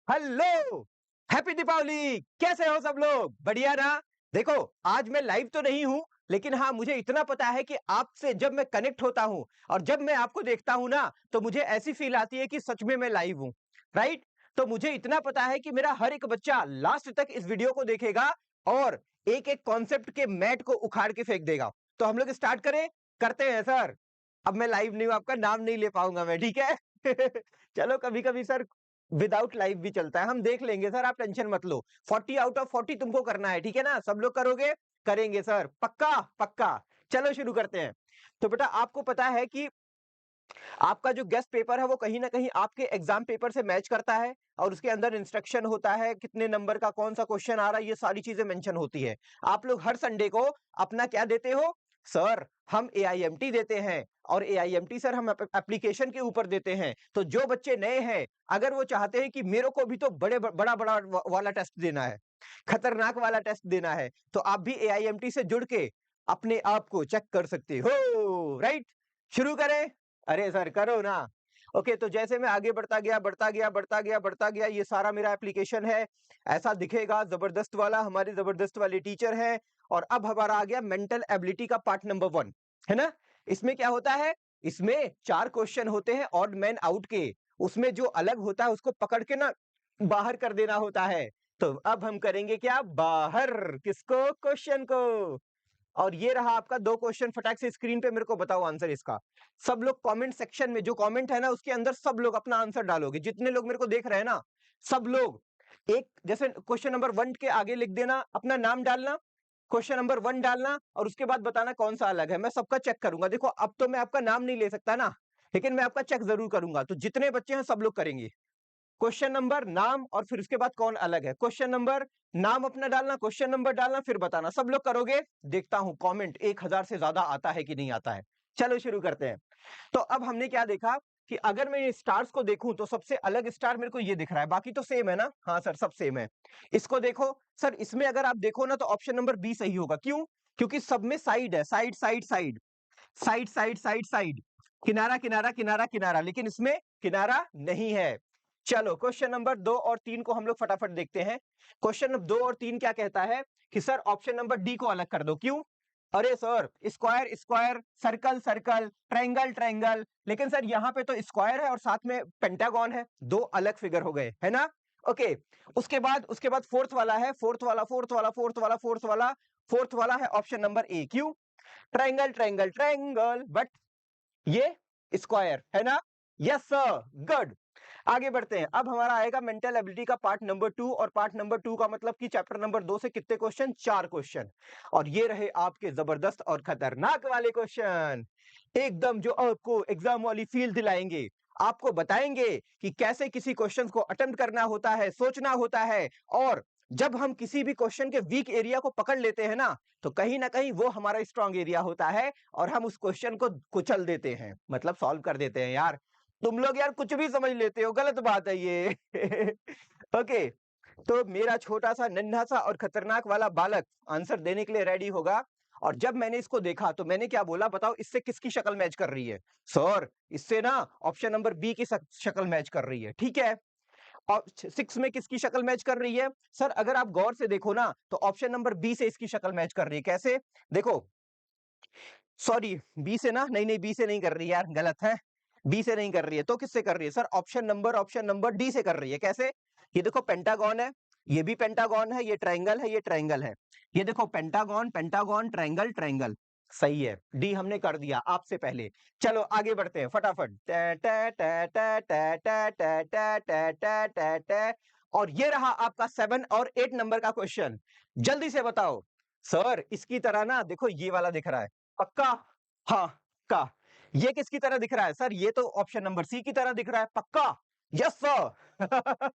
Hello, happy Deepawali. कैसे हो सब लोग? बढ़िया ना? देखो, आज मैं लाइव तो नहीं हूं, लेकिन हाँ, मुझे इतना पता है कि आपसे जब मैं कनेक्ट होता हूं और जब मैं आपको देखता हूं ना, तो मुझे ऐसी फील आती है कि सच में मैं लाइव हूं। राइट? तो मुझे इतना पता है कि मेरा हर एक बच्चा लास्ट तक इस वीडियो को देखेगा और एक एक कॉन्सेप्ट के मैट को उखाड़ के फेंक देगा। तो हम लोग स्टार्ट करें? करते हैं सर। अब मैं लाइव नहीं हूं, आपका नाम नहीं ले पाऊंगा मैं, ठीक है? चलो, कभी कभी सर विदाउट लाइव भी चलता है, हम देख लेंगे सर, आप टेंशन मत लो। 40 आउट ऑफ 40 तुमको करना है, ठीक है ना? सब लोग करोगे? करेंगे सर, पक्का पक्का। चलो शुरू करते हैं। तो बेटा, आपको पता है कि आपका जो गेस्ट पेपर है वो कहीं ना कहीं आपके एग्जाम पेपर से मैच करता है, और उसके अंदर इंस्ट्रक्शन होता है, कितने नंबर का कौन सा क्वेश्चन आ रहा है, ये सारी चीजें मेंशन होती है। आप लोग हर संडे को अपना क्या देते हो? सर, हम AIMT देते हैं, और AIMT सर हम एप्लीकेशन के ऊपर देते हैं। तो जो बच्चे नए हैं, अगर वो चाहते हैं कि मेरे को भी तो बड़ा बड़ा वाला टेस्ट देना है, खतरनाक वाला टेस्ट देना है, तो आप भी AIMT से जुड़ के अपने आप को चेक कर सकते हो। राइट? शुरू करें? अरे सर, करो ना। ओके, तो जैसे मैं आगे बढ़ता गया बढ़ता गया बढ़ता गया बढ़ता गया, ये सारा मेरा एप्लीकेशन है, ऐसा दिखेगा जबरदस्त वाला, हमारी जबरदस्त वाली टीचर है। और अब हमारा आ गया मेंटल एबिलिटी का पार्ट नंबर 1, है ना? इसमें क्या होता है? इसमें 4 क्वेश्चन होते हैं ऑड मैन आउट के। उसमें जो अलग होता है उसको पकड़ के ना बाहर कर देना होता है। तो अब हम करेंगे क्या? बाहर। किसको? क्वेश्चन को। और ये रहा आपका 2 क्वेश्चन, फटाक से स्क्रीन पे मेरे को बताओ आंसर इसका। सब लोग कमेंट सेक्शन में, जो कमेंट है ना उसके अंदर सब लोग अपना आंसर डालोगे, जितने लोग मेरे को देख रहे हैं ना, सब लोग एक जैसे क्वेश्चन नंबर 1 के आगे लिख देना, अपना नाम डालना, क्वेश्चन नंबर 1 डालना, और उसके बाद बताना कौन सा अलग है। मैं सबका चेक करूंगा। देखो, अब तो मैं आपका नाम नहीं ले सकता ना, लेकिन मैं आपका चेक जरूर करूंगा। तो जितने बच्चे हैं सब लोग करेंगे। क्वेश्चन नंबर, नाम, और फिर उसके बाद कौन अलग है। क्वेश्चन नंबर, नाम अपना डालना, क्वेश्चन नंबर डालना, फिर बताना। सब लोग करोगे? देखता हूं कमेंट 1000 से ज्यादा आता है कि नहीं आता है। चलो शुरू करते हैं। तो अब हमने क्या देखा कि अगर मैं ये स्टार्स को देखूं तो सबसे अलग स्टार मेरे को ये दिख रहा है, बाकी तो सेम है ना? हाँ सर, सब सेम है। इसको देखो सर, इसमें अगर आप देखो ना तो ऑप्शन नंबर बी सही होगा। क्यों? क्योंकि सब में साइड है, side side side side side side side, किनारा किनारा किनारा किनारा, लेकिन इसमें किनारा नहीं है। चलो, क्वेश्चन नंबर 2 और 3 को हम लोग फटाफट देखते हैं। क्वेश्चन नंबर 2 और 3 क्या कहता है कि सर ऑप्शन नंबर डी को अलग कर दो। क्यों? अरे sir, square square, circle circle, triangle triangle, लेकिन सर यहाँ पे तो स्क्वायर है और साथ में पेंटागन है, दो अलग फिगर हो गए, है ना? ओके। उसके बाद फोर्थ वाला है, फोर्थ वाला फोर्थ वाला फोर्थ वाला फोर्थ वाला फोर्थ वाला है ऑप्शन नंबर ए। क्यों? ट्रायंगल ट्रायंगल ट्रायंगल, बट ये स्क्वायर है ना? Yes sir, good. आगे बढ़ते हैं। अब हमारा आएगा मेंटल एबिलिटी का पार्ट नंबर 2, और पार्ट नंबर 2 का मतलब कि चैप्टर नंबर 2 से कितने क्वेश्चन? 4 क्वेश्चन। और ये रहे आपके जबरदस्त और खतरनाक वाले क्वेश्चन, एकदम जो आपको एग्जाम वाली फील दिलाएंगे। आपको बताएंगे कि कैसे किसी क्वेश्चन को अटेम्प्ट करना होता है, सोचना होता है, और जब हम किसी भी क्वेश्चन के वीक एरिया को पकड़ लेते हैं ना, तो कहीं ना कहीं वो हमारा स्ट्रांग एरिया होता है, और हम उस क्वेश्चन को कुचल देते हैं, मतलब सॉल्व कर देते हैं। यार, तुम लोग यार कुछ भी समझ लेते हो, गलत बात है ये। ओके। तो मेरा छोटा सा नन्हा सा और खतरनाक वाला बालक आंसर देने के लिए रेडी होगा। और जब मैंने इसको देखा तो मैंने क्या बोला, बताओ इससे किसकी शक्ल मैच कर रही है? सर, इससे ना ऑप्शन नंबर बी की शक्ल मैच कर रही है, ठीक है? और 6 में किसकी शक्ल मैच कर रही है? सर, अगर आप गौर से देखो ना तो ऑप्शन नंबर बी से इसकी शक्ल मैच कर रही है। कैसे? देखो, सॉरी, बी से ना, नहीं नहीं, बी से नहीं कर रही यार, गलत है। बी से नहीं कर रही है तो किससे कर रही है? सर, ऑप्शन नंबर डी से कर रही है। कैसे? ये देखो पेंटागन है, ये भी पेंटागन है, ये ट्रायंगल है, ये ट्रायंगल है। ये देखो पेंटागन पेंटागन ट्रायंगल ट्रायंगल। सही है, डी हमने कर दिया आपसे पहले। चलो आगे बढ़ते हैं फटाफट। टे टे टे टे टे टे टे टे टे टे टे टे। और ये रहा आपका 7 और 8 नंबर का क्वेश्चन। जल्दी से बताओ। सर, इसकी तरह ना देखो ये वाला दिख रहा है, पक्का? हाँ, का। ये किसकी तरह दिख रहा है? सर, ये तो ऑप्शन नंबर सी की तरह दिख रहा है, पक्का? Yes sir.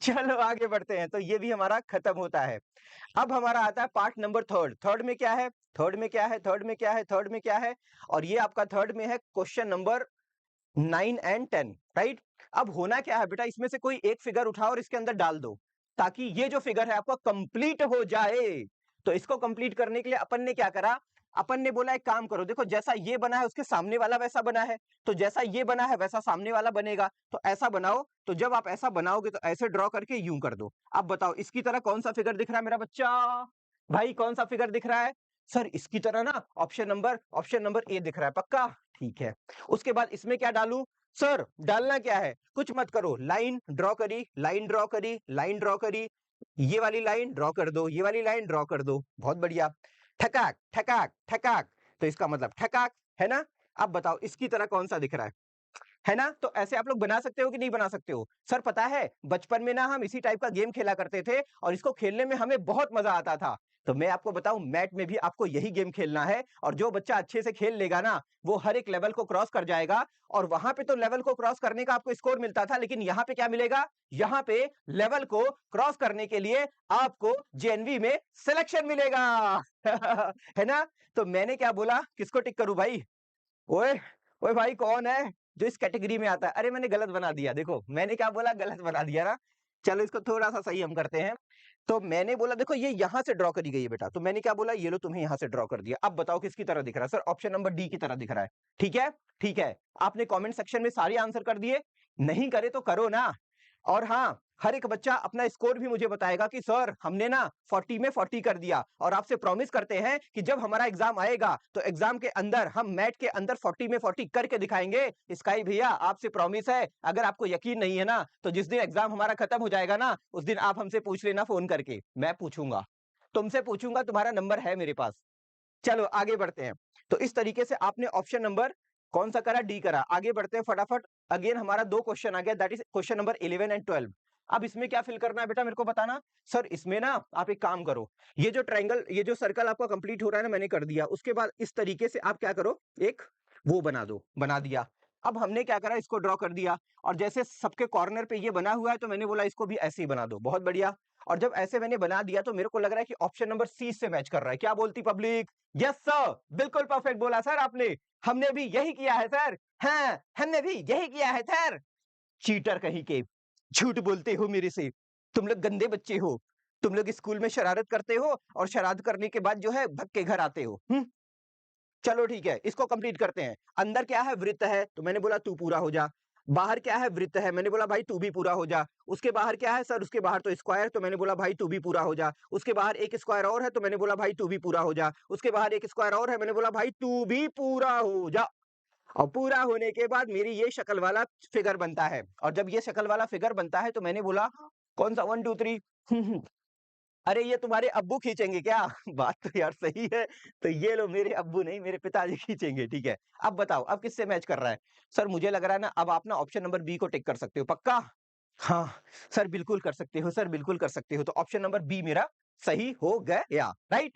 चलो आगे बढ़ते हैं। तो ये भी हमारा खत्म होता है। अब हमारा आता है पार्ट नंबर 3। थर्ड में क्या है? थर्ड में क्या है? थर्ड में क्या है? थर्ड में क्या है? और ये आपका थर्ड में है क्वेश्चन नंबर 9 एंड 10, राइट? अब होना क्या है बेटा, इसमें से कोई एक फिगर उठाओ और इसके अंदर डाल दो, ताकि ये जो फिगर है आपका कंप्लीट हो जाए। तो इसको कंप्लीट करने के लिए अपन ने क्या करा, अपन ने बोला एक काम करो, देखो जैसा ये बना है उसके सामने वाला वैसा बना है, तो जैसा ये बना है वैसा सामने वाला बनेगा, तो ऐसा बनाओ। तो जब आप ऐसा बनाओगे तो ऐसे ड्रॉ करके यूं कर दो। अब बताओ इसकी तरह कौन सा फिगर दिख रहा है मेरा बच्चा? भाई कौन सा फिगर दिख रहा है? सर इसकी तरह ना ऑप्शन नंबर ए दिख रहा है, पक्का? ठीक है। उसके बाद इसमें क्या डालूं? सर डालना क्या है, कुछ मत करो, लाइन ड्रॉ करी, लाइन ड्रॉ करी, लाइन ड्रॉ करी, ये वाली लाइन ड्रॉ कर दो, ये वाली लाइन ड्रॉ कर दो, बहुत बढ़िया। ठकाक ठकाक ठकाक, तो इसका मतलब ठकाक है ना। अब बताओ इसकी तरह कौन सा दिख रहा है ना? तो ऐसे आप लोग बना सकते हो कि नहीं बना सकते हो? सर पता है बचपन में ना हम इसी टाइप का गेम खेला करते थे और इसको खेलने में हमें बहुत मजा आता था। तो मैं आपको बताऊं मैट में भी आपको यही गेम खेलना है, और जो बच्चा अच्छे से खेल लेगा ना वो हर एक लेवल को क्रॉस कर जाएगा। और वहां पे तो लेवल को क्रॉस करने का आपको स्कोर मिलता था, लेकिन यहाँ पे क्या मिलेगा? यहाँ पे लेवल को क्रॉस करने के लिए आपको जेएनवी में सिलेक्शन मिलेगा। है ना? तो मैंने क्या बोला, किसको टिक करूं भाई? ओए ओए भाई कौन है जो इस कैटेगरी में आता है? अरे मैंने गलत बना दिया, देखो मैंने क्या बोला, गलत बना दिया ना। चलो इसको थोड़ा सा सही हम करते हैं। तो मैंने बोला देखो ये यहां से ड्रॉ करी गई है बेटा, तो मैंने क्या बोला, ये लो तुम्हें यहां से ड्रॉ कर दिया। अब बताओ किसकी तरह दिख रहा है? सर ऑप्शन नंबर डी की तरह दिख रहा है। ठीक है, ठीक है। आपने कमेंट सेक्शन में सारे आंसर कर दिए, नहीं करे तो करो ना। और हाँ, हर एक बच्चा अपना स्कोर भी मुझे बताएगा कि सर हमने ना 40 में 40 कर दिया, और आपसे प्रॉमिस करते हैं कि जब हमारा एग्जाम आएगा तो एग्जाम के अंदर हम मैट के अंदर 40 में 40 करके दिखाएंगे। स्काई भैया आपसे प्रॉमिस है, अगर आपको यकीन नहीं है ना तो जिस दिन एग्जाम हमारा खत्म हो जाएगा ना उस दिन आप हमसे पूछ लेना फोन करके, मैं पूछूंगा, तुमसे पूछूंगा, तुम्हारा नंबर है मेरे पास। चलो आगे बढ़ते हैं। तो इस तरीके से आपने ऑप्शन नंबर कौन सा करा? डी करा। आगे बढ़ते हैं फटाफट। अगेन हमारा दो क्वेश्चन आ गया, that is question number 11 and 12। अब इसमें क्या फिल करना है बेटा मेरे को बताना। सर इसमें ना आप एक काम करो, ये जो ट्रायंगल, ये जो सर्कल आपका कंप्लीट हो रहा है ना, मैंने कर दिया। उसके बाद इस तरीके से आप क्या करो, एक वो बना दो, बना दिया। अब हमने क्या करा, इसको ड्रॉ कर दिया, और जैसे सबके कॉर्नर पे ये बना हुआ है तो मैंने बोला इसको भी ऐसे ही बना दो, बहुत बढ़िया। और जब ऐसे मैंने बना दिया तो मेरे को लग रहा है कि ऑप्शन नंबर सी से मैच कर रहा है। क्या बोलती पब्लिक? यस सर, बिल्कुल परफेक्ट बोला सर आपने, हमने भी यही किया है सर। हाँ, हमने भी यही किया है सर। चीटर कहीं के, झूठ बोलते हो मेरे से, तुम लोग गंदे बच्चे हो, तुम लोग स्कूल में शरारत करते हो और शरारत करने के बाद जो है भग के घर आते हो। चलो ठीक है, इसको कंप्लीट करते हैं। अंदर क्या है, वृत्त है, तो मैंने बोला तू पूरा हो जा। बाहर क्या है, वृत्त है, मैंने बोला भाई तू भी पूरा हो जा। उसके बाहर क्या है सर? उसके बाहर तो स्क्वायर, तो मैंने बोला भाई तू भी पूरा हो जा। उसके बाहर एक स्क्वायर और है, तो मैंने बोला भाई तू भी पूरा हो जा। उसके बाहर एक स्क्वायर और है, मैंने बोला भाई तू भी पूरा हो जा। और पूरा होने के बाद मेरी ये शक्ल वाला फिगर बनता है, और जब ये शक्ल वाला फिगर बनता है तो मैंने बोला कौन सा 1 2 3। अरे ये तुम्हारे अब्बू खींचेंगे क्या? बात तो यार सही है। तो ये लो, मेरे अब्बू नहीं, मेरे पिताजी खींचेंगे, ठीक है। अब बताओ अब किससे मैच कर रहा है? सर मुझे लग रहा है ना अब आप ना ऑप्शन नंबर बी को टिक कर सकते हो, पक्का? हाँ सर बिल्कुल कर सकते हो, सर बिल्कुल कर सकते हो। तो ऑप्शन नंबर बी मेरा सही हो गया, राइट?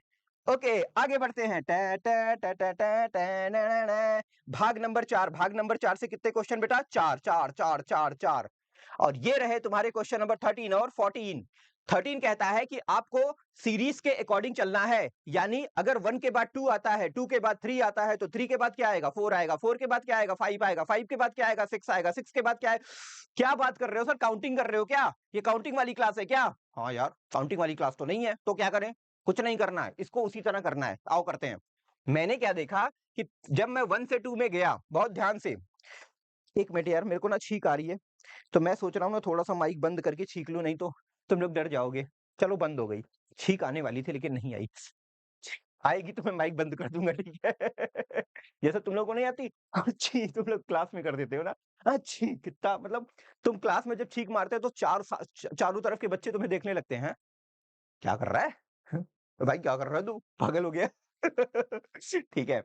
ओके आगे बढ़ते हैं। भाग नंबर 4, भाग नंबर 4 से कितने क्वेश्चन बेटा? 4 4 4 4 4। और ये रहे तुम्हारे क्वेश्चन नंबर 13 और 14। 13 कहता है कि आपको सीरीज के अकॉर्डिंग चलना है, यानी अगर 1 के बाद 2 आता है, 2 के बाद 3 आता है, तो 3 के बाद क्या आएगा? 4 आएगा, 4 के बाद क्या आएगा? 5 आएगा, 5 के बाद क्या आएगा? 6 आएगा, 6 के बाद क्या है? क्या बात कर रहे हो सर, काउंटिंग कर रहे हो क्या? ये काउंटिंग वाली क्लास है क्या? हाँ यार काउंटिंग वाली क्लास तो नहीं है, तो क्या करें? कुछ नहीं करना है, इसको उसी तरह करना है। आओ करते हैं। मैंने क्या देखा कि जब मैं 1 से 2 में गया, बहुत ध्यान से, एक मिनट यार मेरे को ना छींक आ रही है, तो मैं सोच रहा हूँ ना थोड़ा सा माइक बंद करके छींक लूं, नहीं तो तुम लोग डर जाओगे। चलो बंद हो गई, छींक आने वाली थी लेकिन नहीं आई। आएगी तो मैं माइक बंद कर दूंगा, ठीक है। जैसे तुम लोगों को नहीं आती अच्छी, तुम लोग क्लास में कर देते हो ना अच्छी, कितना मतलब, तुम क्लास में जब छींक मारते हो तो चारों तरफ के बच्चे तुम्हें देखने लगते हैं, क्या कर रहा है? भाई क्या कर रहा है तू, पागल हो गया? ठीक है।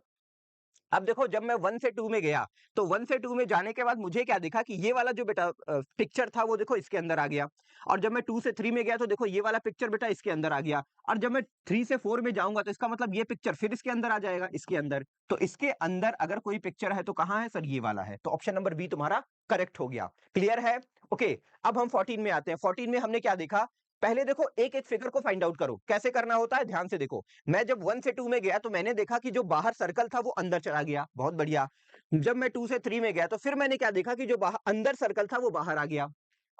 अब देखो जब मैं 1 से 2 में गया, तो 1 से 2 में जाने के बाद मुझे क्या दिखा कि ये वाला जो बेटा पिक्चर था वो देखो इसके अंदर आ गया। और जब मैं 2 से 3 में गया तो देखो ये वाला पिक्चर बेटा इसके अंदर आ गया। और जब मैं 3 से 4 में जाऊंगा तो इसका मतलब ये पिक्चर फिर इसके अंदर आ जाएगा, इसके अंदर। तो इसके अंदर अगर कोई पिक्चर है तो कहां है सर? ये वाला है। तो ऑप्शन नंबर बी तुम्हारा करेक्ट हो गया। क्लियर है? ओके। अब हम 14 में आते हैं। 14 में हमने क्या देखा? पहले देखो एक एक फिगर को फाइंड आउट करो, कैसे करना होता है ध्यान से देखो। मैं जब 1 से 2 में गया तो मैंने देखा कि जो बाहर सर्कल था वो अंदर चला गया, बहुत बढ़िया। जब मैं 2 से 3 में गया तो फिर मैंने क्या देखा कि जो बाहर अंदर सर्कल था वो बाहर आ गया।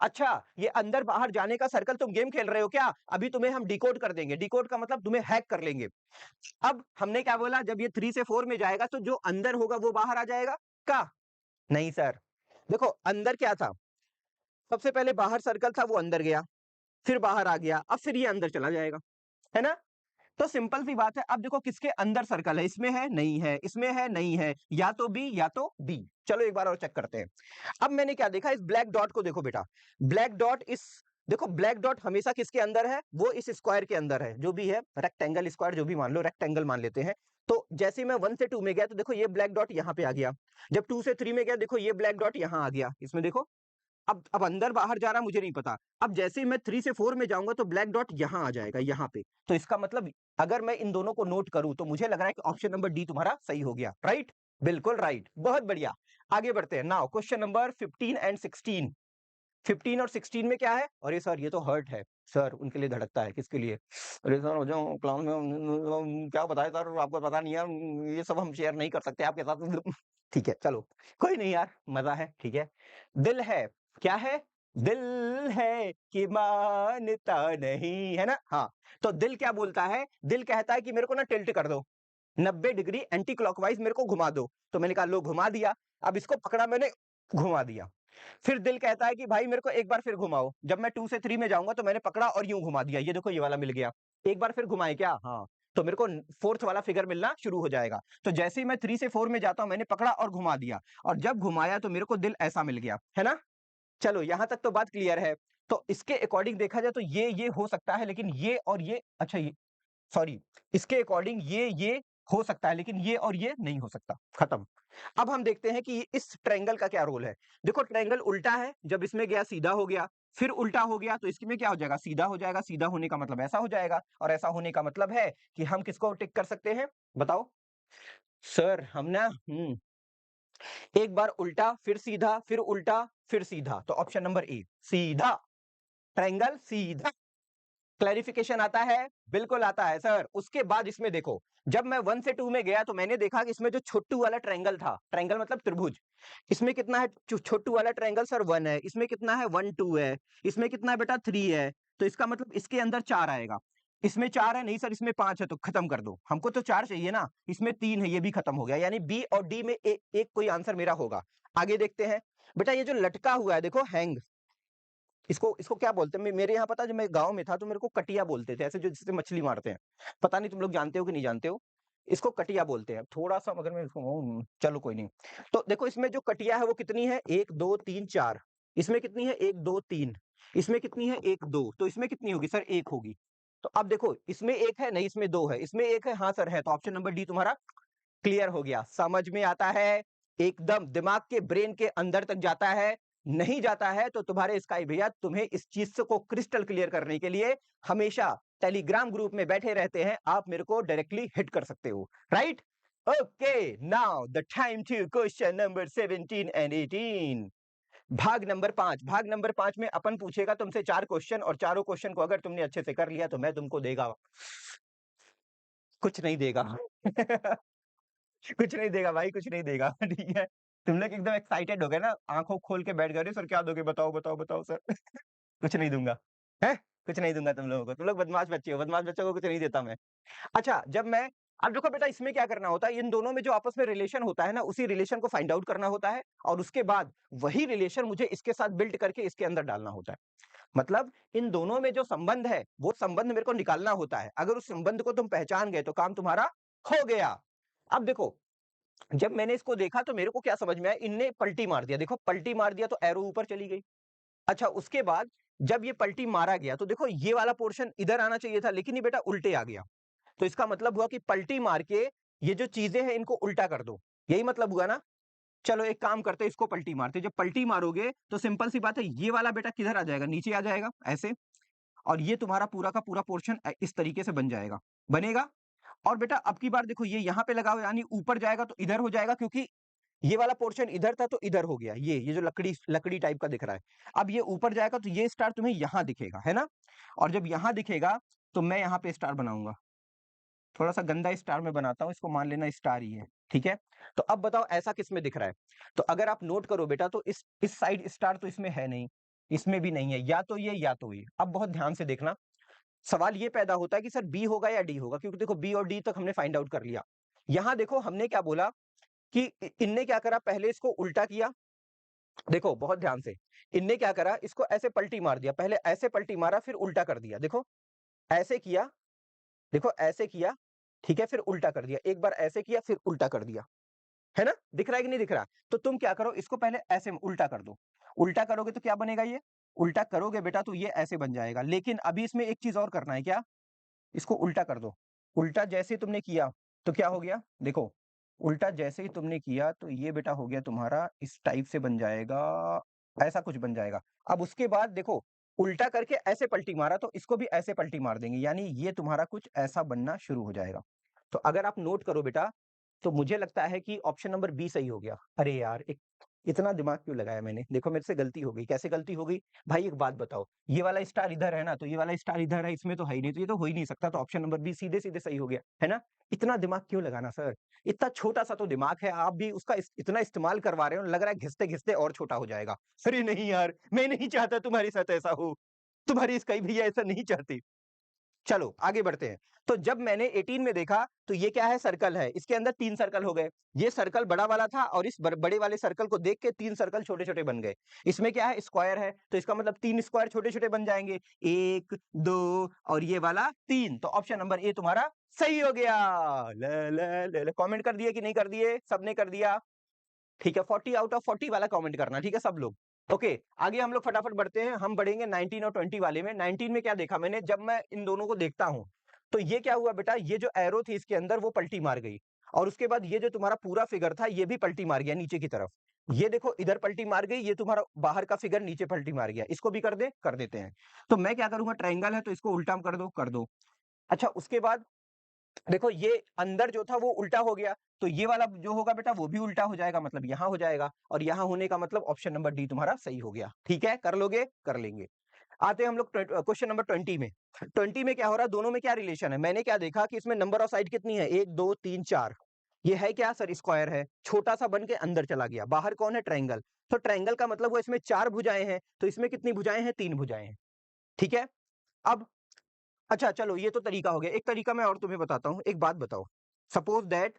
अच्छा, ये अंदर बाहर जाने का सर्कल तुम गेम खेल रहे हो क्या? अभी तुम्हें हम डिकोड कर देंगे। डिकोड का मतलब तुम्हें हैक कर लेंगे। अब हमने क्या बोला, जब ये 3 से 4 में जाएगा तो जो अंदर होगा वो बाहर आ जाएगा? का नहीं सर। देखो अंदर क्या था, सबसे पहले बाहर सर्कल था वो अंदर गया, फिर बाहर आ गया, अब फिर ये अंदर चला जाएगा, है ना? तो सिंपल सी बात है। अब देखो किसके अंदर सर्कल है, इसमें है नहीं है, इसमें है नहीं है, या तो बी या तो बी। चलो एक बार और चेक करते हैं। अब मैंने क्या देखा, इस ब्लैक डॉट को देखो बेटा, ब्लैक डॉट इस, देखो ब्लैक डॉट हमेशा किसके अंदर है, वो इस स्क्वायर के अंदर है, जो भी है रेक्टेंगल स्क्वायर जो भी मान लो, रेक्टेंगल मान लेते हैं। तो जैसे ही मैं 1 से 2 में गया तो देखो ये ब्लैक डॉट यहाँ पे आ गया, जब 2 से 3 में गया देखो ये ब्लैक डॉट यहाँ आ गया, इसमें देखो। अब अंदर बाहर जा रहा मुझे नहीं पता। अब जैसे ही मैं 3 से 4 में जाऊंगा तो ब्लैक डॉट यहाँ आ जाएगा, यहाँ पे। तो इसका मतलब अगर मैं इन दोनों को नोट करूं तो मुझे लग रहा है कि ऑप्शन नंबर डी तुम्हारा सही हो गया, राइट? बिल्कुल राइट, बहुत बढ़िया। आगे बढ़ते हैं। Now question number 15 and 16। 15 और 16 में क्या है? अरे सर ये तो हर्ट है। सर उनके लिए धड़कता है, किसके लिए? अरे सर जो क्लास में क्या बताए सर, आपको पता नहीं है, ये सब हम शेयर नहीं कर सकते आपके साथ। ठीक है चलो, कोई नहीं यार, मजा है, ठीक है। दिल है, क्या है? दिल है कि मानता नहीं, है ना? हाँ। तो दिल क्या बोलता है? दिल कहता है कि मेरे को ना टिल्ट कर दो, 90 डिग्री एंटी क्लॉकवाइज मेरे को घुमा दो। तो मैंने कहा लो घुमा दिया। अब इसको पकड़ा मैंने, घुमा दिया। फिर दिल कहता है कि भाई मेरे को एक बार फिर घुमाओ। जब मैं 2 से 3 में जाऊंगा तो मैंने पकड़ा और यूं घुमा दिया, ये देखो ये वाला मिल गया। एक बार फिर घुमाए क्या? हाँ। तो मेरे को फोर्थ वाला फिगर मिलना शुरू हो जाएगा। तो जैसे ही मैं 3 से 4 में जाता हूं मैंने पकड़ा और घुमा दिया, और जब घुमाया तो मेरे को दिल ऐसा मिल गया, है ना? चलो यहां तक तो बात क्लियर है। तो इसके अकॉर्डिंग देखा जाए तो ये हो सकता है, लेकिन ये और ये, अच्छा ये, सॉरी, इसके अकॉर्डिंग ये हो सकता है, लेकिन ये और ये नहीं हो सकता। खत्म। अब हम देखते हैं कि इस ट्रायंगल का क्या रोल है। देखो ट्रायंगल उल्टा है, जब इसमें गया सीधा हो गया, फिर उल्टा हो गया तो इसमें क्या हो जाएगा? सीधा हो जाएगा। सीधा होने का मतलब ऐसा हो जाएगा, और ऐसा होने का मतलब है कि हम किसको टिक कर सकते हैं? बताओ सर। हम ना एक बार उल्टा, फिर सीधा, फिर उल्टा, फिर सीधा, तो ऑप्शन नंबर ए, सीधा। ट्रायंगल सीधा। क्लैरिफिकेशन आता है? बिल्कुल आता है सर। उसके बाद इसमें देखो, जब मैं 1 से 2 में गया तो मैंने देखा कि इसमें जो छोटू वाला ट्रायंगल था, ट्रायंगल मतलब त्रिभुज, इसमें कितना है? छोटू वाला ट्रायंगल सर 1 है, इसमें कितना है? 1 2 है, इसमें कितना है बेटा? 3 है। तो इसका मतलब इसके अंदर 4 आएगा। इसमें 4 है, नहीं सर इसमें 5 है, तो खत्म कर दो, हमको तो 4 चाहिए ना। इसमें 3 है, ये भी खत्म हो गया, यानी बी और डी में एक कोई आंसर मेरा होगा। आगे देखते हैं। बेटा ये जो लटका हुआ है देखो, हैंग, इसको इसको क्या बोलते हैं? मेरे यहाँ पता, जब मैं गाँव में था तो मेरे को कटिया बोलते थे, ऐसे जो जिससे मछली मारते हैं। पता नहीं तुम लोग जानते हो कि नहीं जानते हो? इसको कटिया बोलते हैं। थोड़ा-सा अगर मैं इसको चलो कोई नहीं। तो देखो इसमें जो कटिया है वो कितनी है? 1 2 3 4। इसमें कितनी है? 1 2 3। इसमें कितनी है? 1 2। तो इसमें कितनी होगी सर? 1 होगी। तो अब देखो इसमें 1 है, नहीं इसमें 2 है, इसमें 1 है, हाँ सर है, तो ऑप्शन नंबर डी तुम्हारा क्लियर हो गया। समझ में आता है? एकदम दिमाग के, ब्रेन के अंदर तक जाता है। नहीं जाता है तो तुम्हारे स्काई भैया तुम्हें इस चीज को क्रिस्टल क्लियर करने के लिए हमेशा टेलीग्राम ग्रुप में बैठे रहते हैं, आप मेरे को डायरेक्टली हिट कर सकते हो, right? Okay, now the time to question number 17 and 18। भाग नंबर 5। भाग नंबर 5 में अपन पूछेगा तुमसे 4 क्वेश्चन, और चारों क्वेश्चन को अगर तुमने अच्छे से कर लिया तो मैं तुमको देगा, कुछ नहीं देगा। कुछ नहीं देगा भाई, कुछ नहीं देगा। ठीक है? तुम लोग एकदम एक्साइटेड हो गए ना, आँखों खोल के बैठ गए, "अरे सर क्या दोगे? बताओ, बताओ, बताओ सर।" कुछ नहीं दूँगा, हैं? कुछ नहीं दूँगा तुम लोगों को। तुम लोग बदमाश बच्चे हो, बदमाश बच्चों को कुछ नहीं देता मैं। अच्छा, जब मैं, अब देखो बेटा इसमें क्या करना होता है, इन दोनों में जो आपस में रिलेशन होता है ना, उसी रिलेशन को फाइंड आउट करना होता है, और उसके बाद वही रिलेशन मुझे इसके साथ बिल्ड करके इसके अंदर डालना होता है। मतलब इन दोनों में जो संबंध है, वो संबंध मेरे को निकालना होता है। अगर उस संबंध को तुम पहचान गए तो काम तुम्हारा हो गया। अब देखो, जब मैंने इसको देखा तो मेरे को क्या समझ में आया, इनने पलटी मार दिया, देखो पलटी मार दिया तो एरो ऊपर चली गई। अच्छा उसके बाद जब ये पलटी मारा गया तो देखो ये वाला पोर्शन इधर आना चाहिए था, लेकिन ये बेटा उल्टे आ गया। तो इसका मतलब हुआ कि पलटी मार के ये जो चीजें हैं इनको उल्टा कर दो, यही मतलब हुआ ना? चलो एक काम करते हैं, इसको पलटी मारते हैं। जब पलटी मारोगे तो सिंपल सी बात है, ये वाला बेटा किधर आ जाएगा? नीचे आ जाएगा ऐसे, और ये तुम्हारा पूरा का पूरा पोर्शन इस तरीके से बन जाएगा, बनेगा। और बेटा अब की बार देखो ये यहाँ पे लगा हुआ, यानी ऊपर जाएगा तो इधर हो जाएगा, क्योंकि ये वाला पोर्शन इधर था तो इधर हो गया, ये जो लकड़ी लकड़ी टाइप का दिख रहा है। अब ये ऊपर जाएगा तो ये स्टार तुम्हें यहाँ दिखेगा, है ना? और जब यहाँ दिखेगा तो मैं यहाँ पे स्टार बनाऊंगा, थोड़ा सा गंदा स्टार में बनाता हूँ, इसको मान लेना स्टार ही है, ठीक है? तो अब बताओ ऐसा किस में दिख रहा है? तो अगर आप नोट करो बेटा तो इस साइड स्टार तो इसमें है नहीं, इसमें भी नहीं है, या तो ये या तो ये। अब बहुत ध्यान से देखना, सवाल ये पैदा होता है कि सर बी होगा या डी होगा, क्योंकि देखो बी और डी तक हमने फाइंड आउट कर लिया। यहां देखो हमने क्या बोला कि इनने क्या करा, पहले इसको उल्टा किया। देखो बहुत ध्यान से, इनने क्या करा, इसको ऐसे पलटी मार दिया, पहले ऐसे पलटी मारा फिर उल्टा कर दिया। देखो ऐसे किया, देखो ऐसे किया, ठीक है, फिर उल्टा कर दिया, एक बार ऐसे किया फिर उल्टा कर दिया, है ना? दिख रहा है कि नहीं दिख रहा? तो तुम क्या करो, इसको पहले ऐसे उल्टा कर दो। उल्टा करोगे तो क्या बनेगा ये? उल्टा करोगे बेटा तो ये ऐसे बन जाएगा। लेकिन अभी इसमें एक चीज और करना है, क्या? इसको उल्टा कर दो। उल्टा जैसे ही तुमने किया तो क्या हो गया? देखो उल्टा जैसे ही तुमने किया तो ये बेटा हो गया तुम्हारा इस टाइप से बन जाएगा, ऐसा कुछ बन जाएगा। अब उसके बाद देखो उल्टा करके ऐसे पलटी मारा तो इसको भी ऐसे पलटी मार देंगे, यानी ये तुम्हारा कुछ ऐसा बनना शुरू हो जाएगा। तो अगर आप नोट करो बेटा, तो मुझे लगता है कि ऑप्शन नंबर बी सही हो गया। अरे यार, इतना दिमाग क्यों लगाया मैंने? देखो मेरे से गलती हो गई। कैसे गलती हो गई? भाई एक बात बताओ, ये वाला स्टार इधर है ना, तो ये वाला स्टार इधर है, इसमें तो है ही नहीं, तो ये तो हो ही नहीं सकता, तो ऑप्शन नंबर बी सीधे सीधे सही हो गया, है ना? इतना दिमाग क्यों लगाना सर? इतना छोटा सा तो दिमाग है, आप भी उसका इतना इस्तेमाल करवा रहे हो, लग रहा है घिसते घिसते और छोटा हो जाएगा। अरे नहीं यार, मैं नहीं चाहता तुम्हारे साथ ऐसा हो, तुम्हारी स्काई भैया ऐसा नहीं चाहते। चलो आगे बढ़ते हैं। तो जब मैंने 18 में देखा तो ये क्या है? सर्कल है, इसके अंदर 3 सर्कल हो गए। ये सर्कल बड़ा वाला था और इस बड़े वाले सर्कल को देख के 3 सर्कल छोटे-छोटे बन गए। इसमें क्या है? स्क्वायर है, तो इसका मतलब 3 स्क्वायर छोटे-छोटे बन जाएंगे। 1, 2 और ये वाला 3। तो ऑप्शन नंबर ए तुम्हारा सही हो गया। कमेंट कर दिए कि नहीं कर दिए? सबने कर दिया। ठीक है, 40 आउट ऑफ 40 वाला कमेंट करना, ठीक है सब लोग। ओके, आगे हम लोग फटाफट बढ़ते हैं। हम बढ़ेंगे 19 और 20 वाले में। 19 में क्या देखा मैंने, जब मैं इन दोनों को देखता हूं तो ये क्या हुआ बेटा, ये जो एरो थी इसके अंदर वो पलटी मार गई, और उसके बाद ये जो तुम्हारा पूरा फिगर था ये भी पलटी मार गया नीचे की तरफ। ये देखो इधर पलटी मार गई, ये तुम्हारा बाहर का फिगर नीचे पलटी मार गया। इसको भी कर दे, कर देते हैं। तो मैं क्या करूंगा, ट्रायंगल है तो इसको उल्टा कर दो, कर दो। अच्छा उसके बाद देखो ये अंदर जो था वो उल्टा हो गया, तो ये वाला जो होगा बेटा वो भी उल्टा हो जाएगा, मतलब यहां हो जाएगा, और यहां होने का मतलब ऑप्शन नंबर डी तुम्हारा सही हो गया। ठीक है, कर लोगे? कर लेंगे। आते हैं हम लोग क्वेश्चन नंबर 20 में। 20 में क्या हो रहा है, दोनों में क्या रिलेशन है? मैंने क्या देखा कि इसमें नंबर ऑफ साइड कितनी है, 1 2 3 4। ये है क्या सर? स्क्वायर है, छोटा सा बन के अंदर चला गया। बाहर कौन है? ट्रायंगल। तो ट्रायंगल का मतलब वो इसमें 4 भुजाएं हैं, तो इसमें कितनी भुजाएं हैं? 3 भुजाएं हैं। ठीक है। अब अच्छा चलो ये तो तरीका हो गया, एक तरीका मैं और तुम्हें बताता हूं। एक बात बताओ, सपोज दैट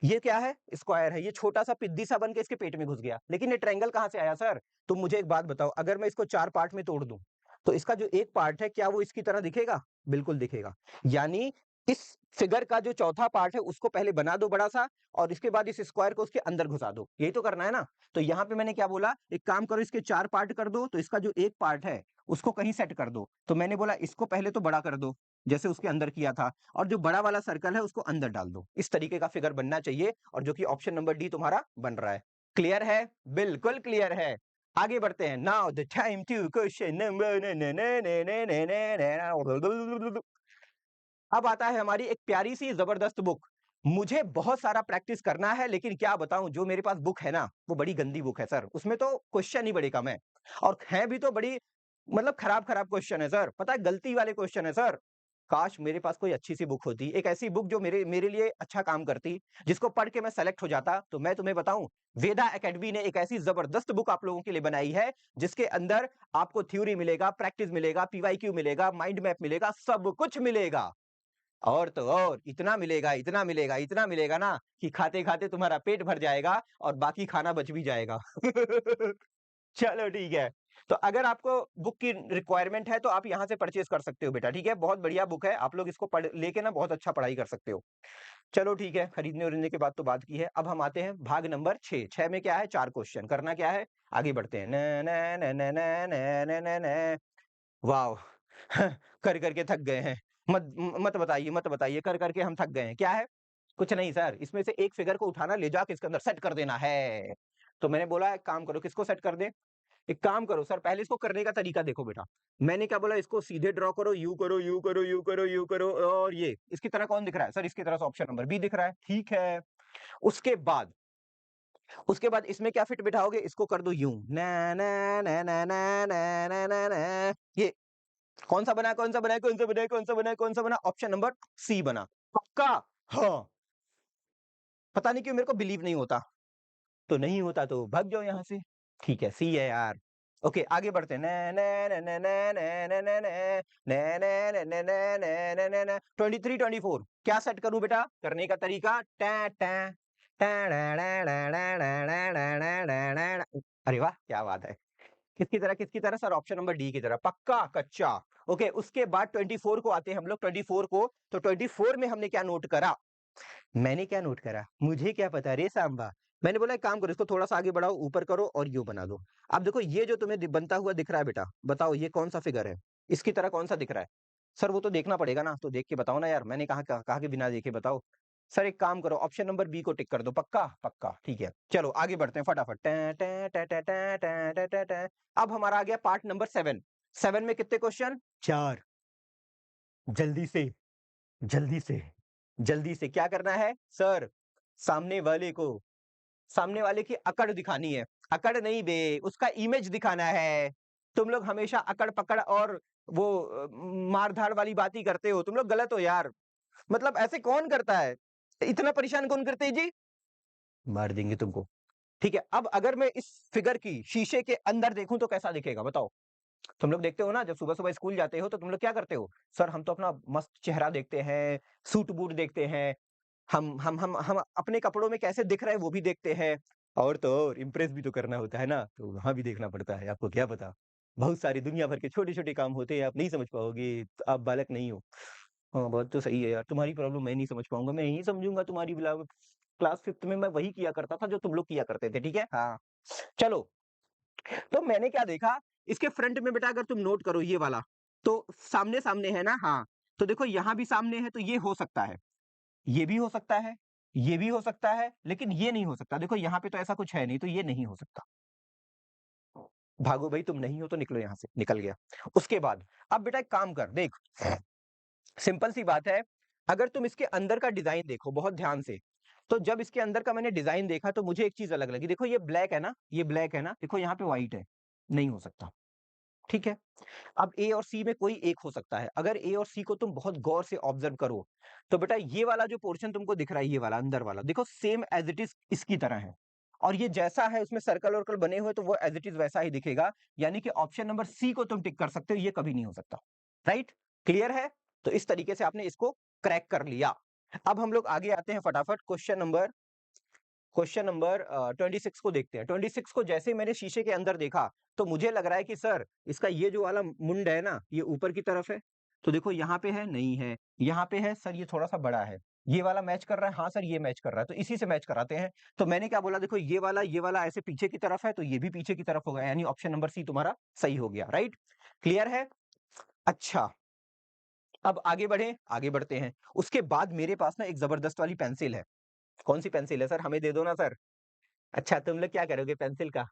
ये क्या है? स्क्वायर है, ये छोटा सा पिद्दी सा बन के इसके पेट में घुस गया, लेकिन ये ट्रायंगल कहां से आया सर? तुम मुझे एक बात बताओ, अगर मैं इसको 4 पार्ट में तोड़ दूं तो इसका जो एक पार्ट है क्या वो इसकी तरह दिखेगा? बिल्कुल दिखेगा। यानी इस फिगर का जो चौथा पार्ट है उसको पहले बना दो बड़ा सा, और इसके बाद इस स्क्वायर को उसके अंदर घुसा दो। यही तो करना है ना? तो यहां पे मैंने क्या बोला, एक काम करो, इसके 4 पार्ट कर दो, तो इसका जो एक पार्ट है उसको कहीं सेट कर दो। तो मैंने बोला इसको पहले तो बड़ा कर दो, जैसे उसके अंदर किया था, और जो बड़ा वाला सर्कल है उसको अंदर डाल दो। इस तरीके का फिगर बनना चाहिए, और जो कि ऑप्शन नंबर डी तुम्हारा बन रहा है। क्लियर है? बिल्कुल क्लियर है। आगे बढ़ते हैं। Now the time to question number. अब आता है हमारी एक प्यारी सी जबरदस्त बुक। मुझे बहुत सारा प्रैक्टिस करना है, लेकिन क्या बताऊं, जो मेरे पास बुक है ना वो बड़ी गंदी बुक है सर। उसमें तो क्वेश्चन ही बड़े कम है, और है भी तो बड़ी मतलब खराब खराब क्वेश्चन है सर। पता है, गलती वाले क्वेश्चन है सर। काश मेरे पास कोई अच्छी सी बुक होती, एक ऐसी बुक जो मेरे मेरे लिए अच्छा काम करती, जिसको पढ़ के मैं सेलेक्ट हो जाता। तो मैं तुम्हें बताऊं, वेदा एकेडमी ने एक ऐसी जबरदस्त बुक आप लोगों के लिए बनाई है, जिसके अंदर आपको थ्योरी मिलेगा, प्रैक्टिस मिलेगा, पीवाईक्यू मिलेगा, माइंड मैप मिलेगा, सब कुछ मिलेगा। और तो और इतना मिलेगा, इतना मिलेगा, इतना मिलेगा ना कि खाते-खाते तुम्हारा पेट भर जाएगा और बाकी खाना बच भी जाएगा। चलो ठीक है। तो अगर आपको बुक की रिक्वायरमेंट है तो आप यहाँ से परचेज़ कर सकते हो बेटा, ठीक है? बहुत बढ़िया बुक है, आप लोग इसको पढ़ लेके ना बहुत अच्छा पढ़ाई कर सकते हो। चलो ठीक है, खरीदने-वरीदने की बात तो बात की है। अब हम आते हैं भाग नंबर 6। 6 में क्या है? 4 क्वेश्चन। करना क्या है? आगे बढ़ते हैं। न न न न न न न न न वॉव! कर के थक गए हैं। मत बताइए, कर के हम थक गए हैं। क्या है? कुछ नहीं सर, इसमें से एक फिगर को उठाना, ले जाके इसके अंदर सेट कर देना है। तो मैंने बोला एक काम करो, किसको सेट कर दें? एक काम करो सर, पहले इसको करने का तरीका देखो बेटा। मैंने क्या बोला, इसको सीधे ड्रॉ करो, यूँ करो, यूँ करो, यूँ करो, यूँ करो, और ये इसकी तरह कौन दिख रहा है? सर इसकी तरह से ऑप्शन नंबर बी दिख रहा है, ठीक है। उसके बाद इसमें क्या फिट बिठाओगे? इसको कर दो यूँ, न न न न न न न न न ये कौन सा बना, कौन सा बना, कौन सा बना, कौन सा बना, कौन सा बना? ऑप्शन नंबर सी बना। पक्का? हाँ। पता नहीं क्यों मेरे को बिलीव नहीं होता। तो नहीं होता तो भाग जाओ यहाँ से। ठीक है, सी है यार। ओके, आगे बढ़ते हैं। 23, 24 क्या सेट करूं बेटा? करने का तरीका अरे वाह, क्या बात है। किसकी तरह सर? ऑप्शन नंबर डी की तरह, पक्का कच्चा। ओके, उसके बाद 24 को आते हैं हम लोग, 24 को। तो 24 में हमने क्या नोट करा? मैंने क्या नोट करा? मुझे क्या पता रे सांबा। मैंने बोला एक काम करो, इसको थोड़ा सा आगे बढ़ाओ, ऊपर करो और यू बना दो। अब देखो ये जो तुम्हें बनता हुआ दिख रहा है बेटा, बताओ ये कौन सा फिगर है? इसकी तरह कौन सा दिख रहा है? सर वो तो देखना पड़ेगा ना, तो देख के बताओ ना यार, मैंने कहा कि बिना देखे बताओ। सर एक काम करो, ऑप्शन नंबर बी को टिक कर दो, पक्का पक्का, ठीक है। चलो आगे बढ़ते हैं फटाफट। अब हमारा आ गया पार्ट नंबर 7। 7 में कितने क्वेश्चन? 4। जल्दी से, जल्दी से, जल्दी से क्या करना है सर? सामने वाले को, सामने वाले की अकड़ दिखानी है। अकड़ नहीं बे, उसका इमेज दिखाना है। तुम लोग हमेशा अकड़ पकड़ और वो मार-धाड़ वाली बात ही करते हो। तुम लोग गलत हो यार। मतलब ऐसे कौन करता है? इतना परेशान कौन करते है जी? मार देंगे तुमको। ठीक है, अब अगर मैं इस फिगर की शीशे के अंदर देखूं तो कैसा दिखेगा बताओ? तुम लोग देखते हो ना, जब सुबह-सुबह स्कूल जाते हो तो तुम लोग क्या करते हो? सर हम तो अपना मस्त चेहरा देखते हैं, सूट-बूट देखते हैं, हम अपने कपड़ों में कैसे दिख रहे हैं वो भी देखते हैं। और तो और इम्प्रेस भी तो करना होता है ना, तो वहाँ भी देखना पड़ता है, आपको क्या पता? बहुत सारी दुनिया भर के छोटे-छोटे काम होते हैं, आप नहीं समझ पाओगे, आप बालक नहीं हो। हाँ, बात तो सही है यार, तुम्हारी प्रॉब्लम मैं नहीं समझ पाऊँगा, मैं यही समझूँगा तुम्हारी क्लास 5th में मैं वही किया करता था जो तुम लोग किया करते थे, ठीक है? हाँ, चलो, तो मैंने क्या देखा, इसके फ्रंट में बेटा अगर तुम नोट करो ये वाला, तो सामने-सामने है ना? हाँ, तो देखो यहाँ भी सामने है तो ये हो सकता है। ये भी हो सकता है, ये भी हो सकता है, लेकिन ये नहीं हो सकता। देखो यहाँ पे तो ऐसा कुछ है नहीं, तो ये नहीं हो सकता। भागो भई, तुम नहीं हो तो निकलो यहाँ से, निकल गया। उसके बाद, अब बेटा एक काम कर, देख, सिंपल सी बात है, अगर तुम इसके अंदर का डिज़ाइन देखो बहुत ध्यान से, तो जब इसके अंदर का मैंने डिज़ाइन देखा तो मुझे एक चीज़ अलग लगी। देखो ये ब्लैक है ना, ये ब्लैक है ना, देखो यहाँ पे व्हाइट है, नहीं हो सकता, ठीक है? अब ए और सी में कोई एक हो सकता है। अगर ए और सी को तुम बहुत गौर से ऑब्जर्व करो, तो बेटा ये वाला जो पोर्शन तुमको दिख रहा है, ये वाला अंदर वाला, देखो सेम एज़ इट इज़ इसकी तरह है। और ये जैसा है उसमें सर्कल-वर्कल बने हुए तो वो एज़ इट इज़ वैसा ही दिखेगा। यानी कि ऑप्शन नंबर सी को तुम टिक कर सकते हो, ये कभी नहीं हो सकता। राइट? क्लियर है? तो इस तरीके से आपने इसको क्रैक कर लिया। अब हम लोग आगे आते हैं फटाफट क्वेश्चन नंबर 26 को देखते हैं। 26 को जैसे ही मैंने शीशे के अंदर देखा, तो मुझे लग रहा है कि सर इसका ये जो वाला मुंड है ना, ये ऊपर की तरफ है। तो देखो यहाँ पे है, नहीं है। यहाँ पे है, सर ये थोड़ा-सा बड़ा है। ये वाला मैच कर रहा है, हाँ सर ये मैच कर रहा है, तो इसी से मैच कराते हैं। तो मैंने क्या बोला, देखो ये वाला ऐसे पीछे की तरफ है, तो ये भी पीछे की तरफ होगा, यानी ऑप्शन नंबर सी तुम्हारा सही हो गया, राइट? क्लियर है? अच्छा, अब आगे बढ़ें? आगे बढ़ते हैं। उसके बाद मेरे पास ना एक ज़बरदस्त वाली पेंसिल है। कौन-सी पेंसिल है सर? हमें दे दो ना सर। अच्छा, तुम लोग क्या करोगे पेंसिल का?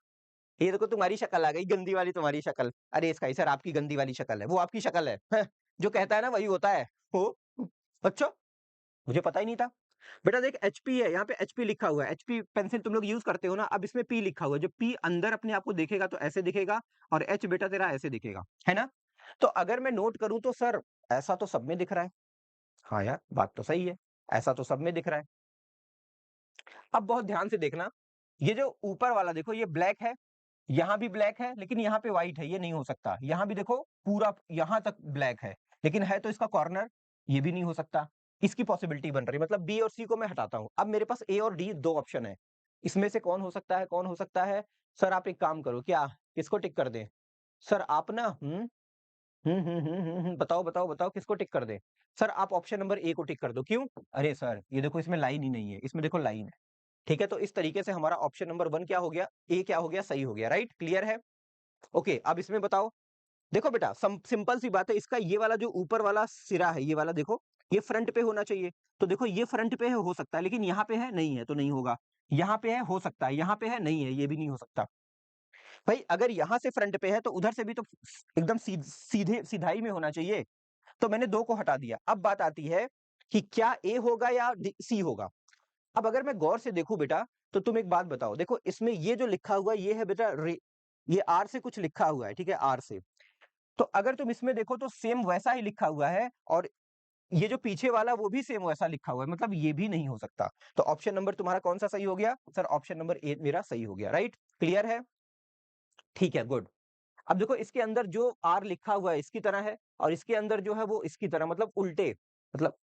ये देखो तुम्हारी शक्ल आ गई, गंदी वाली तुम्हारी शक्ल। अरे स्काई सर आपकी गंदी वाली शक्ल है, वो आपकी शक्ल है। हैं, जो कहता है ना वही होता है। हो? अच्छा, मुझे पता ही नहीं था। बेटा देख एचपी है, यहाँ पे एचपी लिखा हुआ है। एचपी पेंसिल तुम लोग यूज़ करते हो ना, अब इसमें पी लिखा हुआ है। जो पी अंदर अपने आप को देखेगा तो ऐसे दिखेगा और एच बेटा तेरा ऐसे दिखेगा, है ना? तो अगर मैं नोट करूँ तो सर ऐसा तो सब में दिख रहा है। हाँ यार, बात तो सही है। ऐसा तो सब में दिख रहा है। अब बहुत ध्यान से देखना, ये जो ऊपर वाला देखो ये ब्लैक है, यहाँ भी ब्लैक है, लेकिन यहाँ पे व्हाइट है, ये नहीं हो सकता। यहाँ भी देखो पूरा यहाँ तक ब्लैक है, लेकिन है तो इसका कॉर्नर, ये भी नहीं हो सकता। इसकी पॉसिबिलिटी बन रही है, मतलब बी और सी को मैं हटाता हूँ। अब मेरे पास ए और डी 2 ऑप्शन है। इसमें से कौन हो सकता है, कौन हो सकता है? सर आप एक काम करो, क्या किसको टिक कर दें? सर आप ना बताओ, बताओ, बताओ किसको टिक कर दें? सर आप ऑप्शन नंबर ए को टिक कर दो। क्यों? अरे सर, ये देखो इसमें लाइन ही नहीं है, इसमें देखो लाइन है। ठीक है, तो इस तरीके से हमारा ऑप्शन नंबर 1 क्या हो गया? ए क्या हो गया? सही हो गया, राइट? क्लियर है? ओके, अब इसमें बताओ। देखो बेटा सिंपल सी बात है, इसका ये वाला जो ऊपर वाला सिरा है, ये वाला देखो, ये फ्रंट पे होना चाहिए। तो देखो ये फ्रंट पे है, हो सकता है, लेकिन यहाँ पे है, नहीं है, तो नहीं होगा। यहाँ पे है, हो सकता है, यहाँ पे है, नहीं है, ये भी नहीं हो सकता। भाई अगर यहाँ से फ्रंट पे है, तो उधर से भी तो एकदम सीधे सीधाई में होना चाहिए। तो मैंने 2 को हटा दिया। अब बात आती है कि क्या ए होगा या सी होगा? अब अगर मैं गौर से देखूं बेटा, तो तुम एक बात बताओ, देखो इसमें ये जो लिखा हुआ है ये है बेटा ये आर से कुछ लिखा हुआ है, ठीक है, आर से। तो अगर तुम इसमें देखो तो सेम वैसा ही लिखा हुआ है और ये जो पीछे वाला वो भी सेम वैसा लिखा हुआ है, मतलब ये भी नहीं हो सकता। तो ऑप्शन नंबर तुम्हारा कौन सा सही हो गया? सर ऑप्शन नंबर ए मेरा सही हो गया, राइट? क्लियर है? ठीक है, गुड। अब देखो इसके अंदर जो आर लिखा हुआ है इसकी तरह है और इसके अंदर जो है वो इसकी तरह, मतलब उल्टे, मतलब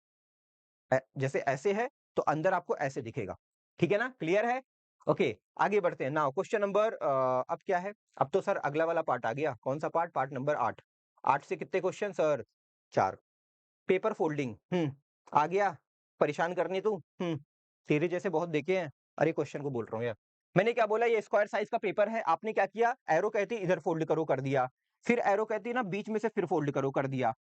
जैसे ऐसे है तो अंदर आपको ऐसे दिखेगा। ठीक है ना, क्लियर है? ओके, आगे बढ़ते हैं। नाउ क्वेश्चन नंबर अब क्या है, अब तो सर अगला वाला पार्ट आ गया। कौन सा पार्ट? Part number 8। 8 से कितने क्वेश्चन सर? 4। पेपर फोल्डिंग, आ गया। परेशान करनी तू, तेरे जैसे बहुत देखे हैं। अरे क्वेश्चन को बोल रहा हूँ यार। मैंने क्या बोला, ये स्क्वायर साइज का पेपर है, आपने क्या किया, एरो कहती इधर फोल्ड करो, कर दिया। फिर एरो कहती है ना बीच में से फिर फोल्ड करो, कर दिया।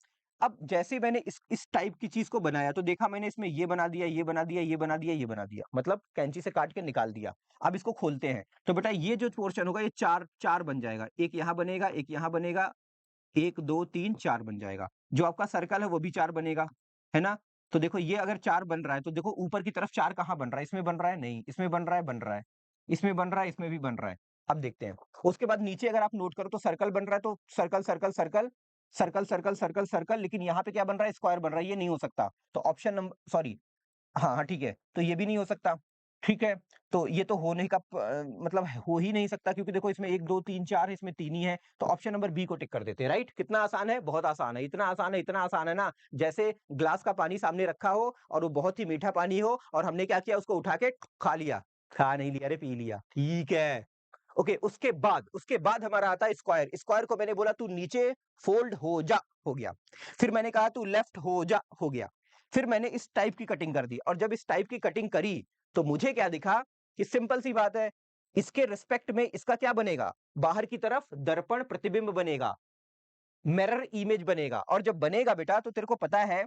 अब जैसे मैंने इस टाइप की चीज को बनाया तो देखा मैंने इसमें ये बना दिया, ये बना दिया, ये बना दिया, ये बना दिया, मतलब कैंची से काट के निकाल दिया। अब इसको खोलते हैं तो बेटा ये जो पोर्शन होगा ये चार चार बन जाएगा, एक यहाँ बनेगा, एक यहाँ बनेगा, 1 2 3 4 बन जाएगा। जो आपका सर्कल है वो भी 4 बनेगा, है ना? तो देखो ये अगर 4 बन रहा है तो देखो ऊपर की तरफ 4 कहाँ बन रहा है? इसमें बन रहा है? नहीं, इसमें बन रहा है, बन रहा है। इसमें बन रहा है, इसमें भी बन रहा है। अब देखते हैं। उसके बाद नीचे अगर आप नोट करो तो सर्कल बन रहा है, तो circle, circle, circle, circle, circle, circle, circle, लेकिन यहाँ पे क्या बन रहा है? स्क्वायर बन रहा है, ये नहीं हो सकता। तो ऑप्शन नंबर, सॉरी, हाँ, हाँ, ठीक है। तो ये भी नहीं हो सकता, ठीक है? तो ये तो होने का मतलब हो ही नहीं सकता, क्योंकि देखो इसमें 1 2 3 4 है, इसमें 3 ही है। तो ऑप्शन नंबर बी को टिक कर देते हैं, राइट? कितना आसान है? बहुत आसान है। इतना आसान है, इतना आसान है ना, जैसे ग्लास का पानी सामने रखा हो और वो बहुत ही मीठा पानी हो और हमने क्या किया, उसको उठा के खा लिया। खा नहीं लिया रे, पी लिया। ठीक है। ओके, उसके बाद हमारा आता है स्क्वायर। स्क्वायर को मैंने बोला तू नीचे फोल्ड हो जा, हो गया। फिर मैंने कहा तू लेफ्ट हो जा, हो गया। फिर मैंने इस टाइप की कटिंग कर दी, और जब इस टाइप की कटिंग करी तो मुझे क्या दिखा कि सिंपल सी बात है, इसके रिस्पेक्ट में इसका क्या बनेगा? बाहर की तरफ दर्पण प्रतिबिंब बनेगा, मिरर इमेज बनेगा। और जब बनेगा बेटा तो तेरे को पता है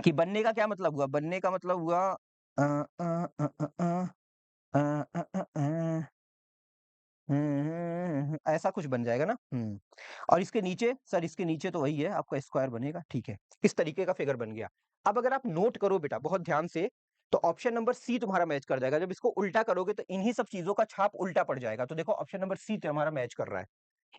कि बनने का क्या मतलब हुआ? बनने का मतलब हुआ अ, अ, अ, अ, अ, अ, अ, अ, अ, ऐसा कुछ बन जाएगा ना। और इसके नीचे सर, इसके नीचे तो वही है, आपका स्क्वायर बनेगा, ठीक है। इस तरीके का फिगर बन गया। अब अगर आप नोट करो बेटा बहुत ध्यान से, तो ऑप्शन नंबर सी तुम्हारा मैच कर जाएगा। जब इसको उल्टा करोगे तो इन्हीं सब चीजों का छाप उल्टा पड़ जाएगा। तो देखो ऑप्शन नंबर सी तुम्हारा मैच कर रहा है।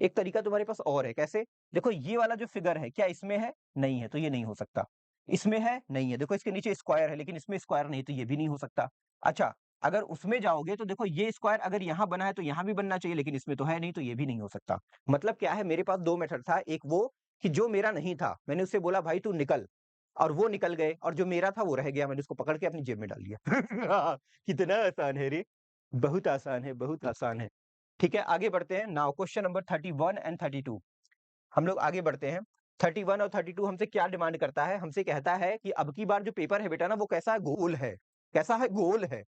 एक तरीका तुम्हारे पास और है, कैसे? देखो ये वाला जो फिगर है, क्या इसमें है? नहीं है, तो ये नहीं हो सकता। इसमें है? नहीं है। देखो इसके नीचे स्क्वायर है, लेकिन इसमें स्क्वायर नहीं, तो ये भी नहीं हो सकता। अच्छा, अगर उसमें जाओगे तो देखो ये स्क्वायर अगर यहाँ बना है तो यहाँ भी बनना चाहिए, लेकिन इसमें तो है नहीं, तो ये भी नहीं हो सकता। मतलब क्या है, मेरे पास 2 मेथड था। एक वो कि जो मेरा नहीं था, मैंने उससे बोला भाई तू निकल, और वो निकल गए, और जो मेरा था वो रह गया, मैंने उसको पकड़ के अपनी जेब में डाल दिया। कितना आसान है रे! बहुत आसान है, बहुत आसान है। ठीक है, आगे बढ़ते हैं। Now question number 31 and 32। हम लोग आगे बढ़ते हैं। 31 और 32 हमसे क्या डिमांड करता है? हमसे कहता है कि अब की बार जो पेपर है बेटा ना, वो कैसा है? गोल है। कैसा है? गोल है।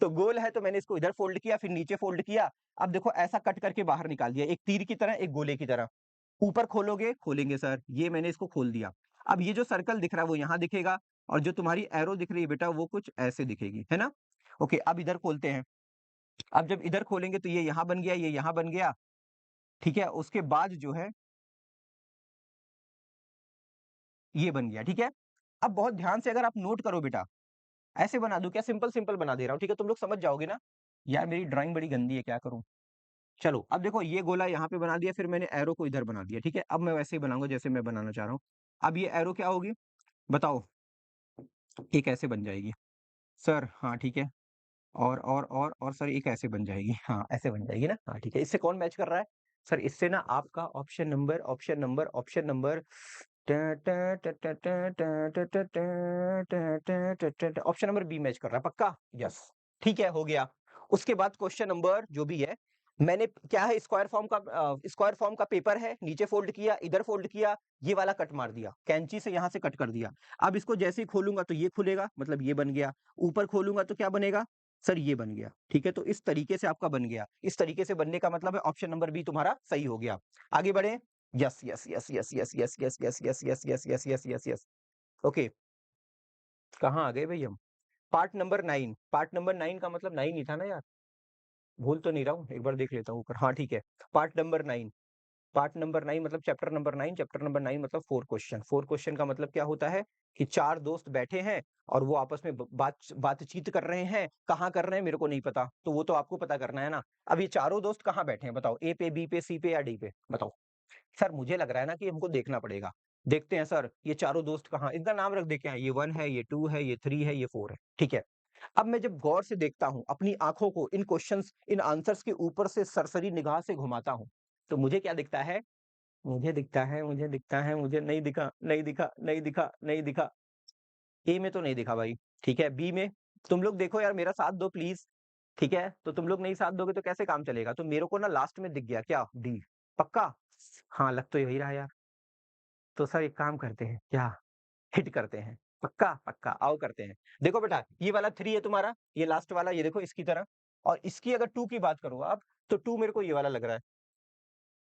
तो गोल है तो मैंने इसको इधर फोल्ड किया, फिर नीचे फोल्ड किया। अब देखो ऐसा कट करके बाहर निकाल दिया, एक तीर की तरह, एक गोले की तरह। ऊपर खोलोगे? खोलेंगे सर, ये मैंने इसको खोल दिया। अब ये जो सर्कल दिख रहा है वो यहाँ दिखेगा, और जो तुम्हारी एरो दिख रही है बेटा वो कुछ ऐसे दिखेगी, है ना? ओके, अब इधर खोलते हैं। अब जब इधर खोलेंगे तो ये यहाँ बन गया, ये यहाँ बन गया, ठीक है? उसके बाद जो है ये बन गया, ठीक है? अब बहुत ध्यान से अगर आप नोट करो बेटा, ऐसे बना दूं क्या? सिंपल सिंपल बना दे रहा हूँ, ठीक है? तुम लोग समझ जाओगे ना? यार मेरी ड्राइंग बड़ी गंदी है, क्या करूं? चलो, अब देखो ये गोला यहाँ पे बना दिया, फिर मैंने एरो को इधर बना दिया, ठीक है? अब मैं वैसे ही बनाऊंगा जैसे मैं बनाना चाह रहा हूँ। अब ये एरो क्या होगी बताओ? ये कैसे बन जाएगी सर? हाँ ठीक है। और सर एक ऐसे बन जाएगी, हाँ ऐसे बन जाएगी ना, हाँ ठीक है। इससे कौन मैच कर रहा है सर? इससे ना आपका option number option number B match कर रहा है, पक्का? यस, ठीक है, हो गया। उसके बाद क्वेश्चन नंबर जो भी है, मैंने क्या है, स्क्वायर फॉर्म का पेपर है, नीचे फोल्ड किया, इधर फोल्ड किया, ये वाला कट मार दिया, कैंची से यहां से कट कर दिया। अब इसको जैसे ही खोलूंगा तो ये खुलेगा, मतलब ये बन गया। ऊपर खोलूंगा तो क्या बनेगा सर? ये बन गया, ठीक है? तो इस तरीके से आपका बन गया। इस तरीके से बनने का मतलब है ऑप्शन नंबर बी तुम्हारा सही हो गया। आगे बढ़े। Yes yes yes yes yes yes yes yes yes yes yes yes yes yes yes. Okay, कहाँ आ गए भाई हम? पार्ट नंबर 9 का मतलब 9 ही था ना यार? भूल तो नहीं रहा हूँ, एक बार देख लेता हूँ ऊपर। हाँ ठीक है, पार्ट नंबर 9। पार्ट नंबर 9 मतलब चैप्टर नंबर 9। चैप्टर नंबर 9 मतलब 4 क्वेश्चन। 4 क्वेश्चन का मतलब क्या होता है कि 4 दोस्त बैठे हैं और वो आपस में बातचीत कर रहे हैं। कहाँ कर रहे हैं मेरे को नहीं पता, तो वो तो आपको पता करना है ना। अब ये चारों दोस्त कहाँ बैठे हैं बताओ? ए पे, बी पे, सी पे या डी पे? बताओ सर। मुझे लग रहा है ना कि हमको देखना पड़ेगा। देखते हैं सर, ये चारों दोस्त कहाँ, इनका नाम रख दे, क्या है? ये 1 है, ये 2 है, ये 3 है, ये 4 है, ठीक है? अब मैं जब गौर से देखता हूं, अपनी आंखों को इन क्वेश्चंस, इन आंसर्स के ऊपर से सरसरी निगाह से घुमाता हूं, तो मुझे क्या दिखता है? मुझे दिखता है, मुझे दिखता है, मुझे नहीं दिखा, नहीं दिखा, नहीं दिखा, नहीं दिखा। ए में तो नहीं दिखा भाई, ठीक है, बी में तुम लोग देखो यार, मेरा साथ दो प्लीज़, ठीक है? तो तुम लोग नहीं साथ दोगे तो कैसे काम चलेगा? तो मेरे को ना लास्ट में दिख गया क्या? डी, पक्का? हाँ, लग तो यही रहा यार। तो सर एक काम करते हैं, क्या? हिट करते हैं। पक्का? पक्का, आओ करते हैं। देखो बेटा, ये वाला 3 है तुम्हारा, ये लास्ट वाला, ये देखो इसकी तरह, और इसकी अगर 2 की बात करूँ आप, तो 2 मेरे को ये वाला लग रहा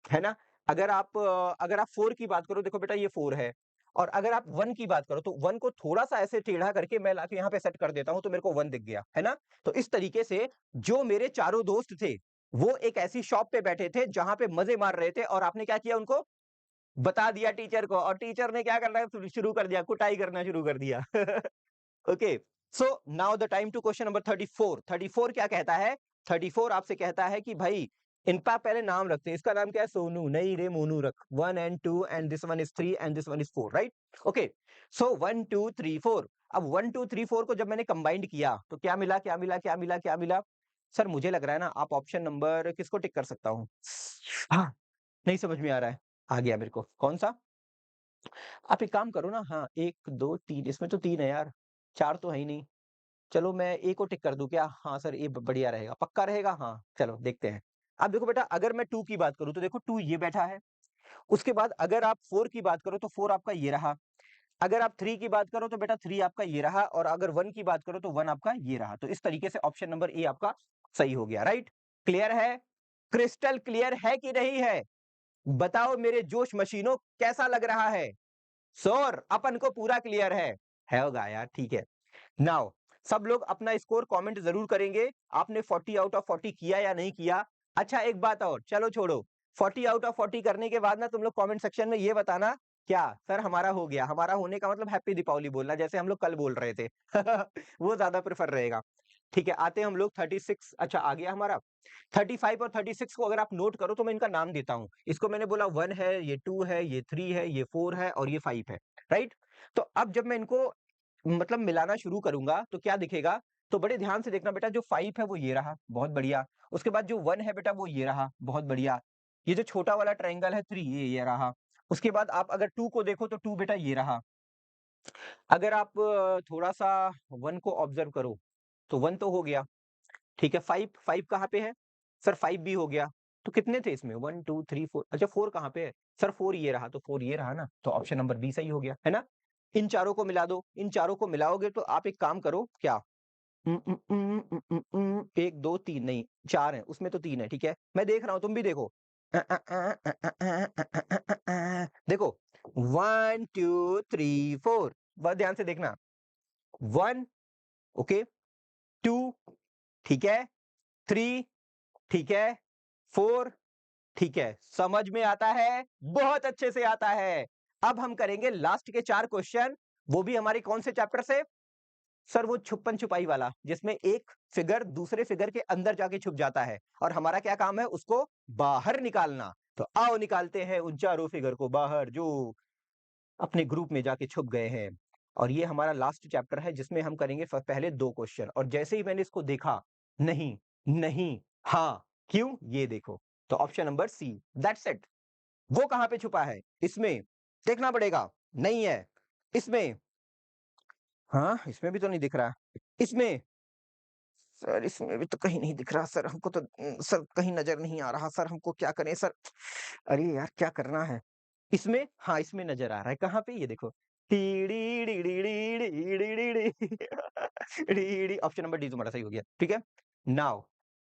है ना? अगर आप 4 की बात करो, देखो बेटा ये 4 है, और अगर आप 1 की बात करो, तो 1 को थोड़ा-सा ऐसे टेढ़ा करके मैं लाके यहाँ पे सेट कर देता हूँ, तो मेरे को 1 दिख गया, है ना? तो इस तरीके से जो मेरे चारों दोस्त थे, वो एक ऐसी शॉप पे बैठे थे, जहाँ पे मज़े मार रहे थे, और आपने क्या किया उनको? बता दिया टीचर को, और टीचर ने क्या करना शुरू कर दिया, कुटाई करना शुरू कर दिया। Okay, so now the time to question number 34। 34 क्या कहता है? 34 आपसे कहता है कि भाई इनका पहले नाम रखते हैं, इसका नाम क्या है? सोनू, नहीं रे मोनू रख। 1 and 2 and this one is 3 and this one is 4, right? Okay, सो 1 2 3 4। अब 1 2 3 4 को जब मैंने कंबाइंड किया तो क्या मिला, क्या मिला, क्या मिला, क्या मिला? सर मुझे लग रहा है ना, आप ऑप्शन नंबर किसको टिक कर सकता हूँ? हाँ, नहीं समझ में आ रहा है। आ गया मेरे को, कौन सा? आप एक काम करो ना, हाँ, 1 2 3, इसमें तो 3 है यार, 4 तो है ही नहीं। चलो मैं ए को टिक कर दूं क्या? हाँ सर, ए बढ़िया रहेगा, पक्का रहेगा, हाँ चलो देखते हैं। अब देखो बेटा, अगर मैं 2 की बात करूं तो देखो 2 ये बैठा है। उसके बाद अगर आप 4 की बात करो तो 4 आपका ये रहा। अगर आप 3 की बात करो तो बेटा 3 आपका ये रहा, और अगर 1 की बात करो तो 1 आपका ये रहा। तो इस तरीके से ऑप्शन नंबर ए आपका सही हो गया, राइट? क्लियर है? क्रिस्टल क्लियर है कि नहीं है? बताओ मेरे जोश मशीनों, कैसा लग रहा है? सर अपन को पूरा क्लियर है होगा यार, ठीक है। नाउ सब लोग अपना स्कोर कमेंट जरूर करेंगे, आपने 40 आउट ऑफ 40 किया या नहीं किया। अच्छा एक बात और, चलो छोड़ो, 40 आउट ऑफ 40 करने के बाद ना तुम लोग कमेंट सेक्शन में ये बताना, क्या सर हमारा हो गया? हमारा होने का मतलब हैप्पी दीपावली बोलना, जैसे हम लोग कल बोल रहे थे। वो ज्यादा प्रेफर रहेगा। ठीक है, आते हैं हम लोग 36। अच्छा आ गया हमारा 35 और 36 को, अगर आप नोट करो तो मैं इनका नाम देता हूं। इसको मैंने बोला 1 है, ये 2 है, ये 3 है, ये 4 है, और ये 5 है, राइट? तो अब जब मैं इनको मतलब मिलाना शुरू करूंगा तो क्या दिखेगा? तो बड़े ध्यान से देखना बेटा, जो 5 है वो ये रहा, बहुत बढ़िया। उसके बाद जो 1 है बेटा वो ये रहा, बहुत बढ़िया। ये जो छोटा वाला ट्रायंगल है 3, ये रहा। उसके बाद आप अगर 2 को देखो तो 2 बेटा ये रहा। अगर आप थोड़ा-सा 1 को ऑब्जर्व करो, तो 1 तो हो गया, ठीक है। 5 5 कहाँ पे है? सर 5 भी हो गया। तो कितने थे इसमें? 1 2 3 4, अच्छा 4 कहाँ पे है? सर 4 ये रहा, तो 4 ये रहा ना, तो ऑप्शन नंबर बी सही हो गया, है ना? इन चारों को मिला दो, इन चारों को मिलाओगे तो आप एक काम करो, क्या? 1 2 3 नहीं, 4 है, उसमें तो 3 है, ठीक है? मैं देख रहा हूँ, तुम भी देखो। देखो 1 2 3 4, बहुत ध्यान से देखना। 1, ओके, 2, ठीक है, 3, ठीक है, 4, ठीक है, समझ में आता है? बहुत अच्छे से आता है। अब हम करेंगे लास्ट के 4 क्वेश्चन, वो भी हमारे कौन से चैप्टर से? सर वो छुपन-छुपाई वाला, जिसमें एक फिगर दूसरे फिगर के अंदर जाके छुप जाता है, और हमारा क्या काम है? उसको बाहर निकालना। तो आओ निकालते हैं उन चारों फिगर को बाहर, जो अपने ग्रुप में जाके छुप गए हैं। और ये हमारा लास्ट चैप्टर है, जिसमें हम करेंगे पहले 2 क्वेश्चन, और जैसे ही मैंने इसको देखा, नहीं, नहीं, हाँ, क्यों? ये देखो। तो option number C, that's it. वो कहाँ पे छुपा है? इसमें, देखना पड़ेगा। नहीं है, इसमें, हाँ, इसमें भी तो नहीं दिख रहा। इसमें, सर इसमें भी तो कहीं नहीं दिख रहा सर, हमको तो सर कहीं नज़र नहीं आ रहा सर, हमको क्या करें सर? अरे यार क्या करना है? इसमें, हाँ, इसमें नज़र आ रहा है, कहाँ पे? ये देखो। टीड़ी D D D D D D D. D D, option number D तुम्हारा सही हो गया, ठीक है? नाउ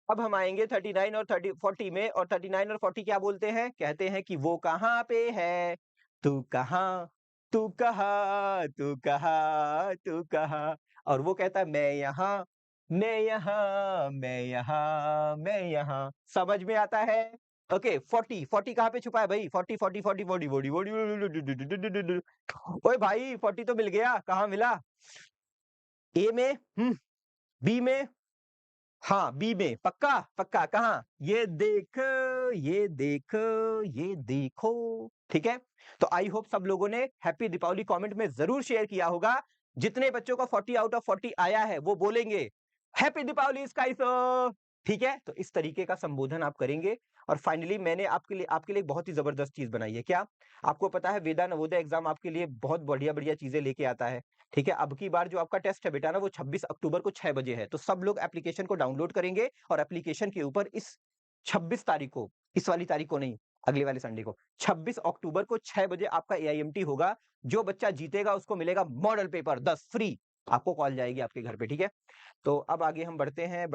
अब हम आएँगे 39 और 30 40 में, और 39 और 40 क्या बोलते हैं? कहते हैं कि वो कहाँ पे है? तू कहाँ? तू कहाँ? तू कहाँ? तू कहाँ? और वो कहता है मैं यहाँ, मैं यहाँ, मैं यहाँ, मैं यहाँ। समझ में आता है? ओके, 40 40 कहाँ पे छुपा है भाई? 40 40 40 40 40 40। ओए भाई 40 तो मिल गया, कहाँ मिला? ए में? बी में? हाँ, बी में, पक्का? पक्का, कहाँ? ये देख, ये देख, ये देखो, ठीक है? तो आई होप सब लोगों ने हैप्पी दीपावली कमेंट में ज़रूर शेयर किया होगा। जितने बच्चों का 40 आउट ऑफ 40 आया है, वो बोलेंगे, हैप्पी दीपावली स्काई सर, ठीक है? तो इस तरीके का संबोधन आप करेंगे, और फाइनली मैंने आपके लिए एक बहुत ही ज़बरदस्त चीज़ बनाई है। क्या? आपको पता है वेदा नवोदय एग्ज़ाम आपके लिए बहुत बढ़िया-बढ़िया चीज़ें लेके आता है, ठीक है? अब की बार जो आपका टेस्ट है बेटा ना वो 26 अक्टूबर को 6 बजे है, तो सब लोग एप्लीकेशन को डाउनलोड करेंगे और एप्लीकेशन के ऊपर इस 26 तारीख को, इस वाली तारीख को नहीं, अगले वाले संडे को, 26 अक्टूबर को 6 बजे आपका एआईएमटी होगा। जो बच्चा जीतेगा उसको मिलेगा मॉडल पेपर 10 फ्री। आपको कॉल जाएगी आपके घर पे, ठीक है? तो अब आगे हम बढ़ते हैं।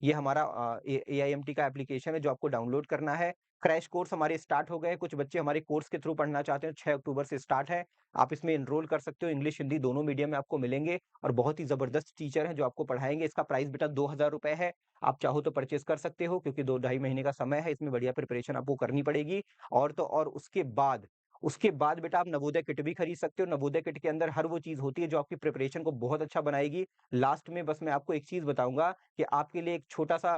ये हमारा एआईएमटी का एप्लीकेशन है जो आपको डाउनलोड करना है। क्रैश कोर्स हमारे स्टार्ट हो गए, कुछ बच्चे हमारे कोर्स के थ्रू पढ़ना चाहते हैं, 6 अक्टूबर से स्टार्ट है। आप इसमें एनरोल कर सकते हो, इंग्लिश, हिंदी दोनों मीडियम में आपको मिलेंगे और बहुत ही ज़बरदस्त टीचर हैं जो आपको पढ़ाएँगे। इसका प्राइस बेटा ₹2000 है। आप चाहो तो परचेज़ कर सकते हो क्योंकि 2 ढाई महीने का समय है, इसमें बढ़िया प्रिपरेशन आपको करनी पड़ेगी। और तो और उसके बाद बेटा आप नवोदय किट भी खरीद सकते हो। नवोदय किट के अंदर हर वो चीज़ होती है जो आपकी प्रिपरेशन को बहुत अच्छा बनाएगी। लास्ट में बस मैं आपको एक चीज़ बताऊँगा कि आपके लिए एक छोटा-सा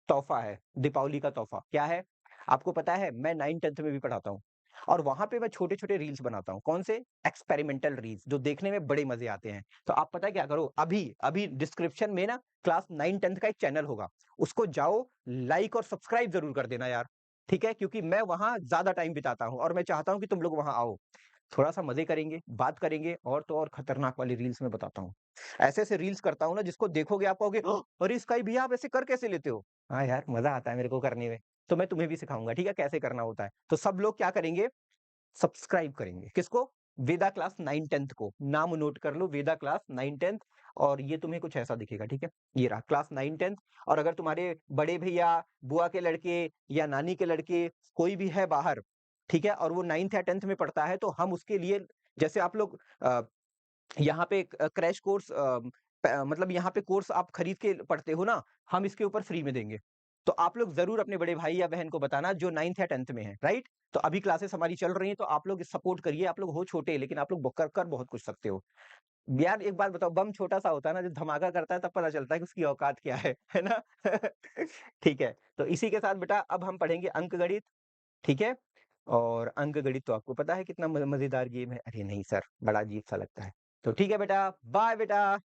तोहफ़ा है, दीपावली का तोहफ़ा। क्या है? आपको पता है मैं 9th-10th में भी पढ़ाता हूँ और वहाँ पे मैं छोटे-छोटे रील्स बनाता हूँ। कौन से? एक्सपेरिमेंटल रील्स जो देखने में बड़े मज़े आते हैं। तो आप पता है क्या करो? अभी डिस्क्रिप्शन में ना क्लास 9-10th का एक चैनल होगा। उसको जाओ, लाइक और सब्सक्राइब ज़रूर कर देना यार। ठीक है? क्योंकि मैं वहाँ ज़्यादा टाइम बिताता हूँ और मैं चाहता हूँ कि तुम लोग वहाँ आओ। थोड़ा-सा मज़े करेंगे, बात करेंगे और तो और खतरनाक वाली रील्स मैं बताता हूँ। ऐसे-ऐसे रील्स करता हूँ ना जिसको देखोगे आप कहोगे, अरे स्काई भईया आप ऐसे कर कैसे लेते हो? हाँ यार, मज़ा आता है मेरे को करने में। तो मैं तुम्हें भी सिखाऊँगा, ठीक है? कैसे करना होता है। तो सब लोग क्या करेंगे? सब्सक्राइब करेंगे। किसको? वेदा क्लास 9-10th को। नाम नोट कर लो, वेदा क्लास 9-10th और ये तुम्हें कुछ ऐसा दिखेगा, ठीक है? ये रहा क्लास 9-10th। और अगर तुम्हारे बड़े भैया, बुआ के लड़के या नानी के लड़के कोई भी है बाहर, ठीक है? और वो 9th या 10th में पढ़ता है तो हम उसके लिए जैसे आप लोग यहाँ पे क्रैश कोर्स मतलब यहाँ पे कोर्स आप खरीद के पढ़ते हो ना, हम इसके ऊपर फ्री में देंगे। तो आप लोग ज़रूर अपने बड़े भाई या बहन को बताना जो 9th या 10th में है, राइट? तो अभी क्लासेस हमारी चल रही हैं तो आप लोग सपोर्ट करिए, आप लोग हो छोटे लेकिन आप लोग ब कर बहुत कुछ सकते हो। यार एक बात बताओ, बम छोटा-सा होता है ना, जब धमाका करता है तब पता चलता है कि उसकी औकात क्या है ना? ठीक है, तो इसी के साथ बेटा अब हम पढ़ेंगे अंकगणित, ठीक है? और अंकगणित तो आपको पता है कितना मज़ेदार गेम है। अरे नहीं सर, बड़ा अजीब-सा लगता है। तो ठीक है बेटा, बाय बेटा।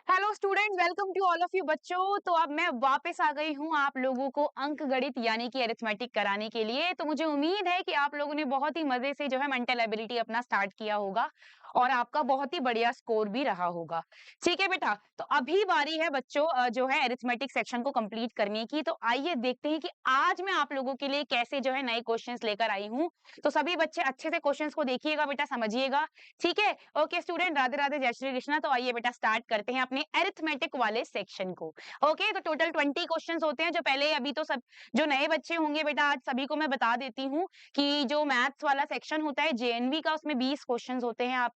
Hello student, welcome to all of you बच्चों। तो अब मैं वापस आ गई हूँ आप लोगों को अंक गणित यानी कि अरिथमेटिक कराने के लिए। तो मुझे उम्मीद है कि आप लोगों ने बहुत ही मजे से जो है मेंटल एबिलिटी अपना स्टार्ट किया होगा और आपका बहुत ही बढ़िया स्कोर भी रहा होगा। ठीक है बेटा, तो अभी बारी है बच्चों जो है अरिथमेटिक सेक्शन को कंप्लीट करने की। तो आइए देखते हैं कि आज मैं आप लोगों के लिए कैसे जो है नए क्वेश्चंस लेकर आई हूँ। तो सभी बच्चे अच्छे से क्वेश्चंस को देखिएगा बेटा, समझिएगा। ठीक है, ओके स्टूडेंट, राधे राधे, जय श्री कृष्णा। तो आइए बेटा स्टार्ट करते हैं अपने अरिथमेटिक वाले सेक्शन को। ओके, तो टोटल 20 क्वेश्चंस होते हैं। जो पहले अभी तो सब जो नए बच्चे होंगे बेटा, आज सभी को मैं बता देती हूँ कि जो मैथ्स वाला सेक्शन होता है जेएनवी का, उसमें 20 क्वेश्चंस होते हैं आपके।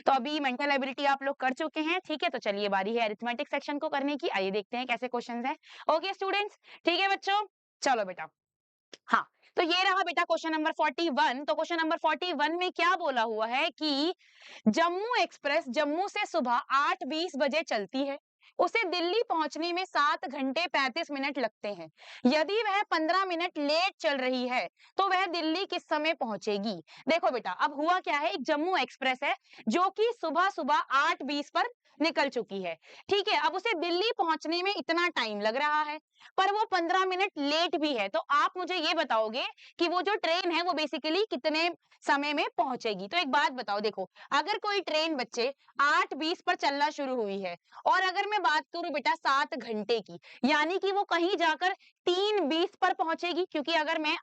तो अभी मेंटल एबिलिटी आप लोग कर चुके हैं, ठीक है? तो चलिए बारी है अरिथमेटिक सेक्शन को करने की। आइए देखते हैं कैसे क्वेश्चंस हैं। ओके स्टूडेंट्स, ठीक है बच्चों, चलो बेटा। हाँ, तो ये रहा बेटा क्वेश्चन नंबर 41। तो क्वेश्चन नंबर 41 में क्या बोला हुआ है कि जम्मू एक्सप्रेस जम्मू से सुबह 8:20 बजे चलती है। उसे दिल्ली पहुंचने में 7 घंटे 35 मिनट लगते हैं। यदि वह 15 मिनट लेट चल रही है तो वह दिल्ली किस समय पहुंचेगी? देखो बेटा, अब हुआ क्या है, एक जम्मू एक्सप्रेस है जो कि सुबह सुबह 8:20 पर निकल चुकी है। ठीक है, अब उसे दिल्ली पहुंचने में इतना टाइम लग रहा है, पर वो 15 मिनट लेट भी है। तो आप मुझे ये बताओगे कि वो जो ट्रेन है वो बेसिकली कितने समय में पहुंचेगी? तो एक बात बताओ, देखो, अगर कोई ट्रेन बच्चे 8:20 पर चलना शुरू हुई है और अगर मैं बात करूं बेटा 7 घंटे की, यानी कि वो कहीं जाकर 3:20 पर पहुंचेगी। क्योंकि अगर मैं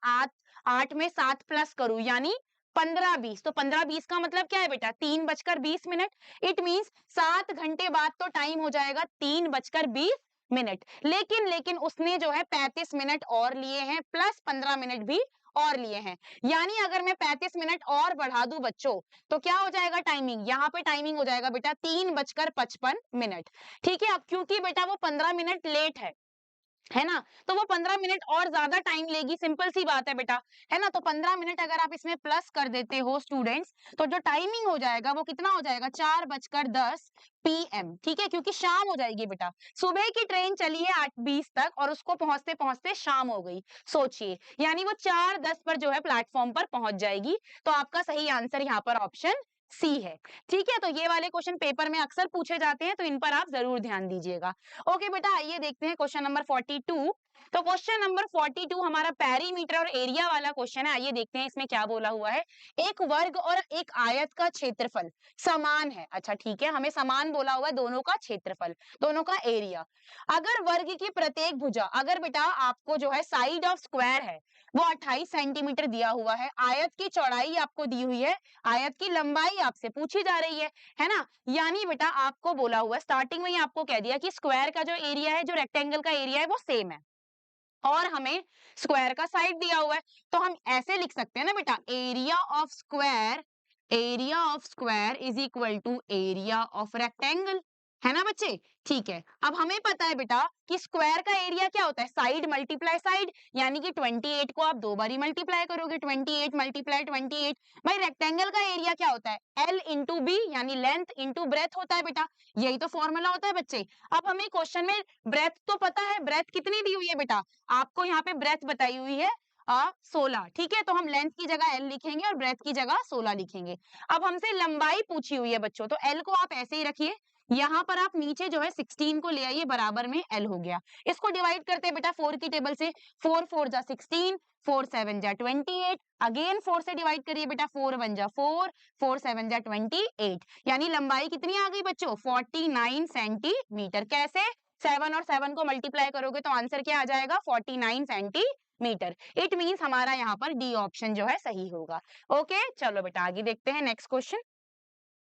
8 में 7 प्लस करूं यानी 15:20, तो 15:20 का मतलब क्या है बेटा? 3:20 इट मींस 7 घंटे बाद तो टाइम हो जाएगा 3:20। लेकिन उसने जो है 35 मिनट और लिए हैं प्लस 15 मिनट भी और लिए हैं। यानी अगर मैं 35 मिनट और बढ़ा दूं बच्चों, तो क्या हो जाएगा टाइमिंग? यहाँ पे टाइमिंग हो जाएगा बेटा 3:55। ठीक है, अब क्योंकि बेटा वो 15 मिनट लेट है ना, तो वो 15 मिनट और ज्यादा टाइम लेगी। सिंपल सी बात है बेटा, है ना? तो 15 मिनट अगर आप इसमें प्लस कर देते हो स्टूडेंट्स, तो जो टाइमिंग हो जाएगा वो कितना हो जाएगा? 4:10 PM। ठीक है, क्योंकि शाम हो जाएगी बेटा। सुबह की ट्रेन चली है 8:20 तक और उसको पहुंचते पहुंचते शाम हो गई। सोचिए, यानी वो 4:10 पर जो है प्लेटफॉर्म पर पहुंच जाएगी। तो आपका सही आंसर यहाँ पर ऑप्शन सी है। ठीक है, तो ये वाले क्वेश्चन पेपर में अक्सर पूछे जाते हैं, तो इन पर आप जरूर ध्यान दीजिएगा। ओके बेटा, आइए देखते हैं क्वेश्चन नंबर 42। तो क्वेश्चन नंबर 42 हमारा पेरीमीटर और एरिया वाला क्वेश्चन है। आइए देखते हैं इसमें क्या बोला हुआ है। एक वर्ग और एक आयत का क्षेत्रफल समान है। अच्छा ठीक है, हमें समान बोला हुआ है, दोनों का क्षेत्रफल, दोनों का एरिया। अगर वर्ग की प्रत्येक भुजा, अगर बेटा आपको जो है साइड ऑफ स्क्वायर है वो 28 सेंटीमीटर दिया हुआ है, आयत की चौड़ाई आपको दी हुई है, आयत की लंबाई आपसे पूछी जा रही है ना। यानी बेटा आपको बोला हुआ है, स्टार्टिंग में ही आपको कह दिया कि स्क्वायर का जो एरिया है, जो रेक्टेंगल का एरिया है वो सेम है, और हमें स्क्वायर का साइड दिया हुआ है। तो हम ऐसे लिख सकते हैं ना बेटा, area of square is equal to area of rectangle, है ना बच्चे। ठीक है, अब हमें पता है बेटा कि स्क्वायर का एरिया क्या होता है, साइड मल्टीप्लाई साइड, यानी कि 28 को आप दो बारी मल्टीप्लाई करोगे, 28 मल्टीप्लाई 28। भाई रेक्टेंगल का एरिया क्या होता है, एल इंटू बी, यानी लेंथ इंटू ब्रेथ होता है बेटा, यही तो फॉर्मूला होता है बच्चे। अब हमें क्वेश्चन में ब्रेथ तो पता है, ब्रेथ कितनी दी हुई है बेटा, आपको यहाँ पे ब्रेथ बताई हुई है 16। ठीक है, तो हम लेंथ की जगह एल लिखेंगे और ब्रेथ की जगह 16 लिखेंगे। अब हमसे लंबाई पूछी हुई है बच्चों, तो एल को आप ऐसे ही रखिए, यहाँ पर आप नीचे जो है 16 को ले आइए, बराबर में एल हो गया। इसको डिवाइड करते हैं बेटा 4 की टेबल से, 4 4 जा 16, 4 7 जा 28, अगेन 4 से डिवाइड करिए बेटा, 4 1 जा 4, 4 7 जा 28, यानी लंबाई कितनी आ गई बच्चों, 49 सेंटीमीटर। कैसे, 7 और 7 को मल्टीप्लाई करोगे तो आंसर क्या आ जाएगा, 49 सेंटीमीटर। इट मींस हमारा यहाँ पर डी ऑप्शन जो है सही होगा। ओके, चलो बेटा आगे देखते हैं नेक्स्ट क्वेश्चन।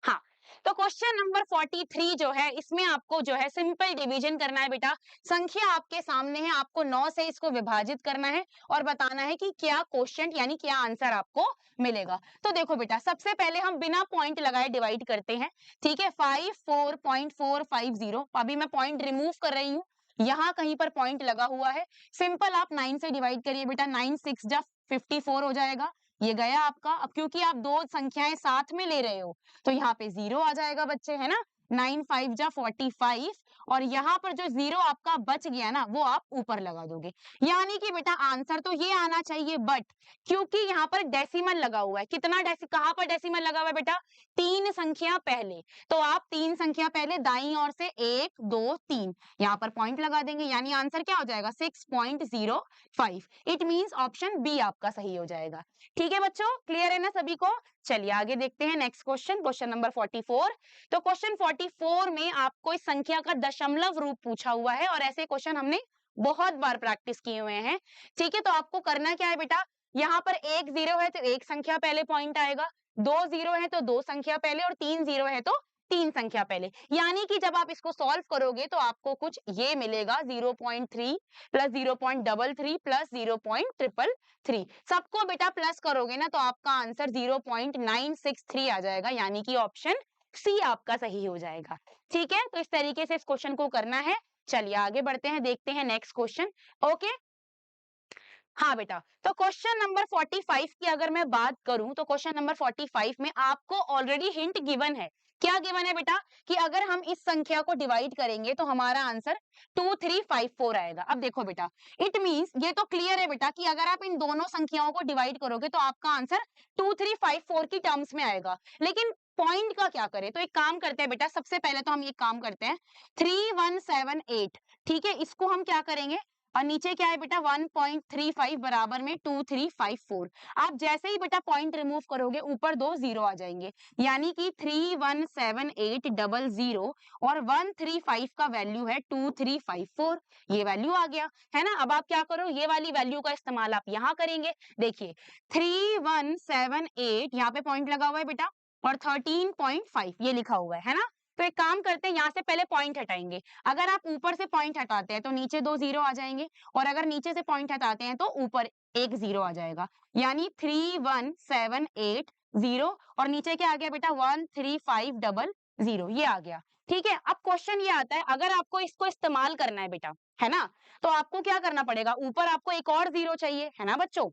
हाँ, तो क्वेश्चन नंबर 43 जो है, इसमें आपको जो है सिंपल डिवीजन करना है बेटा। संख्या आपके सामने है, आपको 9 से इसको विभाजित करना है और बताना है कि क्या क्वेश्चन यानी क्या आंसर आपको मिलेगा। तो देखो बेटा, सबसे पहले हम बिना पॉइंट लगाए डिवाइड करते हैं। ठीक है, 54.450, अभी मैं पॉइंट रिमूव कर रही हूँ, यहाँ कहीं पर पॉइंट लगा हुआ है। सिंपल आप 9 से डिवाइड करिए बेटा, 9 6 जा 54 हो जाएगा, ये गया आपका। अब क्योंकि आप दो संख्याएं साथ में ले रहे हो तो यहाँ पे 0 आ जाएगा बच्चे, है ना। 9 5 जा 45, और यहाँ पर जो 0 आपका बच गया ना, वो आप ऊपर लगा दोगे, यानी कि बेटा आंसर तो ये आना चाहिए, बट क्योंकि यहाँ पर डेसिमल लगा हुआ है, कितना कहाँ पर डेसिमल लगा हुआ है बेटा, 3 संख्या पहले, तो आप 3 संख्या पहले दाईं ओर से 1 2 3 यहाँ पर पॉइंट लगा देंगे, यानी आंसर क्या हो जाएगा, 6.05। इट मींस ऑप्शन बी आपका सही हो जाएगा। ठीक है बच्चों, क्लियर है ना सभी को। चलिए आगे देखते हैं नेक्स्ट क्वेश्चन, क्वेश्चन नंबर 44। तो क्वेश्चन 44 में आपको इस संख्या का दशमलव रूप पूछा हुआ है, और ऐसे क्वेश्चन हमने बहुत बार प्रैक्टिस किए हुए हैं। ठीक है, तो आपको करना क्या है बेटा, यहाँ पर 1 0 है तो एक संख्या पहले पॉइंट आएगा, 2 0 है तो दो संख्या पहले, और 3 0 है तो तीन संख्या पहले, यानी कि जब आप इसको सॉल्व करोगे तो आपको कुछ ये मिलेगा, 0.3 प्लस 0.33 प्लस 0.333, सबको बेटा प्लस करोगे ना तो आपका आंसर 0.963 आ जाएगा, यानी कि ऑप्शन सी आपका सही हो जाएगा। ठीक है, तो इस तरीके से इस क्वेश्चन को करना है। चलिए आगे बढ़ते हैं, देखते हैं नेक्स्ट क्वेश्चन। ओके, हाँ बेटा, तो क्वेश्चन नंबर 45 की अगर मैं बात करूं तो क्वेश्चन नंबर 45 में आपको ऑलरेडी हिंट गिवन है। क्या गिवन है बेटा, कि अगर हम इस संख्या को डिवाइड करेंगे तो हमारा आंसर 2354 आएगा। अब देखो बेटा, इट मींस ये तो क्लियर है बेटा कि अगर आप इन दोनों संख्याओं को डिवाइड करोगे तो आपका आंसर 2354 की टर्म्स में आएगा, लेकिन पॉइंट का क्या करें, तो एक काम करते हैं बेटा, सबसे पहले तो हम ये काम करते हैं, 3178, ठीक है, इसको हम क्या करेंगे, और नीचे क्या है बेटा 1.35 बराबर में 2354। आप जैसे ही बेटा पॉइंट रिमूव करोगे ऊपर दो जीरो आ जाएंगे, यानी कि 317800 और 135 का वैल्यू है 2354, ये वैल्यू आ गया, है ना। अब आप क्या करो, ये वाली वैल्यू का इस्तेमाल आप यहाँ करेंगे। देखिए 3178 यहाँ पे पॉइंट लगा हुआ है बेटा, और 13.5 ये लिखा हुआ है ना। तो एक काम करते हैं, यहाँ से पहले पॉइंट हटाएंगे। अगर आप ऊपर से पॉइंट हटाते हैं तो नीचे दो जीरो आ जाएंगे, और अगर नीचे से पॉइंट हटाते हैं तो ऊपर एक जीरो आ जाएगा, यानी 31780, और नीचे क्या आ गया बेटा 13500, ये आ गया। ठीक है, अब क्वेश्चन ये आता है, अगर आपको इसको इस्तेमाल करना है बेटा, है ना, तो आपको क्या करना पड़ेगा, ऊपर आपको एक और जीरो चाहिए, है ना बच्चों।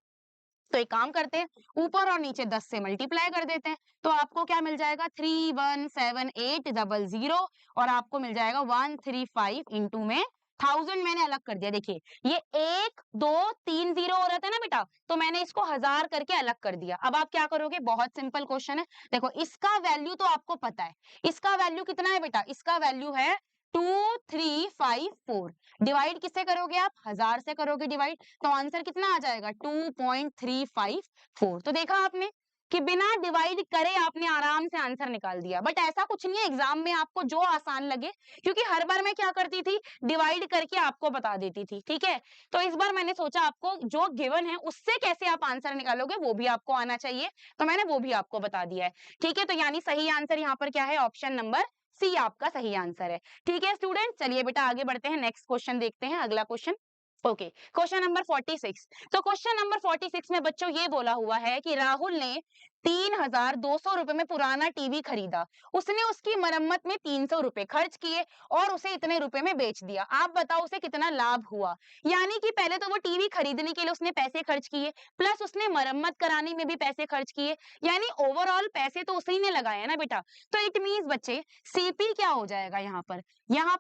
तो एक काम करते हैं, ऊपर और नीचे 10 से मल्टीप्लाई कर देते हैं, तो आपको क्या मिल जाएगा 31780, और आपको मिल जाएगा 135 इंटू में 1000 मैंने अलग कर दिया। देखिए ये 1 2 3 0 हो रहा था ना बेटा, तो मैंने इसको 1000 करके अलग कर दिया। अब आप क्या करोगे, बहुत सिंपल क्वेश्चन है। देखो इसका वैल्यू तो आपको पता है, इसका वैल्यू कितना है बेटा, इसका वैल्यू है 2354। डिवाइड किससे करोगे आप, 1000 से करोगे डिवाइड, तो आंसर कितना आ जाएगा 2.354। तो देखा आपने कि बिना डिवाइड करे आपने आराम से आंसर निकाल दिया। बट ऐसा कुछ नहीं है, एग्जाम में आपको जो आसान लगे, क्योंकि हर बार मैं क्या करती थी, डिवाइड करके आपको बता देती थी। ठीक है, तो इस बार मैंने सोचा आपको जो गिवन है उससे कैसे आप आंसर निकालोगे वो भी आपको आना चाहिए, तो मैंने वो भी आपको बता दिया है। ठीक है, तो यानी सही आंसर यहाँ पर क्या है, ऑप्शन नंबर सी आपका सही आंसर है। ठीक है स्टूडेंट, चलिए बेटा आगे बढ़ते हैं, नेक्स्ट क्वेश्चन देखते हैं, अगला क्वेश्चन। Okay, question number 46। तो क्वेश्चन नंबर 46 में बच्चों ये बोला हुआ है कि राहुल ने 3200 रुपए में पुराना टीवी खरीदा, उसने उसकी मरम्मत में 300 रुपए खर्च किए और उसे इतने रुपए में बेच दिया। आप बताओ उसे कितना लाभ हुआ। यानी कि पहले तो वो टीवी खरीदने के लिए उसने पैसे खर्च किए, प्लस उसने मरम्मत कराने में भी पैसे खर्च किए, यानी ओवरऑल पैसे तो उसी ने लगाए ना बेटा। तो इट मींस बच्चे सीपी क्या हो जाएगा यहाँ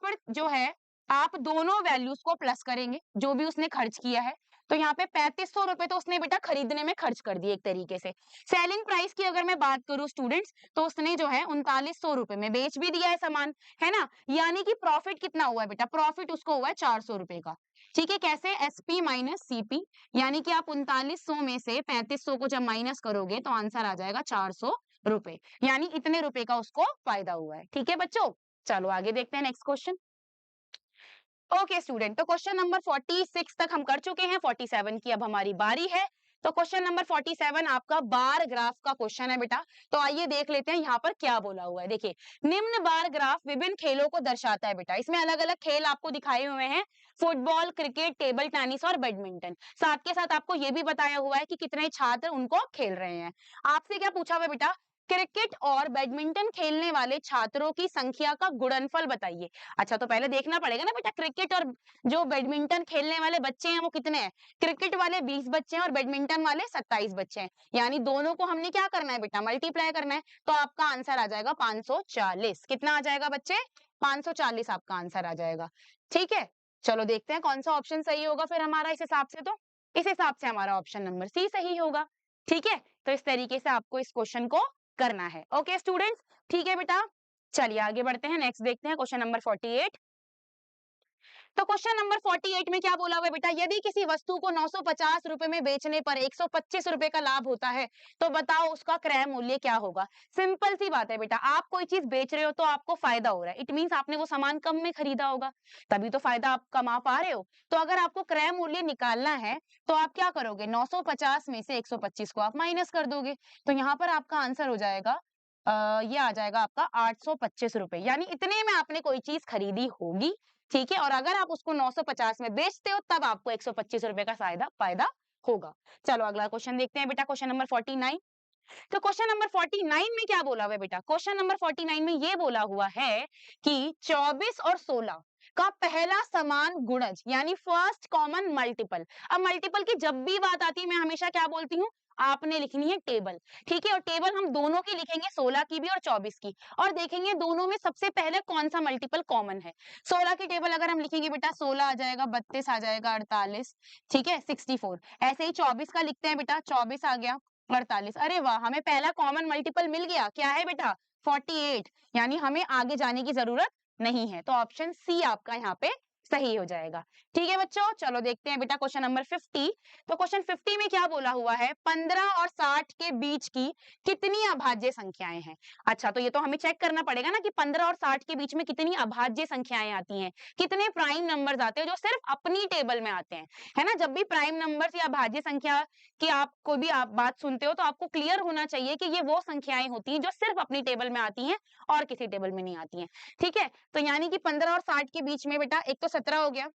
पर जो है आप दोनों वैल्यूज को प्लस करेंगे, जो भी उसने खर्च किया है। तो यहाँ पे 3500 रुपए तो उसने बेटा खरीदने में खर्च कर दिए एक तरीके से। सेलिंग प्राइस की अगर मैं बात करूं स्टूडेंट्स, तो उसने जो है 3900 रुपए में बेच भी दिया है सामान, है ना। यानी कि प्रॉफिट कितना हुआ है बेटा, प्रॉफिट उसको हुआ है 400 रुपए का। ठीक है, कैसे, एसपी माइनस सीपी, यानी कि आप 3900 में से 3500 को जब माइनस करोगे तो आंसर आ जाएगा 400 रुपए, यानी इतने रुपए का उसको फायदा हुआ है। ठीक है बच्चों, चलो आगे देखते हैं नेक्स्ट क्वेश्चन। ओके स्टूडेंट, तो क्वेश्चन नंबर 46 तक हम कर चुके हैं, 47 की अब हमारी बारी है। तो क्वेश्चन नंबर 47 आपका बार ग्राफ का क्वेश्चन है बेटा। तो आइए देख लेते हैं यहाँ पर क्या बोला हुआ है। देखिए, निम्न बार ग्राफ विभिन्न खेलों को दर्शाता है बेटा। इसमें अलग अलग खेल आपको दिखाए हुए हैं, फुटबॉल, क्रिकेट, टेबल टेनिस और बैडमिंटन। साथ के साथ आपको ये भी बताया हुआ है कि कितने छात्र उनको खेल रहे हैं। आपसे क्या पूछा हुआ है बेटा, क्रिकेट और बैडमिंटन खेलने वाले छात्रों की संख्या का गुणनफल बताइए। अच्छा, तो पहले देखना पड़ेगा ना बेटा, क्रिकेट और जो बैडमिंटन खेलने वाले बच्चे हैं वो कितने हैं। क्रिकेट वाले 20 बच्चे हैं और बैडमिंटन वाले 27 बच्चे हैं, यानी दोनों को हमने क्या करना है बेटा, मल्टीप्लाई करना है। तो आपका आंसर आ जाएगा 540। कितना आ जाएगा बच्चे, 540 आपका आंसर आ जाएगा। ठीक है, चलो देखते हैं कौन सा ऑप्शन सही होगा फिर हमारा इस हिसाब से। तो इस हिसाब से हमारा ऑप्शन नंबर सी सही होगा। ठीक है, तो इस तरीके से आपको इस क्वेश्चन को करना है। ओके स्टूडेंट्स, ठीक है बेटा, चलिए आगे बढ़ते हैं, नेक्स्ट देखते हैं क्वेश्चन नंबर 48। तो क्वेश्चन नंबर 48 में क्या बोला हुआ है बेटा, यदि किसी वस्तु को 950 रुपए में बेचने पर 125 रुपए का लाभ होता है, तो बताओ उसका क्रय मूल्य क्या होगा। सिंपल सी बात है बेटा, आप कोई चीज बेच रहे हो तो आपको फायदा हो रहा है, इट मींस आपने वो सामान कम में खरीदा होगा, तभी तो फायदा आप कमा पा रहे हो। तो अगर आपको क्रय मूल्य निकालना है तो आप क्या करोगे, 950 में से 125 को आप माइनस कर दोगे। तो यहाँ पर आपका आंसर हो जाएगा ये आ जाएगा आपका 825 रुपए, यानी इतने में आपने कोई चीज खरीदी होगी। ठीक है, और अगर आप उसको 950 में बेचते हो तब आपको 125 रुपए का फायदा होगा। चलो अगला क्वेश्चन देखते हैं बेटा, क्वेश्चन नंबर 49। तो क्वेश्चन नंबर 49 में क्या बोला हुआ है बेटा, क्वेश्चन नंबर 49 में ये बोला हुआ है कि 24 और 16 का पहला समान गुणज, यानी फर्स्ट कॉमन मल्टीपल। अब मल्टीपल की जब भी बात आती है मैं हमेशा क्या बोलती हूँ, आपने लिखनी है टेबल। ठीक है, और टेबल हम दोनों की लिखेंगे, 16 की भी और 24 की, और देखेंगे दोनों में सबसे पहले कौन सा मल्टीपल कॉमन है। 16 की टेबल अगर हम लिखेंगे बेटा, 16 आ जाएगा, 32 आ जाएगा, 48, ठीक है, 64। ऐसे ही 24 का लिखते हैं बेटा, 24 आ गया, 48। अरे वाह, हमें पहला कॉमन मल्टीपल मिल गया, क्या है बेटा, 48, यानी हमें आगे जाने की जरूरत नहीं है। तो ऑप्शन सी आपका यहाँ पे सही हो जाएगा। ठीक है बच्चों, चलो देखते हैं बेटा क्वेश्चन नंबर 50। तो क्वेश्चन 50 में क्या बोला हुआ है, 15 और 60 के बीच की कितनी अभाज्य संख्याएं हैं। अच्छा, तो ये तो हमें चेक करना पड़ेगा ना कि 15 और 60 के बीच में कितनी अभाज्य संख्याएं आती हैं, कितने प्राइम नंबर्स आते हैं जो सिर्फ अपनी टेबल में आते हैं, है ना। जब भी प्राइम नंबर्स या अभाज्य संख्या कि आप कोई भी आप बात सुनते हो तो आपको क्लियर होना चाहिए कि ये वो संख्याएं होती हैं जो सिर्फ अपनी टेबल में आती हैं और किसी टेबल में नहीं आती हैं। ठीक है, तो यानी कि 15 और 60 के बीच में बेटा एक तो 17 हो गया,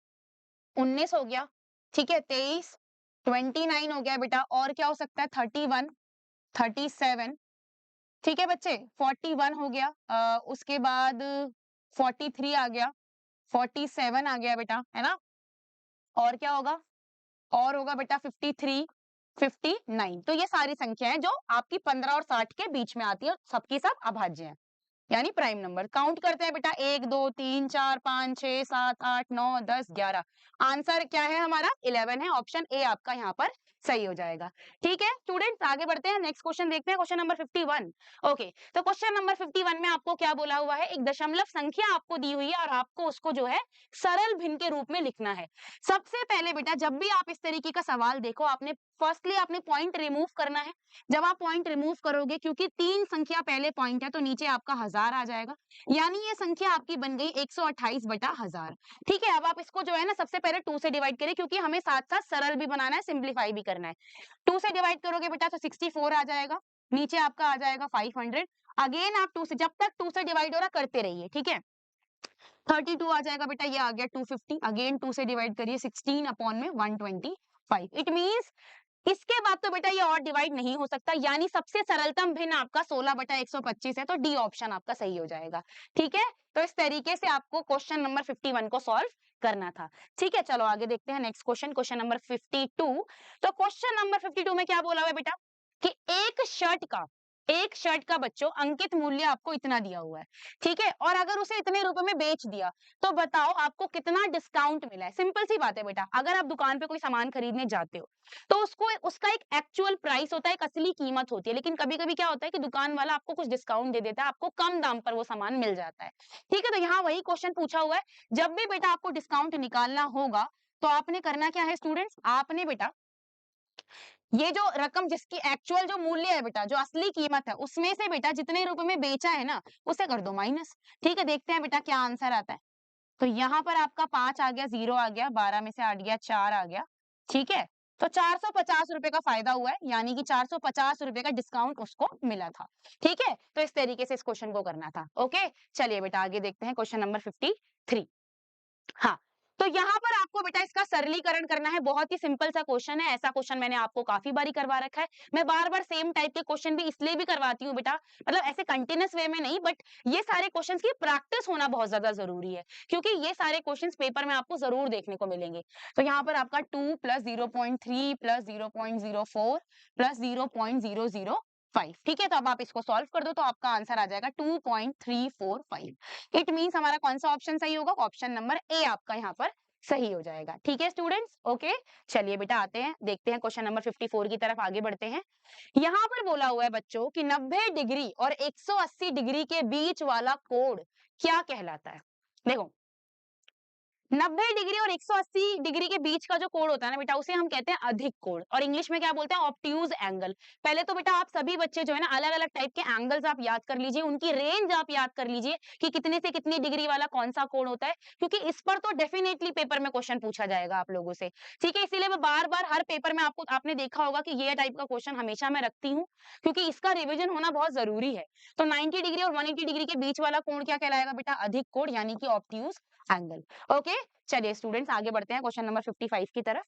19 हो गया, ठीक है, 23, 29 हो गया बेटा, और क्या हो सकता है, 31, 37, ठीक है बच्चे, 41 हो गया, उसके बाद 43 आ गया, 47 आ गया बेटा, है ना। और क्या होगा, और होगा बेटा 53, 59। तो ये सारी संख्याएं जो आपकी 15 और 60 के बीच में आती है और सबकी सब अभाज्य है। यानी प्राइम नंबर। काउंट करते हैं बेटा, 1 2 3 4 5 6 7 8 9 10 11। आंसर क्या है हमारा? 11 है। ऑप्शन ए आपका यहाँ पर सही हो जाएगा। ठीक है स्टूडेंट्स, आगे बढ़ते हैं, नेक्स्ट क्वेश्चन देखते हैं, क्वेश्चन नंबर 51। ओके, तो क्वेश्चन नंबर 51 में आपको क्या बोला हुआ है? एक दशमलव संख्या आपको दी हुई है और आपको उसको जो है सरल भिन्न के रूप में लिखना है। सबसे पहले बेटा, जब भी आप इस तरीके का सवाल देखो, आपने फर्स्टली आपने पॉइंट रिमूव करना है। जब आप पॉइंट रिमूव करोगे, क्योंकि 3 संख्या पहले पॉइंट है, तो नीचे आपका 1000 आ जाएगा, यानी ये संख्या आपकी बन गई 128/1000। ठीक है, अब आप इसको जो है ना सबसे पहले 2 से डिवाइड करें, क्योंकि हमें साथ-साथ सरल भी बनाना है, सिंप्लीफाई भी करना है। 2 से डिवाइड करोगे बेटा तो 64 आ जाएगा, नीचे आपका आ जाएगा 500। अगेन आप 2 से, जब तक 2 से डिवाइड हो रहा करते रहिए, ठीक है। 32 आ जाएगा बेटा, ये आ गया 250। अगेन 2 से डिवाइड करिए, 16 अपॉन में 125। इट मींस इसके बाद तो बेटा ये और डिवाइड नहीं हो सकता, यानी सबसे सरलतम भिन्न आपका 16/125 है, तो डी ऑप्शन आपका सही हो जाएगा। ठीक है, तो इस तरीके से आपको क्वेश्चन नंबर 51 को सॉल्व करना था। ठीक है, चलो आगे देखते हैं नेक्स्ट क्वेश्चन, क्वेश्चन नंबर 52। तो क्वेश्चन नंबर 52 में क्या बोला हुआ है बेटा कि एक शर्ट का बच्चों अंकित मूल्य आपको इतना दिया हुआ है, ठीक है, और अगर उसे इतने रुपए में बेच दिया तो बताओ आपको कितना डिस्काउंट मिला है। सिंपल सी बात है बेटा, अगर आप दुकान पे कोई सामान खरीदने जाते हो तो उसको उसका एक एक्चुअल प्राइस होता है, एक असली कीमत होती है, लेकिन कभी-कभी क्या होता है कि दुकान वाला आपको कुछ डिस्काउंट दे देता है, आपको कम दाम पर वो सामान मिल जाता है। ठीक है, तो यहाँ वही क्वेश्चन पूछा हुआ है, जब भी बेटा आपको डिस्काउंट निकालना होगा तो आपने करना क्या है स्टूडेंट्स, आपने बेटा ये जो रकम जिसकी एक्चुअल जो मूल्य है बेटा, जो असली कीमत है, उसमें से बेटा जितने रुपए में बेचा है ना उसे कर दो माइनस। ठीक है, देखते हैं बेटा क्या आंसर आता है। तो यहाँ पर आपका 5 आ गया, 0 आ गया, 12 में से 8 गया, 4 आ गया। ठीक है, तो 450 रुपए का फायदा हुआ है, यानी कि 450 रुपए का डिस्काउंट उसको मिला था। ठीक है, तो इस तरीके से इस क्वेश्चन को करना था। ओके, चलिए बेटा आगे देखते हैं, क्वेश्चन नंबर 53। हाँ, तो यहाँ पर आपको बेटा इसका सरलीकरण करना है, बहुत ही सिंपल सा क्वेश्चन है, ऐसा क्वेश्चन मैंने आपको काफी बारी करवा रखा है। मैं बार-बार सेम टाइप के क्वेश्चन भी इसलिए भी करवाती हूँ बेटा, मतलब ऐसे कंटीन्यूअस वे में नहीं, बट ये सारे क्वेश्चंस की प्रैक्टिस होना बहुत ज्यादा जरूरी है, क्योंकि ये सारे क्वेश्चंस पेपर में आपको जरूर देखने को मिलेंगे। तो यहाँ पर आपका 2 + 0.3 + 0.04 + 0.005। ठीक है, तो अब आप इसको सॉल्व कर दो तो आपका आंसर आ जाएगा 2.345। इट मींस हमारा कौन सा ऑप्शन सही होगा? ऑप्शन नंबर ए आपका यहाँ पर सही हो जाएगा। ठीक है स्टूडेंट्स, ओके, चलिए बेटा आते हैं, देखते हैं क्वेश्चन नंबर 54 की तरफ आगे बढ़ते हैं। यहाँ पर बोला हुआ है बच्चों कि 90 डिग्री और 180 डिग्री के बीच वाला कोण क्या कहलाता है? देखो, 90 डिग्री और 180 डिग्री के बीच का जो कोण होता है ना बेटा, उसे हम कहते हैं अधिक कोण, और इंग्लिश में क्या बोलते हैं? Obtuse angle. पहले तो बेटा आप सभी बच्चे जो है ना अलग-अलग टाइप के एंगल्स आप याद कर लीजिए, उनकी रेंज आप याद कर लीजिए कि कितने से कितनी डिग्री वाला कौन सा कोण होता है, क्योंकि इस पर तो डेफिनेटली पेपर में क्वेश्चन पूछा जाएगा आप लोगों से। ठीक है, इसीलिए मैं बार-बार हर पेपर में आपको, आपने देखा होगा कि ये टाइप का क्वेश्चन हमेशा मैं रखती हूँ, क्योंकि इसका रिविजन होना बहुत जरूरी है। तो 90 डिग्री और 180 डिग्री के बीच वाला कोण क्या कहलाएगा बेटा? अधिक कोण, यानी कि ऑब्ट्यूज एंगल। ओके, चलिए स्टूडेंट्स आगे बढ़ते हैं क्वेश्चन नंबर 55 की तरफ।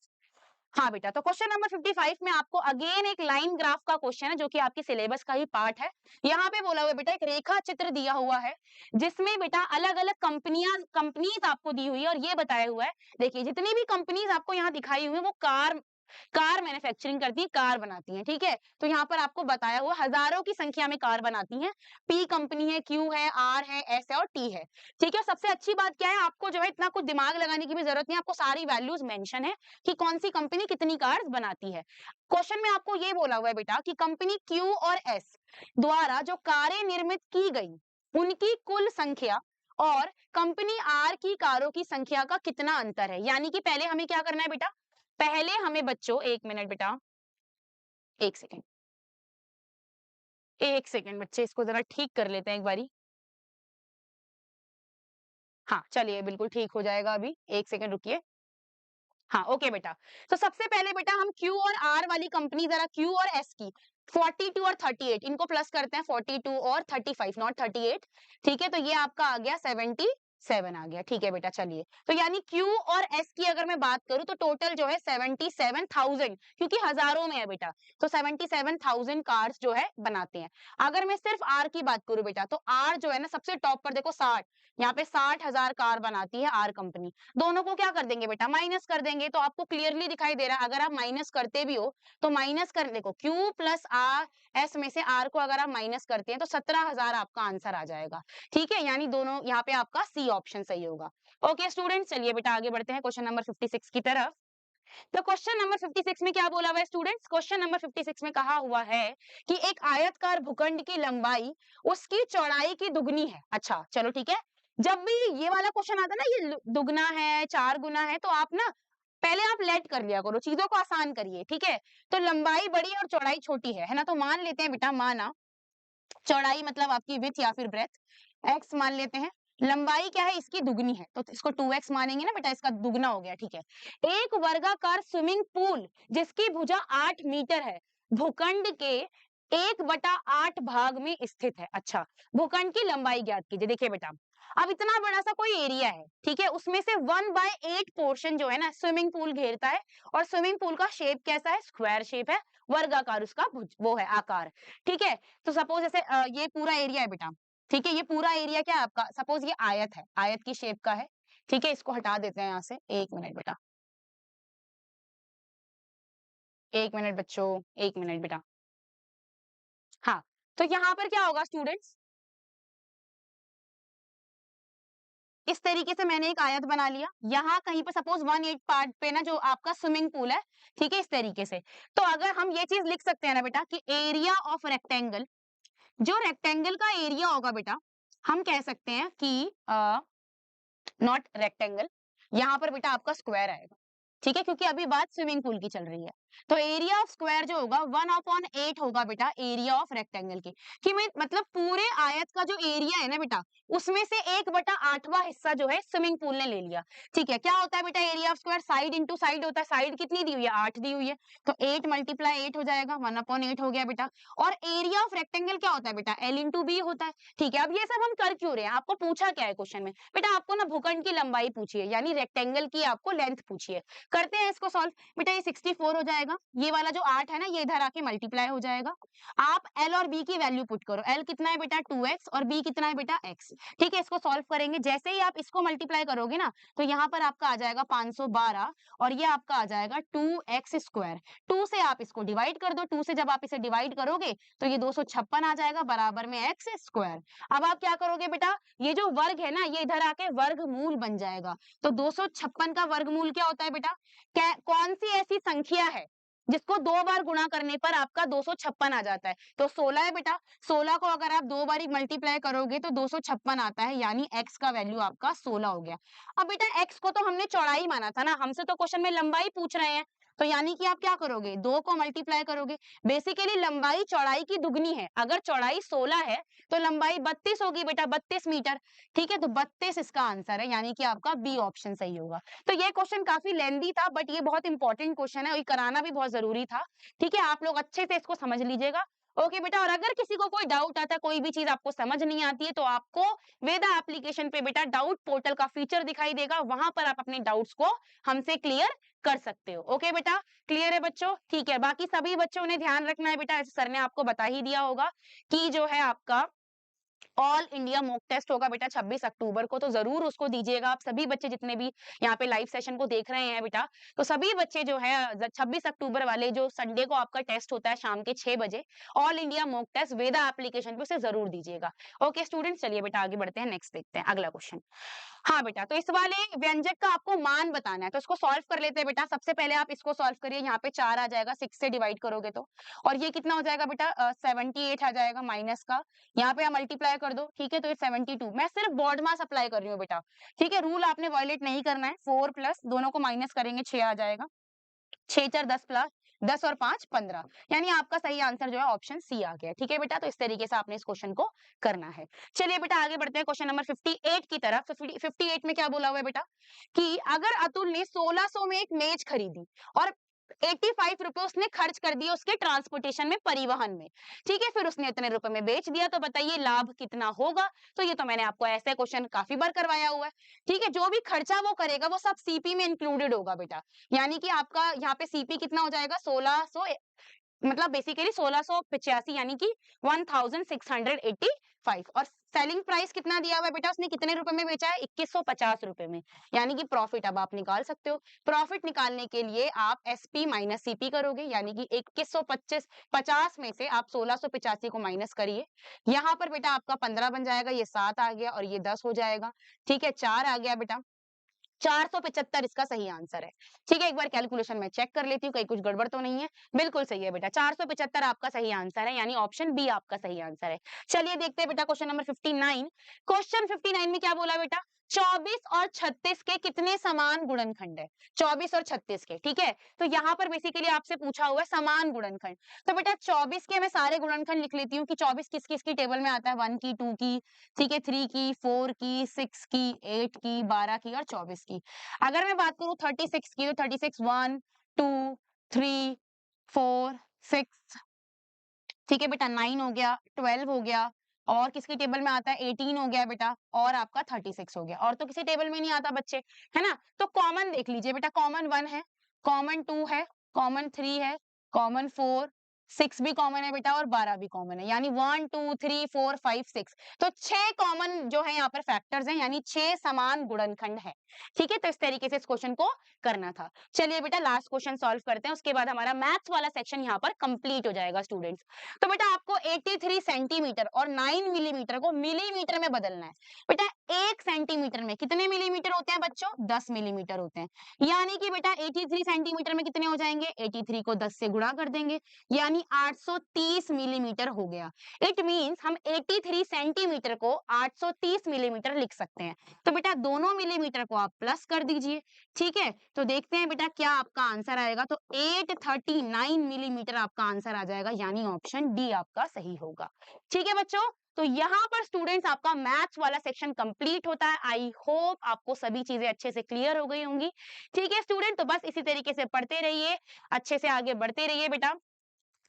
हाँ बेटा, तो क्वेश्चन नंबर 55 में आपको अगेन एक लाइन ग्राफ का क्वेश्चन है, जो कि आपकी सिलेबस का ही पार्ट है। यहाँ पे बोला हुआ है बेटा, एक रेखा चित्र दिया हुआ है जिसमें बेटा अलग-अलग कंपनीज आपको दी हुई है, और ये बताया हुआ है, देखिए जितनी भी कंपनीज आपको यहाँ दिखाई हुई है वो कार मैन्युफैक्चरिंग करती है, कार बनाती हैं। ठीक है, तो यहाँ पर आपको बताया हुआ हजारों की संख्या में कार बनाती हैं। पी कंपनी है, क्यू है, आर है, एस है और टी है। ठीक है, सबसे अच्छी बात क्या है, आपको जो है इतना कुछ दिमाग लगाने की भी जरूरत नहीं है, आपको सारी वैल्यूज मेंशन है कि कौन सी कंपनी कितनी कार्स बनाती है। क्वेश्चन में आपको ये बोला हुआ है बेटा कि कंपनी क्यू और एस द्वारा जो कारें निर्मित की गई उनकी कुल संख्या और कंपनी आर की कारों की संख्या का कितना अंतर है। यानी कि पहले हमें क्या करना है बेटा, पहले हमें बच्चों, एक मिनट बेटा, एक सेकेंड, एक सेकेंड बच्चे, इसको जरा ठीक कर लेते हैं एक बारी। हाँ चलिए, बिल्कुल ठीक हो जाएगा अभी, एक सेकेंड रुकिए। हाँ ओके बेटा, तो सबसे पहले बेटा हम Q और R वाली कंपनी, जरा Q और S की 42 और 38 इनको प्लस करते हैं, 42 और 35, नॉट 38। ठीक है, तो ये आपका आ गया 70 7 आ गया। ठीक है बेटा, चलिए। तो यानी Q और S की अगर मैं बात करूं तो टोटल जो है 77,000, क्योंकि हजारों में है बेटा, तो 77,000 कार्स जो है बनाते हैं। अगर मैं सिर्फ R की बात करूं बेटा, तो R जो है ना सबसे टॉप पर देखो 60, यहाँ पे 60,000 कार बनाती है R कंपनी। दोनों को क्या कर देंगे बेटा, माइनस कर देंगे। तो आपको क्लियरली दिखाई दे रहा है, अगर आप माइनस करते भी हो तो माइनस कर, देखो Q प्लस S में से R को अगर आप माइनस करते हैं तो 17,000 आपका आंसर आ जाएगा। ठीक है, यानी दोनों यहाँ पे आपका सी ऑप्शन सही होगा। ओके स्टूडेंट, चलिए बेटा आगे बढ़ते हैं क्वेश्चन नंबर 56 की तरफ। तो क्वेश्चन नंबर 56 में क्या बोला हुआ है स्टूडेंट्स? क्वेश्चन नंबर 56 में कहा हुआ है कि एक आयतकार भूखंड की लंबाई उसकी चौड़ाई की दुगनी है। अच्छा चलो ठीक है, जब भी ये वाला क्वेश्चन आता है ना, ये दुगना है, चार गुना है, तो आप ना पहले आप लेट कर लिया करो, चीजों को आसान करिए। ठीक है, तो लंबाई बड़ी और चौड़ाई छोटी है ना, तो मान लेते हैं बेटा, माना चौड़ाई मतलब आपकी विड्थ या फिर ब्रेथ, x मान लेते हैं, लंबाई क्या है इसकी दुगनी है, तो इसको 2x मानेंगे ना बेटा, इसका दुगना हो गया। ठीक है, एक वर्गाकार स्विमिंग पूल जिसकी भुजा 8 मीटर है, भूखंड के 1/8 भाग में स्थित है। अच्छा, भूखंड की लंबाई ज्ञात कीजिए। देखिए बेटा, अब इतना बड़ा सा कोई एरिया है, ठीक है, उसमें से 1/8 पोर्शन जो है ना स्विमिंग पूल घेरता है, और स्विमिंग पूल का शेप कैसा है, स्क्वायर शेप है, वर्गाकार उसका वो है आकार। ठीक है, तो सपोज ऐसे ये पूरा एरिया है बेटा, ठीक है, ये पूरा एरिया क्या है आपका, सपोज ये आयत है, आयत की शेप का है। ठीक है, इसको हटा देते हैं यहाँ से, 1 मिनट बेटा, 1 मिनट बच्चों, 1 मिनट बेटा। हाँ, तो यहाँ पर क्या होगा स्टूडेंट्स, इस तरीके से मैंने एक आयत बना लिया, यहाँ कहीं पर सपोज 1/8 पार्ट पे ना जो आपका स्विमिंग पूल है, ठीक है, इस तरीके से। तो अगर हम ये चीज लिख सकते हैं ना बेटा कि एरिया ऑफ रेक्टेंगल, जो रेक्टेंगल का एरिया होगा बेटा, हम कह सकते हैं कि नॉट रेक्टेंगल, यहाँ पर बेटा आपका स्क्वायर आएगा। ठीक है, क्योंकि अभी बात स्विमिंग पूल की चल रही है, तो एरिया ऑफ स्क्वायर जो होगा 1/8 होगा बेटा एरिया ऑफ रेक्टेंगल की, कि मैं मतलब पूरे आयत का जो एरिया है ना बेटा, उसमें से 1/8वां हिस्सा जो है स्विमिंग पूल ने ले लिया। ठीक है, क्या होता है बेटा area of square, side into side होता है, साइड कितनी दी हुई है, 8 दी हुई है, तो 8 × 8 हो जाएगा, 1/8 हो गया बेटा। और एरिया ऑफ रेक्टेंगल क्या होता है बेटा, L × B होता है। ठीक है, अब ये सब हम कर क्यों रहे हैं, आपको पूछा क्या है क्वेश्चन में बेटा, आपको ना भूखंड की लंबाई पूछी है, यानी रेक्टेंगल की आपको लेंथ पूछी है। करते हैं इसको सॉल्व बेटा, ये 64 हो जाएगा, ये वाला जो 8 है ना ये इधर आके मल्टीप्लाई हो जाएगा। आप L और B की वैल्यू पुट करो, L कितना है बेटा 2x और B कितना है बेटा x। ठीक है, इसको सॉल्व करेंगे, जैसे ही आप इसको मल्टीप्लाई करोगे ना, तो यहाँ पर आपका आ जाएगा 512 और ये आपका आ जाएगा 2x²। 2 से आप इसको डिवाइड कर दो, 2 से जब आप इसे डिवाइड करोगे तो ये 256 आ जाएगा बराबर में x²। अब आप क्या करोगे बेटा, ये जो वर्ग है ना ये इधर आके वर्गमूल बन जाएगा। तो 256 का वर्गमूल क्या होता है बेटा, कौन सी ऐसी संख्या है जिसको 2 बार गुणा करने पर आपका 256 आ जाता है, तो 16 है बेटा। 16 को अगर आप 2 बार मल्टीप्लाई करोगे तो 256 आता है, यानी x का वैल्यू आपका 16 हो गया। अब बेटा x को तो हमने चौड़ाई माना था ना, हमसे तो क्वेश्चन में लंबाई पूछ रहे हैं, तो यानी कि आप क्या करोगे, 2 को मल्टीप्लाई करोगे। बेसिकली लंबाई चौड़ाई की दुगनी है, अगर चौड़ाई 16 है तो लंबाई 32 होगी बेटा, 32 मीटर। ठीक है, तो 32 इसका आंसर है, यानी कि आपका बी ऑप्शन सही होगा। तो ये क्वेश्चन काफी लेंदी था, बट ये बहुत इंपॉर्टेंट क्वेश्चन है और ये कराना भी बहुत जरूरी था। ठीक है, आप लोग अच्छे से इसको समझ लीजिएगा। ओके बेटा, और अगर किसी को कोई डाउट आता है, कोई भी चीज आपको समझ नहीं आती है, तो आपको वेदा एप्लीकेशन पे बेटा डाउट पोर्टल का फीचर दिखाई देगा, वहां पर आप अपने डाउट्स को हमसे क्लियर कर सकते हो। ओके बेटा, क्लियर है बच्चों? ठीक है, बाकी सभी बच्चों ने ध्यान रखना है बेटा, सर ने आपको बता ही दिया होगा कि जो है आपका ऑल इंडिया मॉक टेस्ट होगा बेटा 26 अक्टूबर को, तो जरूर उसको दीजिएगा। आप सभी बच्चे जितने भी यहाँ पे लाइव सेशन को देख रहे हैं बेटा, तो सभी बच्चे जो है 26 अक्टूबर वाले जो संडे को आपका टेस्ट होता है शाम के 6 बजे, ऑल इंडिया मॉक टेस्ट वेदा एप्लीकेशन पे उसे जरूर दीजिएगा। ओके स्टूडेंट्स, चलिए बेटा आगे बढ़ते हैं, नेक्स्ट देखते हैं अगला क्वेश्चन। हाँ बेटा, तो इस वाले व्यंजक का आपको मान बताना है, तो इसको सॉल्व कर लेते हैं बेटा। सबसे पहले आप इसको सॉल्व करिए, यहाँ पे 4 आ जाएगा, 6 से डिवाइड करोगे तो, और ये कितना हो जाएगा बेटा 78 आ जाएगा माइनस का, यहाँ पे आप मल्टीप्लाई कर दो। ठीक है, तो ये 72, मैं सिर्फ बॉड मास अप्लाई कर रही हूँ बेटा। ठीक है, रूल आपने वायलेट नहीं करना है। 4 प्लस दोनों को माइनस करेंगे 6 आ जाएगा, 6 4 10 प्लस 10 और 5 15, यानी आपका सही आंसर जो है ऑप्शन सी आ गया। ठीक है बेटा, तो इस तरीके से आपने इस क्वेश्चन को करना है। चलिए बेटा आगे बढ़ते हैं क्वेश्चन नंबर 58 की तरफ। 58 में क्या बोला हुआ है बेटा कि अगर अतुल ने 1600 में एक मेज खरीदी और ₹85 उसने खर्च कर दिए उसके ट्रांसपोर्टेशन में, परिवहन में। ठीक है, फिर उसने इतने रुपए में बेच दिया, तो बताइए लाभ कितना होगा? तो ये तो मैंने आपको ऐसे क्वेश्चन काफी बार करवाया हुआ है। ठीक है, जो भी खर्चा वो करेगा वो सब सीपी में इंक्लूडेड होगा बेटा। यानी कि आपका यहाँ पे सीपी कितना हो जाएगा, 1600, मतलब बेसिकली 1685, यानी कि 1685। और सेलिंग प्राइस कितना दिया हुआ है बेटा, उसने कितने रुपए में बेचा है, 2150 रुपए में। यानी कि प्रॉफिट अब आप निकाल सकते हो। प्रॉफिट निकालने के लिए आप एसपी माइनस सीपी करोगे, यानी कि 2150 में से आप 1685 को माइनस करिए। यहाँ पर बेटा आपका 15 बन जाएगा, ये 7 आ गया और ये 10 हो जाएगा। ठीक है, 4 आ गया बेटा, 475 इसका सही आंसर है। ठीक है, एक बार कैलकुलेशन में चेक कर लेती हूँ कहीं कुछ गड़बड़ तो नहीं है। बिल्कुल सही है बेटा, 475 आपका सही आंसर है, यानी ऑप्शन बी आपका सही आंसर है। चलिए देखते हैं बेटा क्वेश्चन नंबर 59। क्वेश्चन 59 में क्या बोला बेटा, 24 और 36 के कितने समान गुणनखंड है? 24 और 36 के, ठीक है। तो यहाँ पर बेसिकली आपसे पूछा हुआ है समान गुणनखंड। तो बेटा 24 के मैं सारे गुणनखंड लिख लेती हूँ कि 24 किस किस की टेबल में आता है, 1 की, 2 की, ठीक है, 3 की, 4 की, 6 की, 8 की, 12 की और 24 की। अगर मैं बात करूं 36 की, तो 36 1 2 3 4 6, ठीक है बेटा, 9 हो गया, 12 हो गया, और किसकी टेबल में आता है, 18 हो गया बेटा, और आपका 36 हो गया। और तो किसी टेबल में नहीं आता बच्चे, है ना। तो कॉमन देख लीजिए बेटा, कॉमन 1 है, कॉमन 2 है, कॉमन 3 है, कॉमन 4, 6 भी कॉमन है बेटा और 12 भी कॉमन है, यानी 1 2 3 4 5 6। तो 6 कॉमन जो है यहाँ पर फैक्टर्स हैं, यानी 6 समान गुणनखंड है। ठीक है, तो इस तरीके से इस क्वेश्चन को करना था। चलिए बेटा लास्ट क्वेश्चन सॉल्व करते हैं, उसके बाद हमारा मैथ्स वाला सेक्शन यहाँ पर कंप्लीट हो जाएगा स्टूडेंट्स। तो बेटा आपको 83 सेंटीमीटर और 9 मिलीमीटर को मिलीमीटर में बदलना है। बेटा 1 सेंटीमीटर में कितने मिलीमीटर होते हैं बच्चों, 10 मिलीमीटर होते हैं। यानी कि बेटा 83 सेंटीमीटर में कितने हो जाएंगे, 83 को 10 से गुणा कर देंगे, यानी 830 मिलीमीटर हो गया। इट मींस हम 83 सेंटीमीटर को 830 मिलीमीटर लिख सकते हैं। तो बेटा दोनों मिलीमीटर को आप प्लस कर दीजिए। ठीक है, तो देखते हैं बेटा क्या आपका आंसर आएगा। तो 839 मिलीमीटर आपका आंसर आ जाएगा, यानी ऑप्शन डी आपका सही होगा। ठीक है बच्चों, तो यहाँ पर स्टूडेंट्स आपका मैथ्स वाला सेक्शन कंप्लीट होता है। आई होप आपको सभी चीजें अच्छे से क्लियर हो गई होंगी। ठीक है स्टूडेंट, तो बस इसी तरीके से पढ़ते रहिए, अच्छे से आगे बढ़ते रहिए बेटा।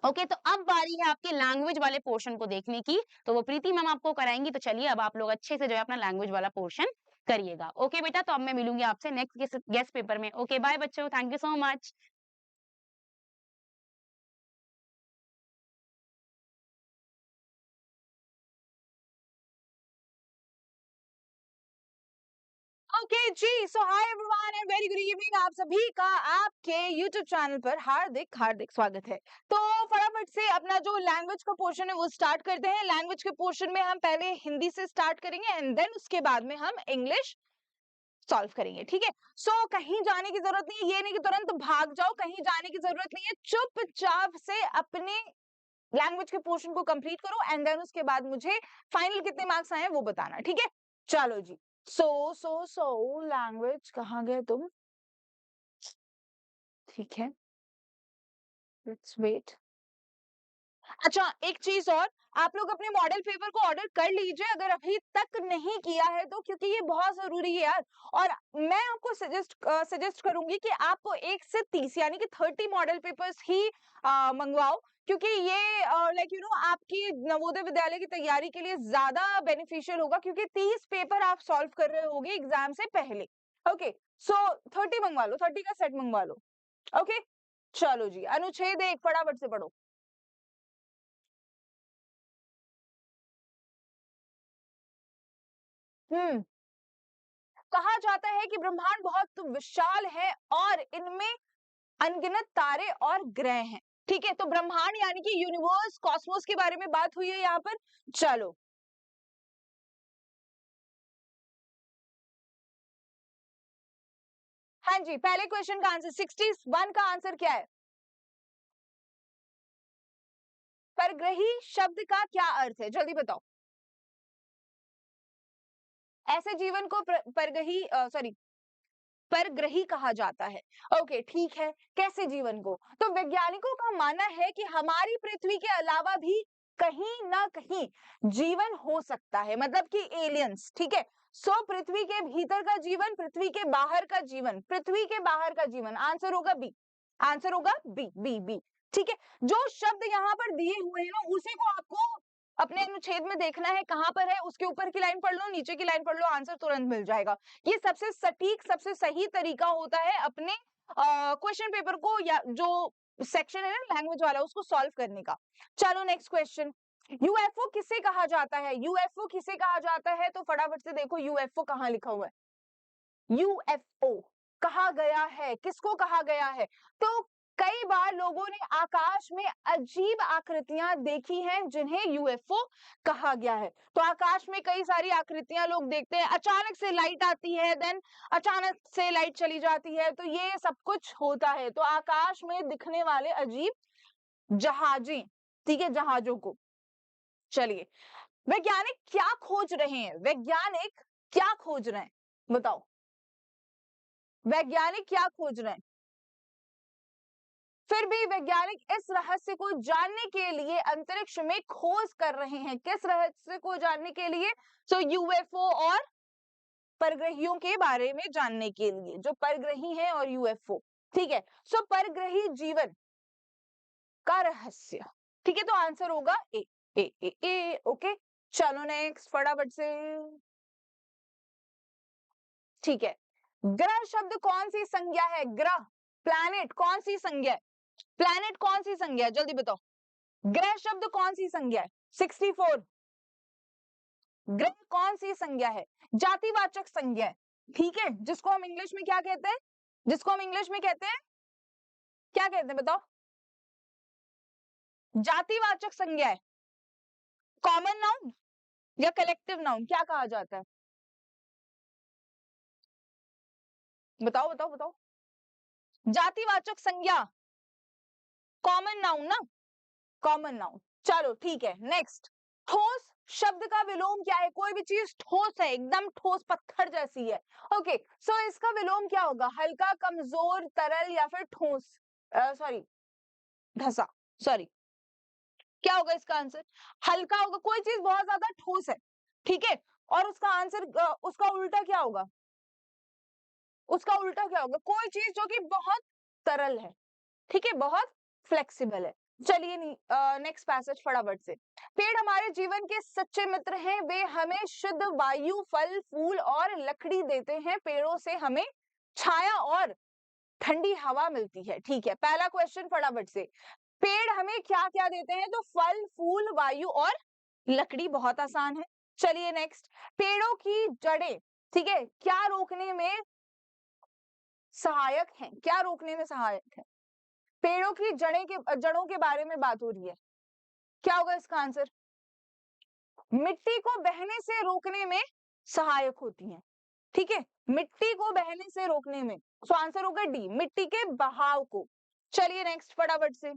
ओके, तो अब बारी है आपके लैंग्वेज वाले पोर्शन को देखने की, तो वो प्रीति मैम आपको कराएंगी। तो चलिए अब आप लोग अच्छे से जो है अपना लैंग्वेज वाला पोर्शन करिएगा। ओके बेटा, तो अब मैं मिलूंगी आपसे नेक्स्ट गेस्ट पेपर में। ओके बाय बच्चों, thank you so much. Okay जी, so hi everyone and very good evening. आप सभी का आपके यूट्यूब चैनल पर हार्दिक हार्दिक स्वागत है। तो फटाफट से अपना जो लैंग्वेज का पोर्शन है वो स्टार्ट करते हैं। लैंग्वेज के पोर्शन में हम पहले हिंदी से स्टार्ट करेंगे एंड देन उसके बाद में हम इंग्लिश सॉल्व करेंगे, ठीक है। सो कहीं जाने की जरूरत नहीं है, ये नहीं कि तुरंत भाग जाओ, कहीं जाने की जरूरत नहीं है। चुपचाप से अपने लैंग्वेज के पोर्शन को कंप्लीट करो एंड देन उसके बाद मुझे फाइनल कितने मार्क्स आए हैं वो बताना, ठीक है। चलो जी, सो लैंग्वेज कहाँ गए तुम, ठीक है, लेट्स वेट। अच्छा एक चीज और, आप लोग अपने मॉडल पेपर को ऑर्डर कर लीजिए अगर अभी तक नहीं किया है तो, क्योंकि ये बहुत जरूरी है यार। और मैं आपको सजेस्ट करूंगी कि आप 1 से 30 यानी कि 30 मॉडल पेपर्स ही मंगवाओ, क्योंकि ये लाइक यू नो आपकी नवोदय विद्यालय की तैयारी के लिए ज्यादा बेनिफिशियल होगा, क्योंकि 30 पेपर आप सॉल्व कर रहे होगे एग्जाम से पहले। ओके, सो 30 मंगवा लो, 30 का सेट मंगवा लो। ओके, चलो जी, अनुच्छेद 1 फटाफट से पढ़ो। हम्म, कहा जाता है कि ब्रह्मांड बहुत विशाल है और इनमें अनगिनत तारे और ग्रह हैं। ठीक है, तो ब्रह्मांड यानी कि यूनिवर्स, कॉस्मोस के बारे में बात हुई है यहाँ पर। चलो, हाँ जी, पहले क्वेश्चन का आंसर 61 का आंसर क्या है? परग्रही शब्द का क्या अर्थ है, जल्दी बताओ। ऐसे जीवन को परग्रही सॉरी परग्रही कहा जाता है। ओके ठीक है, कैसे जीवन को? तो वैज्ञानिकों का मानना है कि हमारी पृथ्वी के अलावा भी कहीं ना कहीं जीवन हो सकता है, मतलब कि एलियंस, ठीक है। सो पृथ्वी के भीतर का जीवन, पृथ्वी के बाहर का जीवन, पृथ्वी के बाहर का जीवन, आंसर होगा बी। आंसर होगा बी बी बी। ठीक है, जो शब्द यहाँ पर दिए हुए हैं ना उसी को आपको अपने अनुच्छेद में देखना है कहां पर है, उसके ऊपर की लाइन पढ़ लो, नीचे की लाइन पढ़ लो, आंसर तुरंत मिल जाएगा। ये सबसे सटीक, सबसे सही तरीका होता है अपने क्वेश्चन पेपर को या जो सेक्शन है ना लैंग्वेज वाला उसको सॉल्व करने का। चलो नेक्स्ट क्वेश्चन, यूएफओ किसे कहा जाता है? यूएफओ किसे कहा जाता है? तो फटाफट से देखो यूएफओ कहाँ लिखा हुआ है। यूएफओ कहा गया है, किसको कहा गया है? तो कई बार लोगों ने आकाश में अजीब आकृतियां देखी हैं जिन्हें यूएफओ कहा गया है। तो आकाश में कई सारी आकृतियां लोग देखते हैं, अचानक से लाइट आती है, देन अचानक से लाइट चली जाती है, तो ये सब कुछ होता है। तो आकाश में दिखने वाले अजीब जहाजें, ठीक है, जहाजों को। चलिए, वैज्ञानिक क्या खोज रहे हैं? वैज्ञानिक क्या खोज रहे हैं बताओ, वैज्ञानिक क्या खोज रहे हैं? फिर भी वैज्ञानिक इस रहस्य को जानने के लिए अंतरिक्ष में खोज कर रहे हैं। किस रहस्य को जानने के लिए? तो यूएफओ और परग्रहियों के बारे में जानने के लिए, जो परग्रही हैं और यूएफओ। ठीक है, सो परग्रही जीवन का रहस्य। ठीक है, तो आंसर होगा ए ए ए ए। ओके, चलो नेक्स्ट फटाफट से। ठीक है, ग्रह शब्द कौन सी संज्ञा है? ग्रह, प्लैनेट कौन सी संज्ञा है? प्लैनेट कौन सी संज्ञा है? जल्दी बताओ, ग्रह शब्द कौन सी संज्ञा है? 64। ग्रह कौन सी संज्ञा है? जातिवाचक संज्ञा है। ठीक है, जिसको हम इंग्लिश में क्या कहते हैं? जिसको हम इंग्लिश में कहते हैं, क्या कहते हैं बताओ? जातिवाचक संज्ञा है। कॉमन नाउन या कलेक्टिव नाउन, क्या कहा जाता है? बताओ बताओ बताओ। जातिवाचक संज्ञा कॉमन नाउन ना, कॉमन नाउन। चलो ठीक है, नेक्स्ट। ठोस शब्द का विलोम क्या है? कोई भी चीज ठोस है, एकदम ठोस पत्थर जैसी है। ओके, सो इसका विलोम क्या होगा? हल्का, कमजोर, तरल या फिर ठोस, सॉरी धसा, सॉरी, क्या होगा इसका आंसर? हल्का होगा, कोई चीज बहुत ज्यादा ठोस है, ठीक है, और उसका आंसर उसका उल्टा क्या होगा? उसका उल्टा क्या होगा? कोई चीज जो कि बहुत तरल है, ठीक है, बहुत फ्लेक्सिबल है। चलिए नेक्स्ट पैसेज फटाफट से। पेड़ हमारे जीवन के सच्चे मित्र हैं, वे हमें शुद्ध वायु, फल, फूल और लकड़ी देते हैं। पेड़ों से हमें छाया और ठंडी हवा मिलती है। ठीक है, पहला क्वेश्चन फटाफट से, पेड़ हमें क्या क्या देते हैं? तो फल, फूल, वायु और लकड़ी, बहुत आसान है। चलिए नेक्स्ट, पेड़ों की जड़ें, ठीक है, क्या रोकने में सहायक है? क्या रोकने में सहायक है? पेड़ों की जड़ों के बारे में बात हो रही है, क्या होगा इसका आंसर? मिट्टी को बहने से रोकने में सहायक होती है। ठीक है, मिट्टी को बहने से रोकने में, सो आंसर होगा डी, मिट्टी के बहाव को। चलिए नेक्स्ट फटाफट से।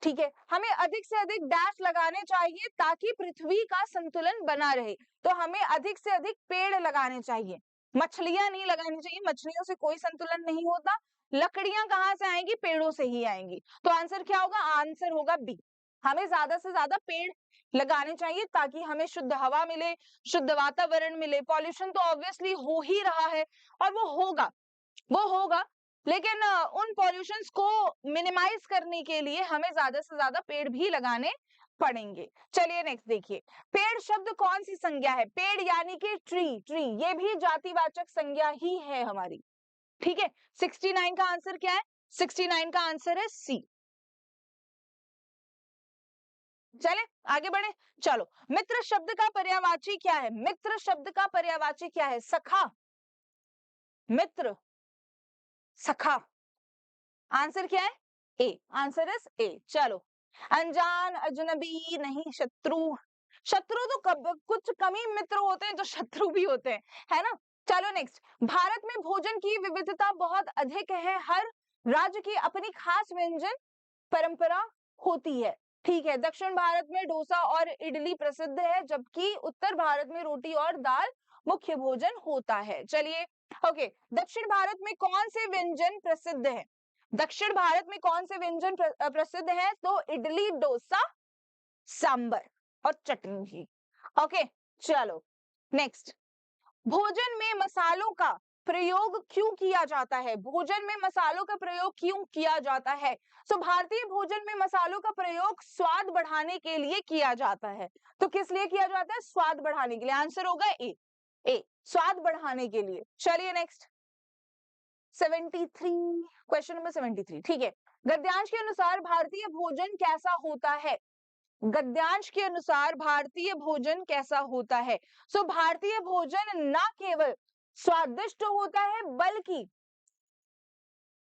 ठीक है, हमें अधिक से अधिक डैश लगाने चाहिए ताकि पृथ्वी का संतुलन बना रहे। तो हमें अधिक से अधिक पेड़ लगाने चाहिए, मछलियां नहीं लगानी चाहिए, मछलियों से कोई संतुलन नहीं होता। लकड़ियां कहाँ से आएंगी? पेड़ों से ही आएंगी। तो आंसर क्या होगा? आंसर होगा बी, हमें ज्यादा से ज्यादा पेड़ लगाने चाहिए ताकि हमें शुद्ध हवा मिले, शुद्ध वातावरण मिले। पॉल्यूशन तो ऑब्वियसली हो ही रहा है और वो होगा, लेकिन उन पॉल्यूशंस को मिनिमाइज करने के लिए हमें ज्यादा से ज्यादा पेड़ भी लगाने पड़ेंगे। चलिए नेक्स्ट देखिए, पेड़ शब्द कौन सी संज्ञा है? पेड़ यानी कि ट्री, ट्री ये भी जातिवाचक संज्ञा ही है हमारी। ठीक है, 69 का आंसर क्या है? 69 का आंसर है सी। चले आगे बढ़े, चलो। मित्र शब्द का पर्यायवाची क्या है? मित्र शब्द का पर्यायवाची क्या है? सखा, मित्र, सखा। आंसर क्या है? ए, आंसर इज ए। चलो, अनजान, अजनबी, नहीं, शत्रु। शत्रु तो कुछ कम ही मित्र होते हैं जो शत्रु भी होते हैं, है ना। चलो नेक्स्ट, भारत में भोजन की विविधता बहुत अधिक है, हर राज्य की अपनी खास व्यंजन परंपरा होती है। ठीक है, दक्षिण भारत में डोसा और इडली प्रसिद्ध है, जबकि उत्तर भारत में रोटी और दाल मुख्य भोजन होता है। चलिए, ओके, दक्षिण भारत में कौन से व्यंजन प्रसिद्ध है? दक्षिण भारत में कौन से व्यंजन प्रसिद्ध है? तो इडली, डोसा, सांबर और चटनी भी। ओके, चलो नेक्स्ट, भोजन में मसालों का प्रयोग क्यों किया जाता है? भोजन में मसालों का प्रयोग क्यों किया जाता है? सो भारतीय भोजन में मसालों का प्रयोग स्वाद बढ़ाने के लिए किया जाता है। तो किस लिए किया जाता है? स्वाद बढ़ाने के लिए। आंसर होगा ए, स्वाद बढ़ाने के लिए। चलिए नेक्स्ट 73, क्वेश्चन नंबर 73, ठीक है। गद्यांश के अनुसार भारतीय भोजन कैसा होता है? गद्यांश के अनुसार भारतीय भोजन कैसा होता है? सो भारतीय भोजन न केवल स्वादिष्ट होता है बल्कि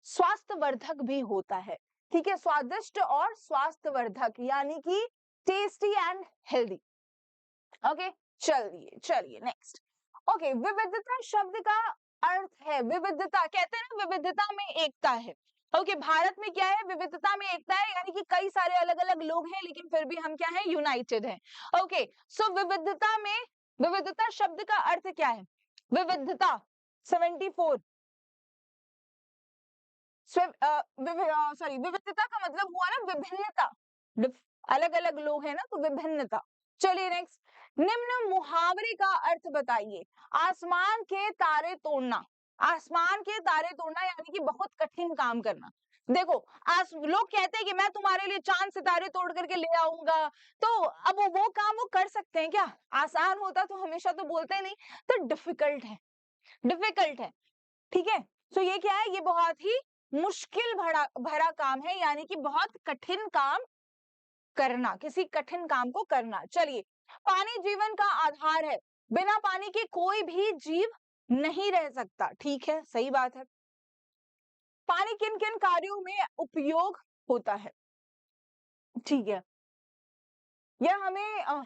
स्वास्थ्यवर्धक भी होता है। ठीक है, स्वादिष्ट और स्वास्थ्यवर्धक यानी कि टेस्टी एंड हेल्दी। ओके, चलिए चलिए नेक्स्ट। ओके, विविधता शब्द का अर्थ है, विविधता कहते हैं ना, विविधता में एकता है। ओके, भारत में क्या है? विविधता में एकता है, यानी कि कई सारे अलग अलग लोग हैं लेकिन फिर भी हम क्या है? यूनाइटेड हैं। ओके, सो विविधता में, विविधता शब्द का अर्थ क्या है? विविधता 74, सॉरी, विविधता का मतलब हुआ ना विभिन्नता, अलग अलग लोग हैं ना, तो विभिन्नता। चलिए नेक्स्ट, निम्न मुहावरे का अर्थ बताइए। आसमान के तारे तोड़ना, आसमान के तारे तोड़ना यानी कि बहुत कठिन काम करना। देखो, लोग कहते हैं कि मैं तुम्हारे लिए चांद सितारे तोड़ करके ले आऊंगा, तो अब वो काम वो कर सकते हैं क्या? आसान होता तो हमेशा तो बोलते नहीं, तो डिफिकल्ट है, डिफिकल्ट है। ठीक है, तो ये क्या है? ये बहुत ही मुश्किल भरा भरा काम है, यानी कि बहुत कठिन काम करना, किसी कठिन काम को करना। चलिए, पानी जीवन का आधार है, बिना पानी के कोई भी जीव नहीं रह सकता। ठीक है, सही बात है। पानी किन किन कार्यों में उपयोग होता है? ठीक है, यह हमें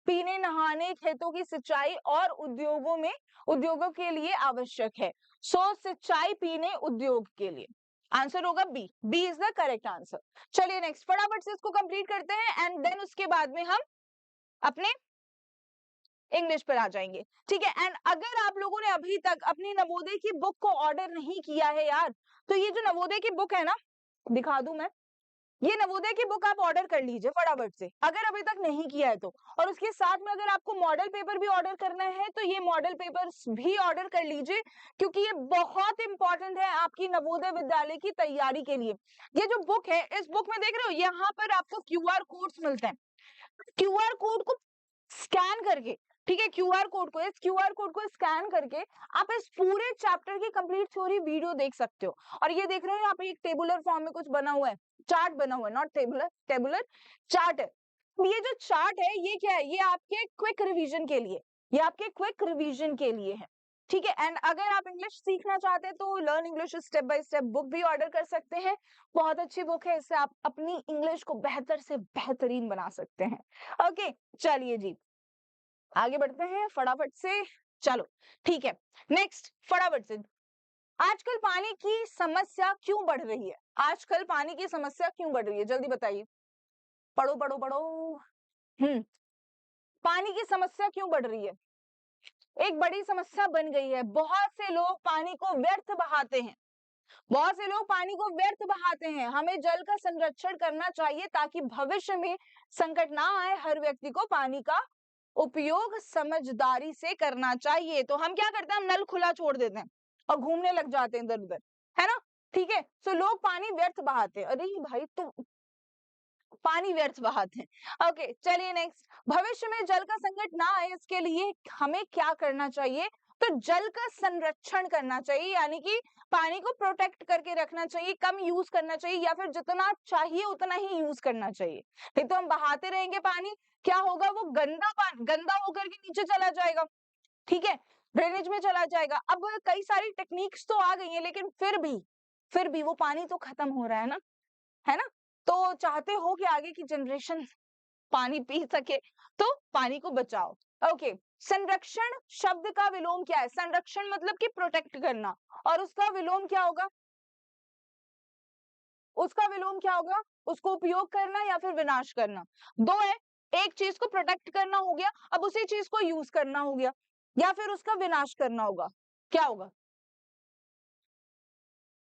पीने, नहाने, खेतों की सिंचाई और उद्योगों के लिए आवश्यक है। सो सिंचाई, पीने, उद्योग के लिए। आंसर होगा B, B is the correct answer. चलिए नेक्स्ट, फटाफट से इसको कंप्लीट करते हैं एंड देन उसके बाद में हम अपने इंग्लिश पर आ जाएंगे। ठीक है, एंड अगर आप लोगों ने अभी तक अपनी नवोदय की बुक को ऑर्डर नहीं किया है यार, तो ये जो नवोदय की बुक है ना, दिखा दूं मैं, ये नवोदय की बुक आप ऑर्डर कर लीजिए फटाफट से, अगर अभी तक नहीं किया है तो। और उसके साथ में अगर आपको मॉडल पेपर भी ऑर्डर करना है तो ये मॉडल पेपर्स भी ऑर्डर कर लीजिए, क्योंकि ये बहुत इंपॉर्टेंट है आपकी नवोदय विद्यालय की तैयारी के लिए। ये जो बुक है, इस बुक में देख रहे हो, यहाँ पर आपको क्यूआर कोड्स मिलते हैं। क्यूआर कोड को स्कैन करके, ठीक है, क्यूआर कोड को स्कैन करके आप इस पूरे चैप्टर की कंप्लीट थ्योरी वीडियो देख सकते हो। और ये देख रहे हो यहाँ पे एक टेबुलर फॉर्म में कुछ बना हुआ है, चार्ट बना हुआ है, नॉट टेबुलर, टेबुलर चार्ट है। ये जो चार्ट है ये क्या है? ये आपके क्विक रिवीजन के लिए, ये आपके क्विक रिवीजन के लिए है। ठीक है, एंड अगर आप इंग्लिश सीखना चाहते हैं तो learn English step by step book भी ऑर्डर कर सकते हैं। बहुत अच्छी बुक है, इससे आप अपनी इंग्लिश को बेहतर से बेहतरीन बना सकते हैं। ओके, चलिए जी आगे बढ़ते हैं फटाफट से। चलो ठीक है, नेक्स्ट फटाफट से, आजकल पानी की समस्या क्यों बढ़ रही है? आजकल पानी की समस्या क्यों बढ़ रही है? जल्दी बताइए, पढ़ो पढ़ो पढ़ो। पानी की समस्या क्यों बढ़ रही है? एक बड़ी समस्या बन गई है, बहुत से लोग पानी को व्यर्थ बहाते हैं, बहुत से लोग पानी को व्यर्थ बहाते हैं। हमें जल का संरक्षण करना चाहिए ताकि भविष्य में संकट ना आए। हर व्यक्ति को पानी का उपयोग समझदारी से करना चाहिए। तो हम क्या करते हैं? हम नल खुला छोड़ देते हैं और घूमने लग जाते हैं इधर उधर, है ना? ठीक है, तो लोग पानी व्यर्थ बहाते हैं। अरे भाई, तो पानी व्यर्थ बहाते हैं। ओके, चलिए नेक्स्ट, भविष्य में जल का संकट ना आए इसके लिए हमें क्या करना चाहिए? तो जल का संरक्षण करना चाहिए, यानी कि पानी को प्रोटेक्ट करके रखना चाहिए, कम यूज करना चाहिए, या फिर जितना चाहिए उतना ही यूज करना चाहिए। नहीं तो हम बहाते रहेंगे पानी, क्या होगा? वो गंदा पानी गंदा होकर के नीचे चला जाएगा, ठीक है, ड्रेनेज में चला जाएगा। अब कई सारी टेक्निक्स तो आ गई हैं, लेकिन फिर भी वो पानी तो खत्म हो रहा है ना? तो चाहते हो कि आगे की जनरेशन पानी पी सके, तो पानी को बचाओ। ओके, संरक्षण शब्द का विलोम क्या है? संरक्षण मतलब कि प्रोटेक्ट करना, और उसका विलोम क्या होगा? उसका विलोम क्या होगा? उसको उपयोग करना या फिर विनाश करना, दो है। एक चीज को प्रोटेक्ट करना हो गया, अब उसी चीज को यूज करना हो गया, या फिर उसका विनाश करना होगा, क्या होगा?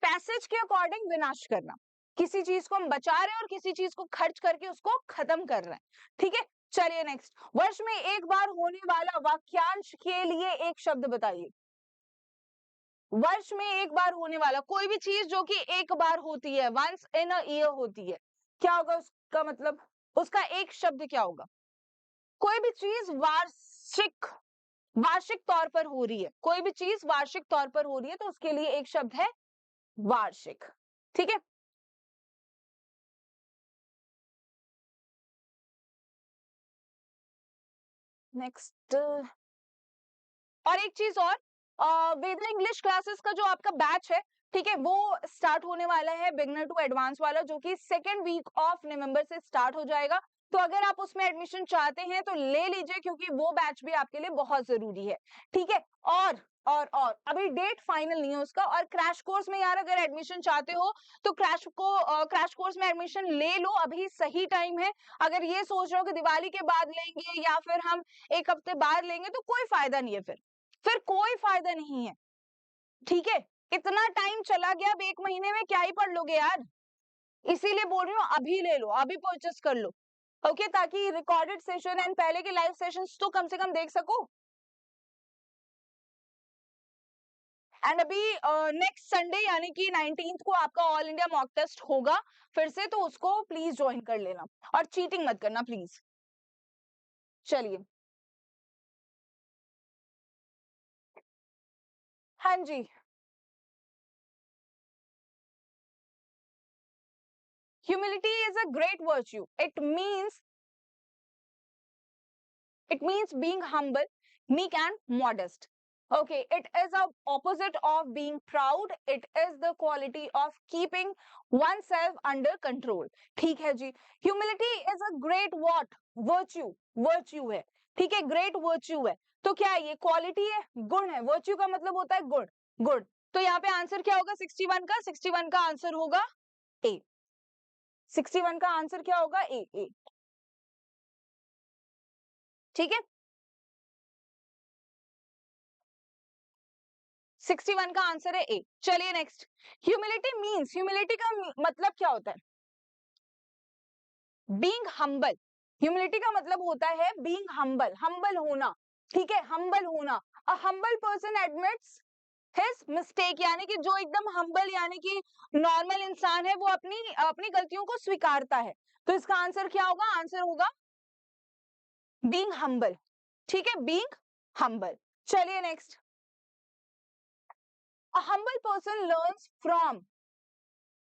पैसेज के अकॉर्डिंग विनाश करना, किसी चीज को हम बचा रहे हैं और किसी चीज को खर्च करके उसको खत्म कर रहे हैं। ठीक है, चलिए नेक्स्ट, वर्ष में एक बार होने वाला वाक्यांश के लिए एक शब्द बताइए। वर्ष में एक बार होने वाला कोई भी चीज जो कि एक बार होती है, वंस इन अ ईयर होती है, क्या होगा उसका मतलब? उसका एक शब्द क्या होगा? कोई भी चीज वार्षिक वार्षिक तौर पर हो रही है, कोई भी चीज वार्षिक तौर पर हो रही है तो उसके लिए एक शब्द है वार्षिक। ठीक है, नेक्स्ट। और एक चीज और, वेदा इंग्लिश क्लासेस का जो आपका बैच है, ठीक है, वो स्टार्ट होने वाला है, बिगनर टू एडवांस वाला, जो कि सेकेंड वीक ऑफ नवंबर से स्टार्ट हो जाएगा। तो अगर आप उसमें एडमिशन चाहते हैं तो ले लीजिए, क्योंकि वो बैच भी आपके लिए बहुत जरूरी है। ठीक है, और अभी डेट फाइनल नहीं है उसका। और क्रैश कोर्स में यार अगर एडमिशन चाहते हो तो क्रैश कोर्स में एडमिशन ले लो, अभी सही टाइम है। अगर ये सोच रहे हो कि दिवाली के बाद लेंगे या फिर हम एक हफ्ते बाद लेंगे, तो कोई फायदा नहीं है, फिर कोई फायदा नहीं है। ठीक है, इतना टाइम चला गया, अब 1 महीने में क्या ही पढ़ लोगे यार। इसीलिए बोल रही हूँ अभी ले लो, अभी परचेस कर लो। ओके, ताकि रिकॉर्डेड सेशन एंड पहले के लाइव सेशंस तो कम से कम देख सको। एंड अभी नेक्स्ट संडे यानी कि 19th को आपका ऑल इंडिया मॉक टेस्ट होगा फिर से, तो उसको प्लीज ज्वाइन कर लेना और चीटिंग मत करना प्लीज। चलिए, हाँ जी, humility is a great virtue. It means being humble, meek and modest. Okay, it is a opposite of being proud. It is the quality of keeping oneself under control. ठीक है जी, humility is a great what? Virtue, virtue है। ठीक है, great virtue है। तो क्या है ये? क्वालिटी है, गुण है। virtue का मतलब होता है गुण, गुण। तो यहाँ पे आंसर क्या होगा 61 का? 61 का आंसर होगा ए। 61 का आंसर क्या होगा? ए। ठीक है, 61 का आंसर है ए। चलिए नेक्स्ट, ह्यूमिलिटी का मतलब क्या होता है? Being humble. ह्यूमिलिटी का मतलब होता है बीइंग हम्बल, हम्बल होना। ठीक है, हम्बल होना। A humble person admits his mistake, यानी कि जो एकदम हम्बल यानी कि नॉर्मल इंसान है, वो अपनी अपनी गलतियों को स्वीकारता है। तो इसका आंसर क्या होगा? आंसर होगा बीइंग हम्बल। ठीक है, बीइंग हम्बल। चलिए next, a humble person learns from.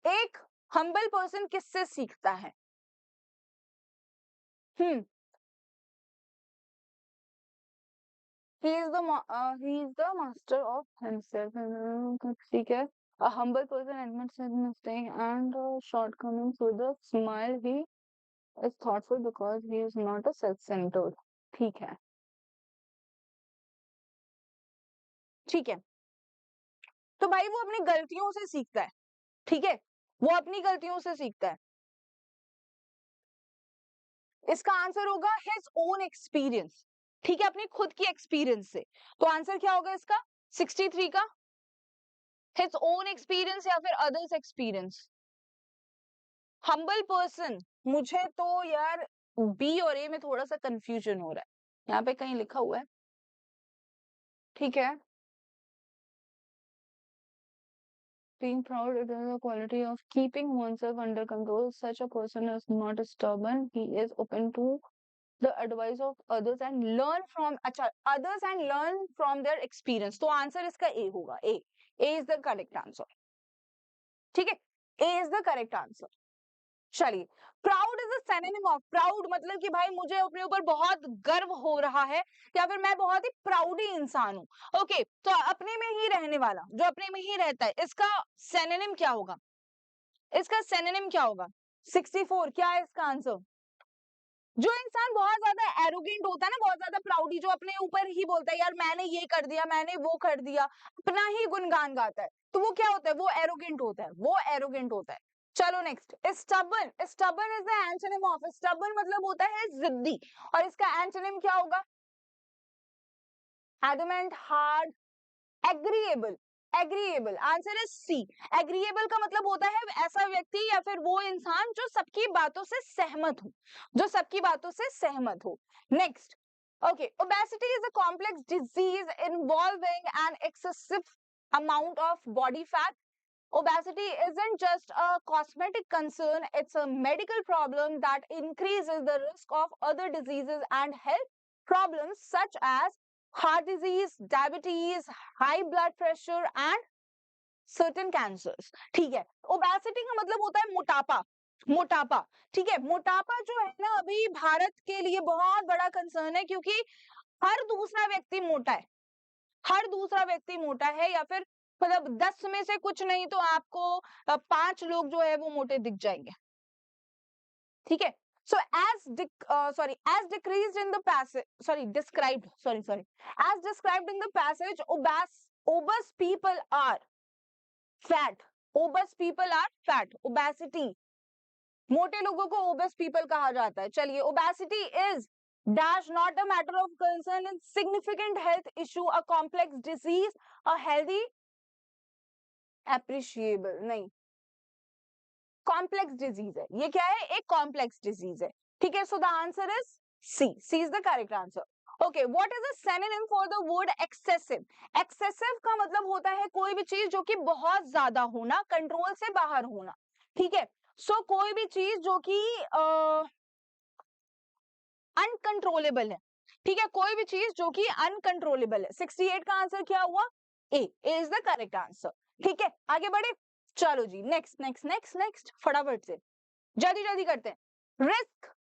एक हम्बल पर्सन किससे सीखता है? हम्म, he is the master of himself. ठीक है, a humble person admits his mistake and shortcomings with a smile. He is thoughtful because he is not a self-centered. ठीक है, ठीक है। तो भाई वो अपनी गलतियों से सीखता है। ठीक है, वो अपनी गलतियों से सीखता है। इसका आंसर होगा हिज ओन एक्सपीरियंस। ठीक है, अपनी खुद की एक्सपीरियंस से। तो आंसर क्या होगा इसका 63 का? हिज ओन एक्सपीरियंस या फिर अदर्स एक्सपीरियंस? हम्बल पर्सन, मुझे तो यार बी और ए में थोड़ा सा कंफ्यूजन हो रहा है। यहाँ पे कहीं लिखा हुआ है, ठीक है, being proud it is a quality of keeping oneself under control. Such a person is not stubborn. He is open to the advice of others and learn from, अच्छा, others and learn from their experience. तो answer इसका ए होगा, ए is the correct answer. ठीक है, ए is the correct answer. चलिए, proud is a synonym of, proud मतलब कि भाई मुझे अपने ऊपर बहुत गर्व हो रहा है, या फिर मैं बहुत ही प्राउडी इंसान हूं। ओके, तो अपने में ही रहने वाला, जो अपने में ही रहता है, इसका सिनोनिम क्या होगा? इसका सिनोनिम क्या होगा? 64 क्या है इसका आंसर? जो इंसान बहुत ज्यादा एरोगेंट होता है ना, बहुत ज्यादा प्राउडी, जो अपने ऊपर ही बोलता है यार मैंने ये कर दिया, मैंने वो कर दिया, अपना ही गुणगान गाता है, तो वो क्या होता है? वो एरोगेंट होता है, वो एरोगेंट होता है। चलो next, stubborn. Stubborn is the antonym of, stubborn मतलब होता है जिद्दी, और इसका एंटोनिम क्या होगा? Adamant, hard, agreeable. Agreeable, answer is C. Agreeable का मतलब होता है ऐसा व्यक्ति या फिर वो इंसान जो सबकी बातों से सहमत हो, जो सबकी बातों से सहमत हो। Next, okay, obesity is a complex disease involving an excessive amount of body fat. Obesity isn't just a cosmetic concern, it's a medical problem that increases the risk of other diseases and health problems such as heart disease, diabetes, high blood pressure and certain cancers. ठीक है, obesity का मतलब होता है मोटापा, मोटापा, ठीक है। मोटापा जो है ना अभी भारत के लिए बहुत बड़ा कंसर्न है, क्योंकि हर दूसरा व्यक्ति मोटा है, हर दूसरा व्यक्ति मोटा है, या फिर मतलब 10 में से कुछ नहीं तो आपको 5 लोग जो है वो मोटे दिख जाएंगे, ठीक है। So as decreased in the passage, as described in the passage, obese people are fat. Obese people are fat. Obesity, मोटे लोगों को obese people कहा जाता है। चलिए, obesity is dash not a matter of concern and significant health issue, a complex disease, a healthy appreciable, नहीं, complex disease है ये। क्या है? एक complex disease है, ठीक है। So the answer is C is the correct answer. Okay, what is a synonym for the word excessive? Excessive का मतलब होता है कोई भी चीज जो कि बहुत ज्यादा होना, कंट्रोल से बाहर होना, ठीक है। So कोई भी चीज जो कि अनकंट्रोलेबल है, ठीक है, कोई भी चीज जो कि अनकंट्रोलेबल है। 68 का आंसर क्या हुआ? ए इज द करेक्ट आंसर, ठीक है। आगे बढ़े, चलो जी, नेक्स्ट फटाफट से जल्दी जल्दी करते हैं।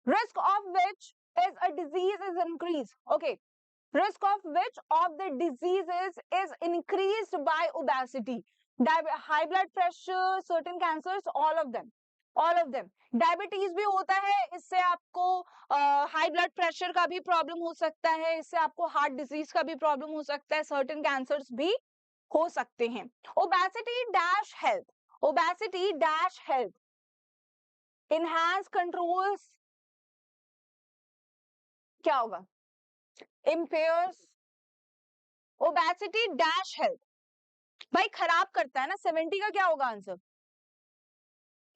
Risk of which is a disease is increase, okay, risk of which of the diseases is increased by obesity? High blood pressure, certain cancers, all of them, diabetes भी होता है, इससे आपको हाई ब्लड प्रेशर का भी problem हो सकता है, इससे आपको हार्ट डिजीज का भी प्रॉब्लम हो सकता है, सर्टेन कैंसर्स भी हो सकते हैं। Obesity dash health enhance controls, क्या होगा? इम्पेयर्स ओबेसिटी डैश हेल्थ, भाई खराब करता है ना, 70 का क्या होगा आंसर?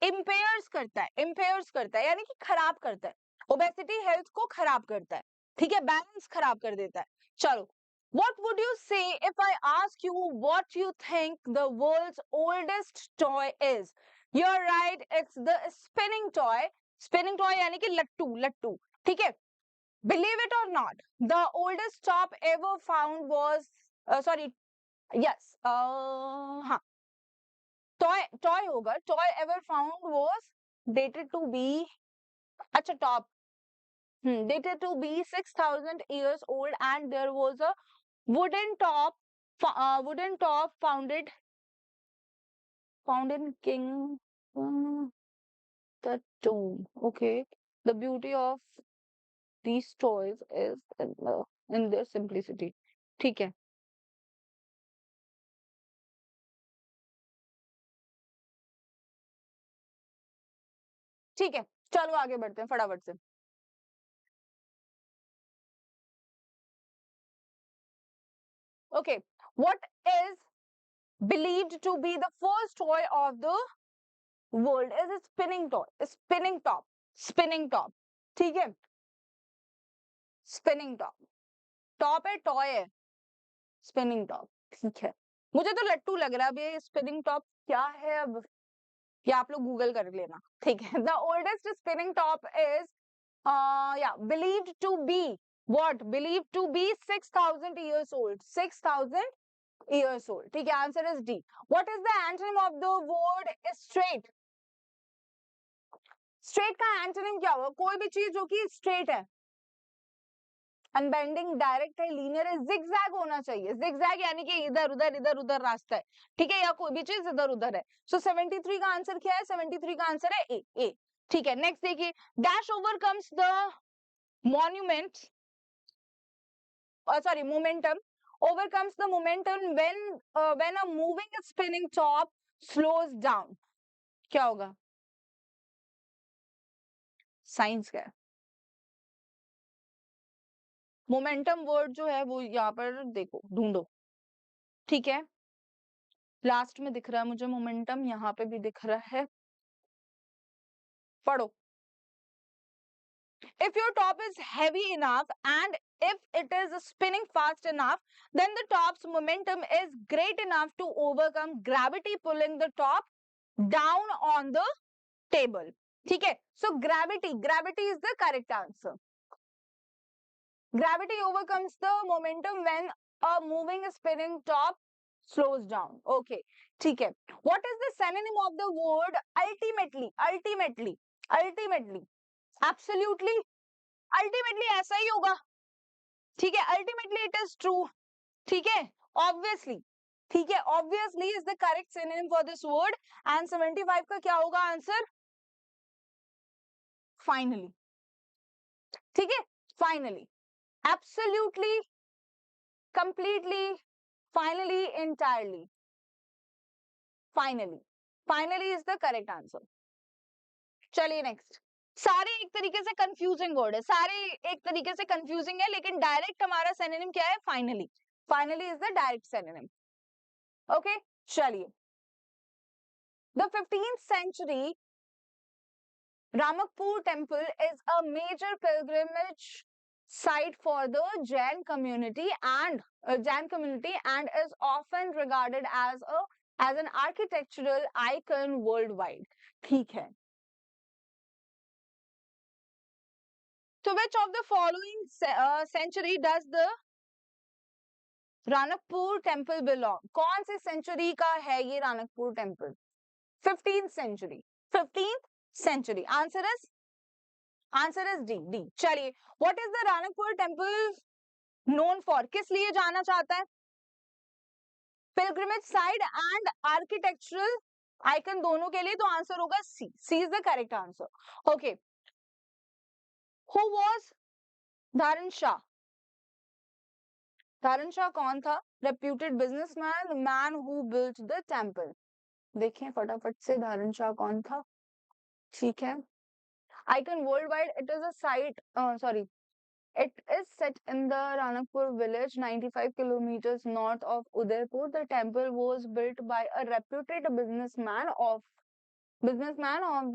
इम्पेयर्स करता है यानी कि खराब करता है। ओबेसिटी हेल्थ को खराब करता है, ठीक है, बैलेंस खराब कर देता है। चलो, what would you say if I ask you what you think the world's oldest toy is? You're right, it's the spinning toy यानी कि लट्टू, ठीक है। Believe it or not, the oldest top ever found was हाँ, toy होगा, toy ever found was dated to be, अच्छा top, dated to be 6,000 years old, and there was a wooden top found in King the tomb. Okay, the beauty of these toys is in their simplicity. ठीक है, ठीक है, चलो आगे बढ़ते हैं फटाफट से। Okay, what is believed to be the first toy of the world is a spinning top, ठीक है, स्पिनिंग टॉप है, टॉय है, स्पिनिंग टॉप, ठीक है। मुझे तो लट्टू लग रहा है, अब ये स्पिनिंग टॉप क्या है, अब ये आप लोग गूगल कर लेना, ठीक है। The oldest spinning top is believed to be what? Believed to be 6,000 years old, 6,000 years old, ठीक है। Answer is D. What is the antonym of the word straight? Straight का एंटोनिम क्या होगा? कोई भी चीज जो कि स्ट्रेट है, अनबेंडिंग, डायरेक्ट है, लीनियर है, जिगजैग होना चाहिए। जिगजैग यानी कि इधर उधर रास्ता है, ठीक है, या कोई भी चीज इधर उधर है। सो 73 का आंसर क्या है? 73 का आंसर है ए, ठीक है। नेक्स्ट देखिए, dash overcomes the monument momentum, overcomes the momentum when a moving spinning top slows down, क्या होगा? साइंस का है। मोमेंटम वर्ड जो है वो यहाँ पर देखो, ढूंढो, ठीक है, लास्ट में दिख रहा है मुझे मोमेंटम, यहाँ पे भी दिख रहा है, पढ़ो। If your top is heavy enough and if it is spinning fast enough, then the top's momentum is great enough to overcome gravity pulling the top down on the table. ठीक है? So gravity is the correct answer. Gravity overcomes the momentum when a moving spinning top slows down. Okay, ठीक है. What is the synonym of the word ultimately? Ultimately. Absolutely. Ultimately ऐसा ही होगा. ठीक है. Ultimately it is true. ठीक है. Obviously. ठीक है. Obviously is the correct synonym for this word. And 75 का क्या होगा आंसर? Finally. ठीक है. Finally. Absolutely. Completely. Finally. Entirely. Finally is the correct answer. चलिए next. सारे एक तरीके से कंफ्यूजिंग वर्ड है, सारे एक तरीके से कंफ्यूजिंग है, लेकिन डायरेक्ट हमारा सिनोनिम क्या है? Finally. Finally is the direct synonym. Okay, चलिए. The 15th century Ramakpur temple is a major pilgrimage site for the Jain community and is often regarded as an architectural icon worldwide. ठीक है. To which of the following century does the Ranakpur temple belong? कौन सी century का है ये Ranakpur temple? 15th century. 15th century. Answer is D. चलिए. What is the Ranakpur temple known for? किस लिए जाना चाहता है? Pilgrimage site and architectural icon दोनों के लिए, तो आंसर होगा C. C is the correct answer. Okay. Who was Dharan Shah? धारण शाह कौन था? Reputed businessman, man who built the temple. देखें फटाफट से धारण शाह कौन था. ठीक है. Icon world wide. It is a site, sorry, it is set in the Ranakpur village 95 kilometers north of Udaipur. The temple was built by a reputed businessman of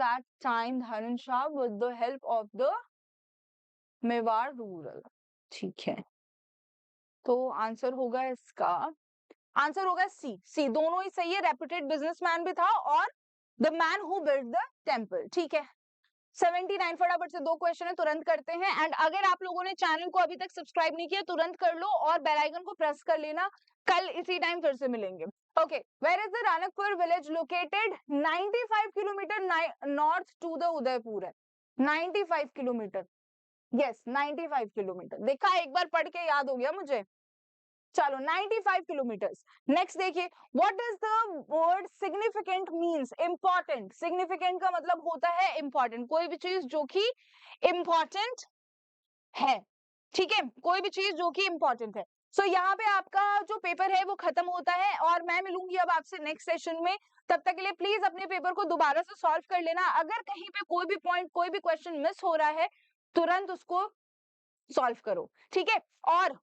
that time, Dharan Shah, with the help of the Mewar rural. ठीक है. तो answer होगा इसका, answer होगा सी. दोनों ही सही है. Reputed businessman भी था और the man who built the temple. ठीक है. 79. फटाफट से 2 क्वेश्चन है, तुरंत करते हैं. एंड अगर आप लोगों ने चैनल को अभी तक सब्सक्राइब नहीं किया, तुरंत कर लो और बेल आइकन को प्रेस कर लेना. कल इसी टाइम फिर से मिलेंगे. Okay. Where is the Ranakpur village located? 95 kilometre north to the Udaipur है. 95 किलोमीटर. Yes, 95 kilometre. देखा, एक बार पढ़ के याद हो गया मुझे. चलो, 95 किलोमीटर्स. नेक्स्ट देखिए. What is the word significant means? Important. Significant का मतलब होता है इंपॉर्टेंट. कोई भी चीज जो कि इंपॉर्टेंट है. ठीक है. कोई भी चीज जो कि इंपॉर्टेंट है. सो यहाँ पे आपका जो पेपर है वो खत्म होता है और मैं मिलूंगी अब आपसे नेक्स्ट सेशन में. तब तक के लिए प्लीज अपने पेपर को दोबारा से सॉल्व कर लेना. अगर कहीं पे कोई भी पॉइंट, कोई भी क्वेश्चन मिस हो रहा है, तुरंत उसको सॉल्व करो. ठीक है. और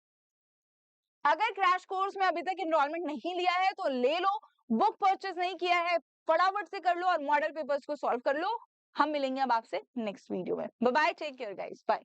अगर क्रैश कोर्स में अभी तक एनरोलमेंट नहीं लिया है तो ले लो. बुक परचेज नहीं किया है, फटाफट से कर लो और मॉडल पेपर्स को सॉल्व कर लो. हम मिलेंगे अब आपसे नेक्स्ट वीडियो में. Bye bye. Take care guys. Bye.